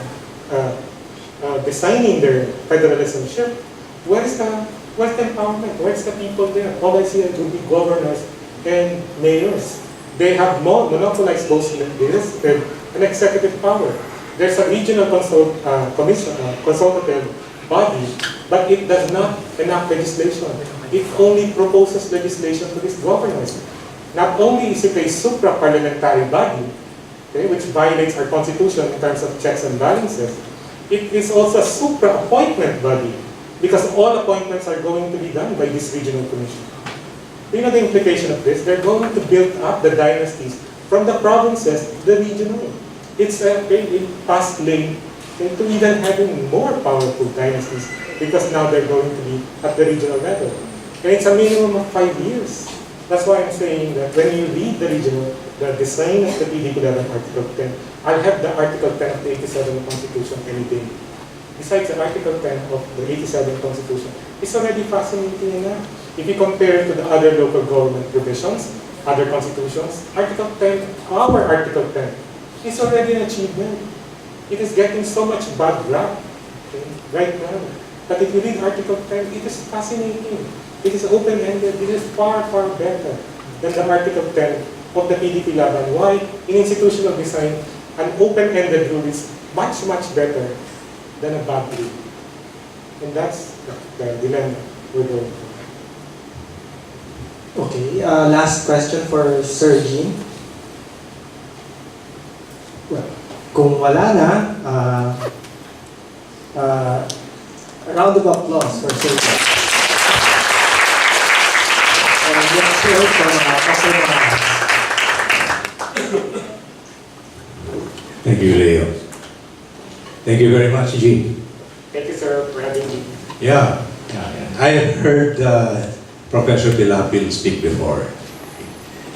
designing their federalism ship, where's the empowerment? Where's the people there? All I see will be governors and mayors. They have monopolized both legislative and executive power. There's a regional consultative body, but it does not enact legislation. It only proposes legislation to these governors. Not only is it a supra-parliamentary body, okay, which violates our constitution in terms of checks and balances, it is also a supra-appointment body, because all appointments are going to be done by this regional commission. You know the implication of this? They're going to build up the dynasties from the provinces to the regional. It's a past lane to even having more powerful dynasties, because now they're going to be at the regional level. And it's a minimum of 5 years. That's why I'm saying that when you read the regional, the design of the PDP 11 Article 10, I'll have the Article 10 of the 87 Constitution any day. Besides the Article 10 of the 87 Constitution, it's already fascinating enough. If you compare it to the other local government provisions, other constitutions, Article 10, our Article 10, is already an achievement. It is getting so much bad rap right now. But if you read Article 10, it is fascinating. It is open-ended. It is far, far better than the Article 10 of the PDP Laban. Why? In institutional design, an open-ended rule is much, much better than a bad rule. And that's the dilemma we're going through. Okay, last question for Sir Jean. Well, kung wala na, a round of applause for Sir Jean. And let's hear it from Pastor Manas. Thank you, Leo. Thank you very much, Jean. Thank you, sir, for having me. Yeah. I have heard Professor Pilapil speak before,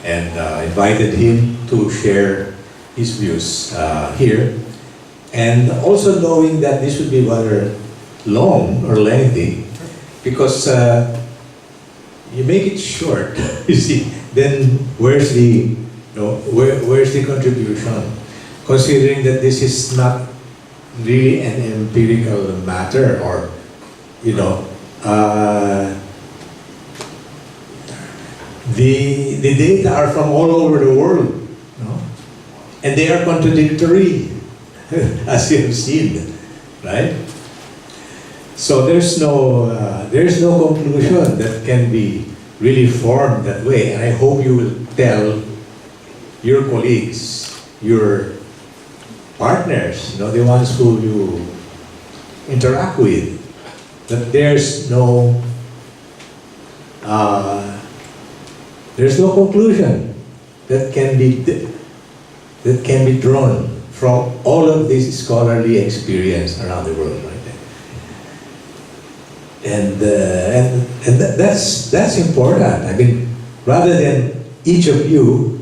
and invited him to share his views here, and also knowing that this would be rather long or lengthy, because you make it short, you see, then where's the contribution? Considering that this is not really an empirical matter, or the data are from all over the world, and they are contradictory, as you have seen, right? So there's no conclusion that can be really formed that way, and I hope you will tell your colleagues, your partners, the ones who you interact with, that there's no There's no conclusion that can be drawn from all of this scholarly experience around the world right now. And that's important. I mean, rather than each of you,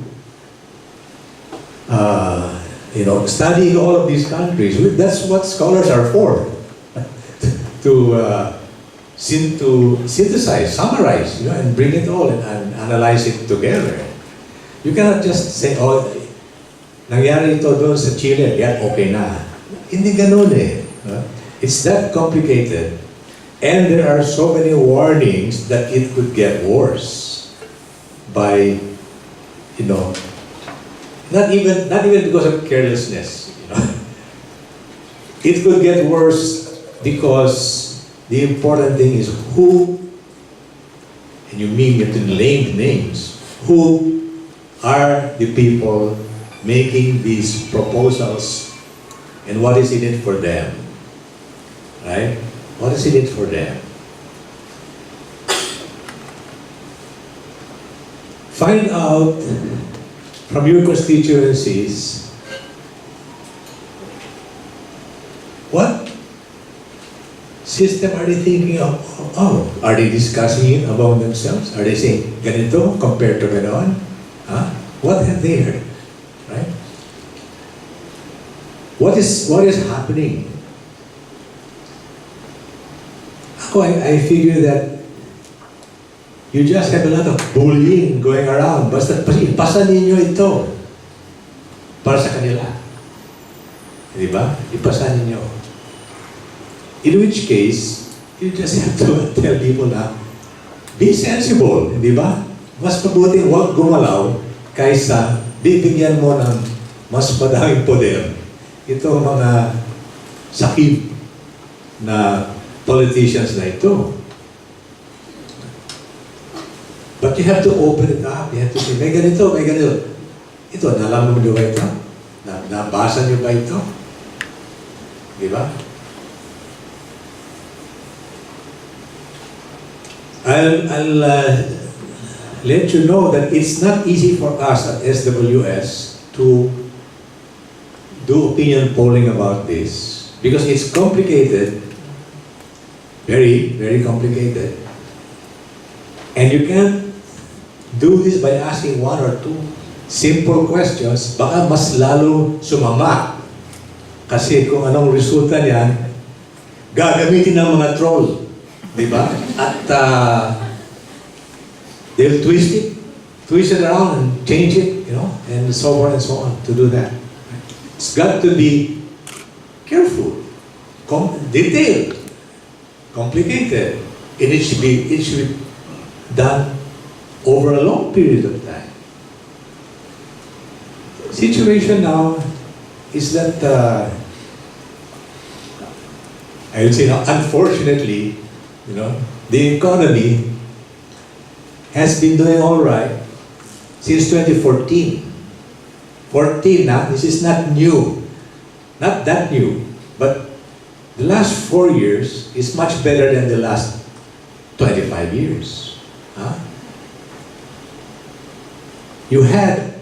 studying all of these countries, that's what scholars are for, to synthesize, summarize, and bring it all and analyze it together. You cannot just say, oh, nangyari ito doon sa Chile, yan, okay na. Hindi ganun eh. It's that complicated. And there are so many warnings that it could get worse by, not even because of carelessness. It could get worse because the important thing is who, and you mean to name names, who are the people making these proposals and what is in it for them, right? What is in it for them? Find out from your constituencies what system are they thinking of? Oh, are they discussing it among themselves? Are they saying, ganito compared to ganon? Huh? What have they heard? Right? What is happening? I figure that you just have a lot of bullying going around. Basta ipasa ninyo ito para sa kanila. Di ba? Ipasa ninyo. In which case, you just have to tell people na, be sensible, di ba? Mas mabuting huwag gumalaw kaysa bibigyan mo ng mas madaming poder. Ito mga sakit na politicians na ito. But you have to open it up. You have to say, may ganito, may ganito. Ito, nalaman mo nyo ba ito? Nabasa nyo ba ito? Di ba? I'll let you know that it's not easy for us at SWS to do opinion polling about this because it's complicated, very, very complicated. And you can't do this by asking one or two simple questions, baka mas lalo sumama. Kasi kung anong resulta niyan, gagamitin ng mga troll. Di ba? At they'll twist it around and change it, and so forth and so on to do that. It's got to be careful, detailed, complicated, and it should be done over a long period of time. Situation now is that I would say now, unfortunately, the economy has been doing all right since 2014. 14 now, this is not new, not that new, but the last 4 years is much better than the last 25 years. Huh? You had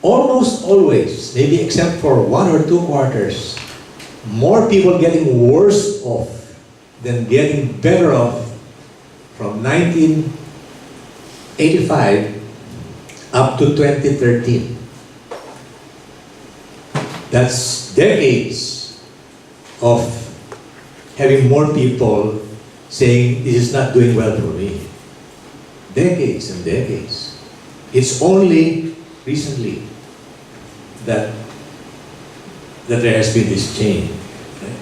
almost always, maybe except for 1 or 2 quarters, more people getting worse off than getting better off from 1985 up to 2013. That's decades of having more people saying, this is not doing well for me. Decades and decades. It's only recently that there has been this change. Right?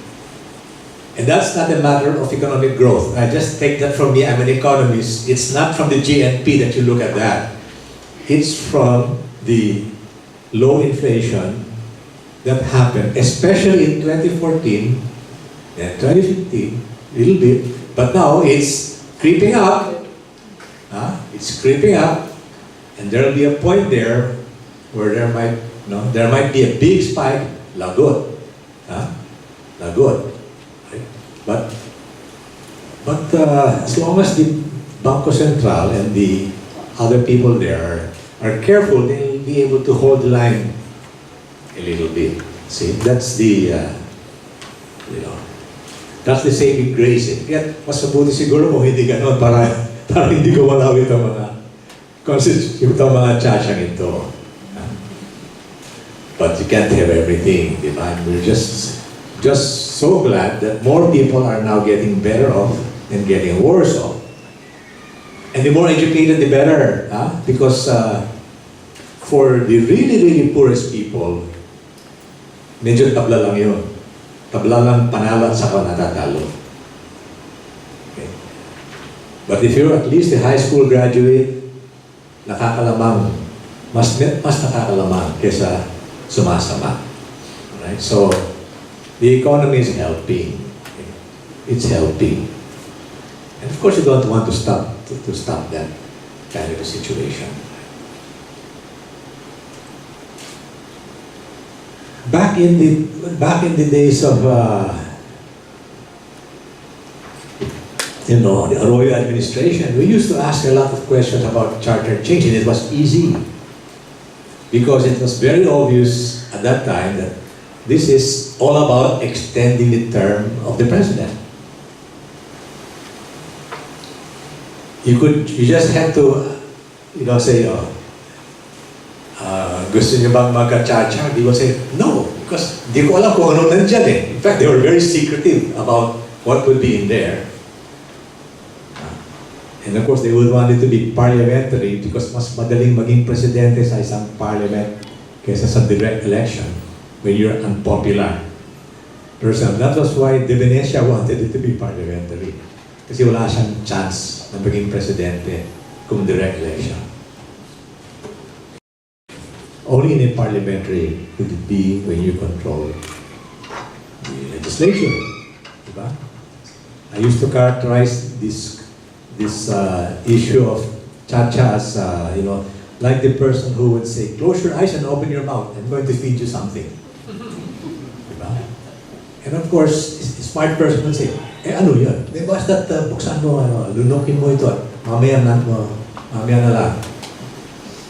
And that's not a matter of economic growth. I just take that from me, I'm an economist. It's not from the GNP that you look at that. It's from the low inflation that happened, especially in 2014 and 2015, a little bit, but now it's creeping up. It's creeping up, and there will be a point there where there might be a big spike, lagot. Lagot. Right? But as long as the Bangko Sentral and the other people there are careful, they'll be able to hold the line a little bit. See, that's the, that's the saving grace. Kaya mas mabuti siguro kung hindi ganon para hindi ko malawit ang mga tsatsang ito. But you can't have everything, di ba? And we're just so glad that more people are now getting better off and getting worse off. And the more educated, the better. Because for the really, really poorest people, medyo tabla lang yun. Tabla lang panalo at saka natatalo. Okay. But if you're at least a high school graduate, nakakalamang, mas nakakalamang kesa sumasama. Right? So, the economy is helping. Okay. It's helping. And of course, you don't want to stop that kind of a situation. Back in the days of the Arroyo administration, we used to ask a lot of questions about charter change, and it was easy because it was very obvious at that time that this is all about extending the term of the president. You just had to, say, gusto niyo bang magka-cha-cha? They would say, no, because di ko alam kung ano nandyan eh. In fact, they were very secretive about what would be in there. And of course, they would want it to be parliamentary because mas madaling maging presidente sa isang parliament kaysa sa direct election when you're unpopular person. That was why De Venecia wanted it to be parliamentary. Kasi wala siyang chance na maging presidente kung direct election. Only in a parliamentary could it be when you control the legislature. Diba? I used to characterize this issue of cha-cha as, like the person who would say, close your eyes and open your mouth, I'm going to feed you something. Diba? And of course, a smart person would say, ano yun? Basta buksan mo, lunukin mo ito at mamaya na lang.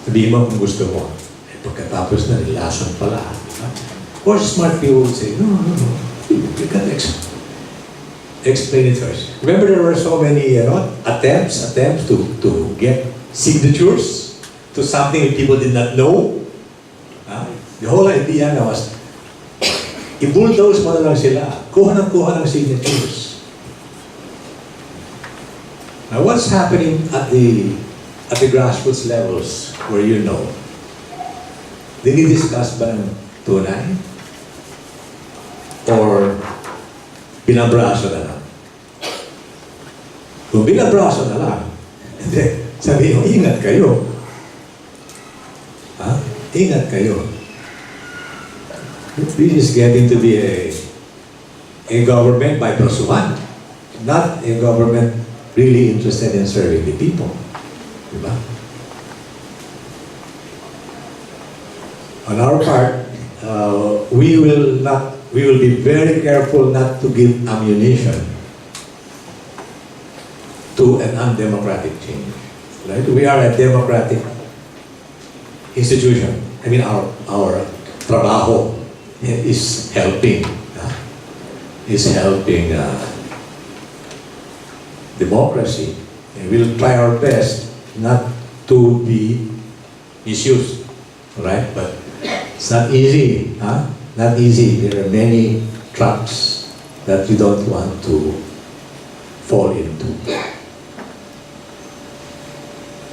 Sabihin mo kung gusto mo. Pagkatapos na, nilasan pala. Of course, smart people would say, no. You can't explain it first. Remember, there were so many attempts to get signatures to something that people did not know. The whole idea na was, i-bulldoze mo na lang sila. Kuha ng signatures. Now, what's happening at the grassroots levels where you know? Dinidiscuss ba ng tunay? Or binabraso na lang? Kung binabraso na lang, sabihin mo, ingat kayo. Ingat kayo. This is getting to be a government by +1, not a government really interested in serving the people. Diba? On our part, we will be very careful not to give ammunition to an undemocratic change. Right? We are a democratic institution. I mean, our trabaho is helping democracy, and we'll try our best not to be misused, right? But it's not easy, Not easy. There are many traps that you don't want to fall into.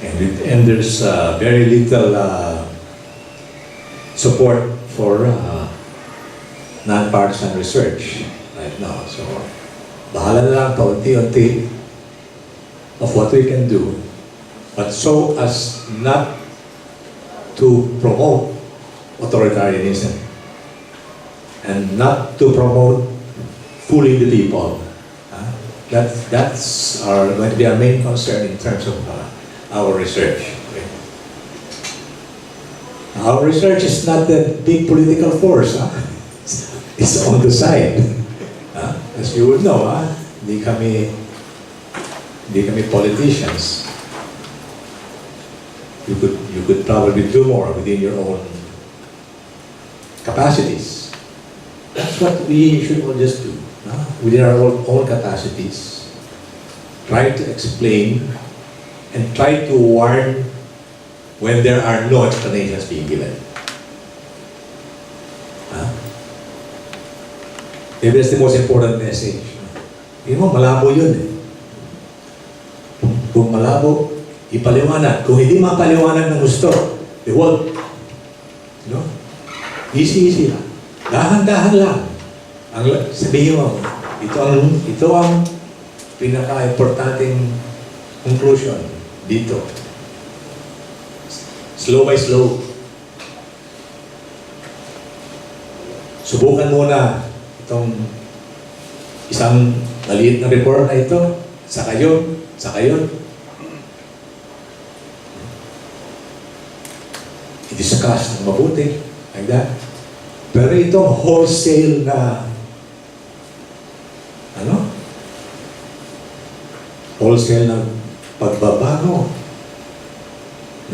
And there's very little support for nonpartisan research right now. So, bahala na lang paunti-unti of what we can do, but so as not to promote authoritarianism and not to promote fooling the people. That's going to be our main concern in terms of our research. Okay. Our research is not a big political force. It's on the side. As you would know, hindi kami politicians. you could probably do more within your own capacities. That's what we should all just do, no? Within our own capacities. Try to explain and try to warn when there are no explanations being given. Maybe that's the most important message. Yun mo, malabo yun eh. Kung malabo, ipaliwanag. Kung hindi mapaliwanag ng gusto, wag. You know? Easy lang. Dahan-dahan lang. Sabihin mo, ito ang pinaka-importanting conclusion dito. Slow by slow. Subukan muna itong isang maliit na report na ito, saka yun. I-discuss ng mabuti, like that. Pero itong wholesale na, wholesale na pagbabago,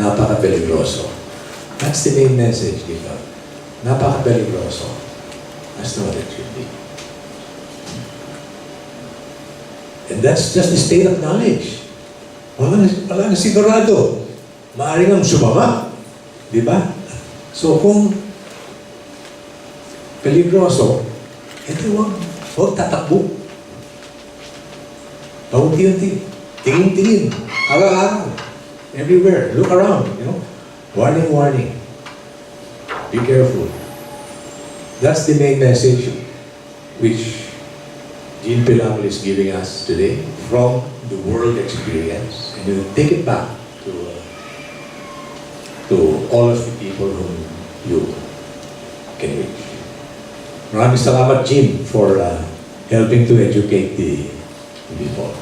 napaka-peligroso. That's the main message dito. Napaka-peligroso. That's not what it should be. And that's just the state of knowledge. Walang sigurado. Maaaring ang sumama. Di ba? So kung peligroso, ito huwag tatakbo. Paunti-unti. Tingin-tingin. Araw-araw. Everywhere. Look around. Warning. Be careful. That's the main message which Jean Pilapil is giving us today from the world experience, and we'll take it back to all of the people whom you can reach. Maraming salamat, Jean, for helping to educate the people.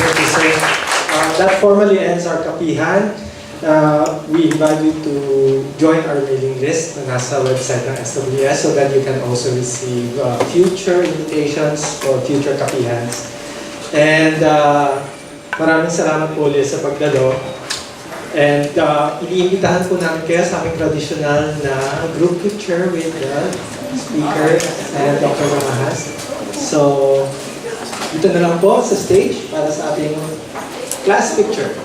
Thank you, sir. That formally ends our Kapihan. We invite you to join our mailing list na nasa website ng SWS so that you can also receive future invitations for future Kapihans. And maraming salamat po ulit sa pagdalo. And iniimbitahan po namin kayo sa aming traditional na group picture with the speaker and Dr. Ramahas. So, dito na lang po sa stage para sa ating class picture.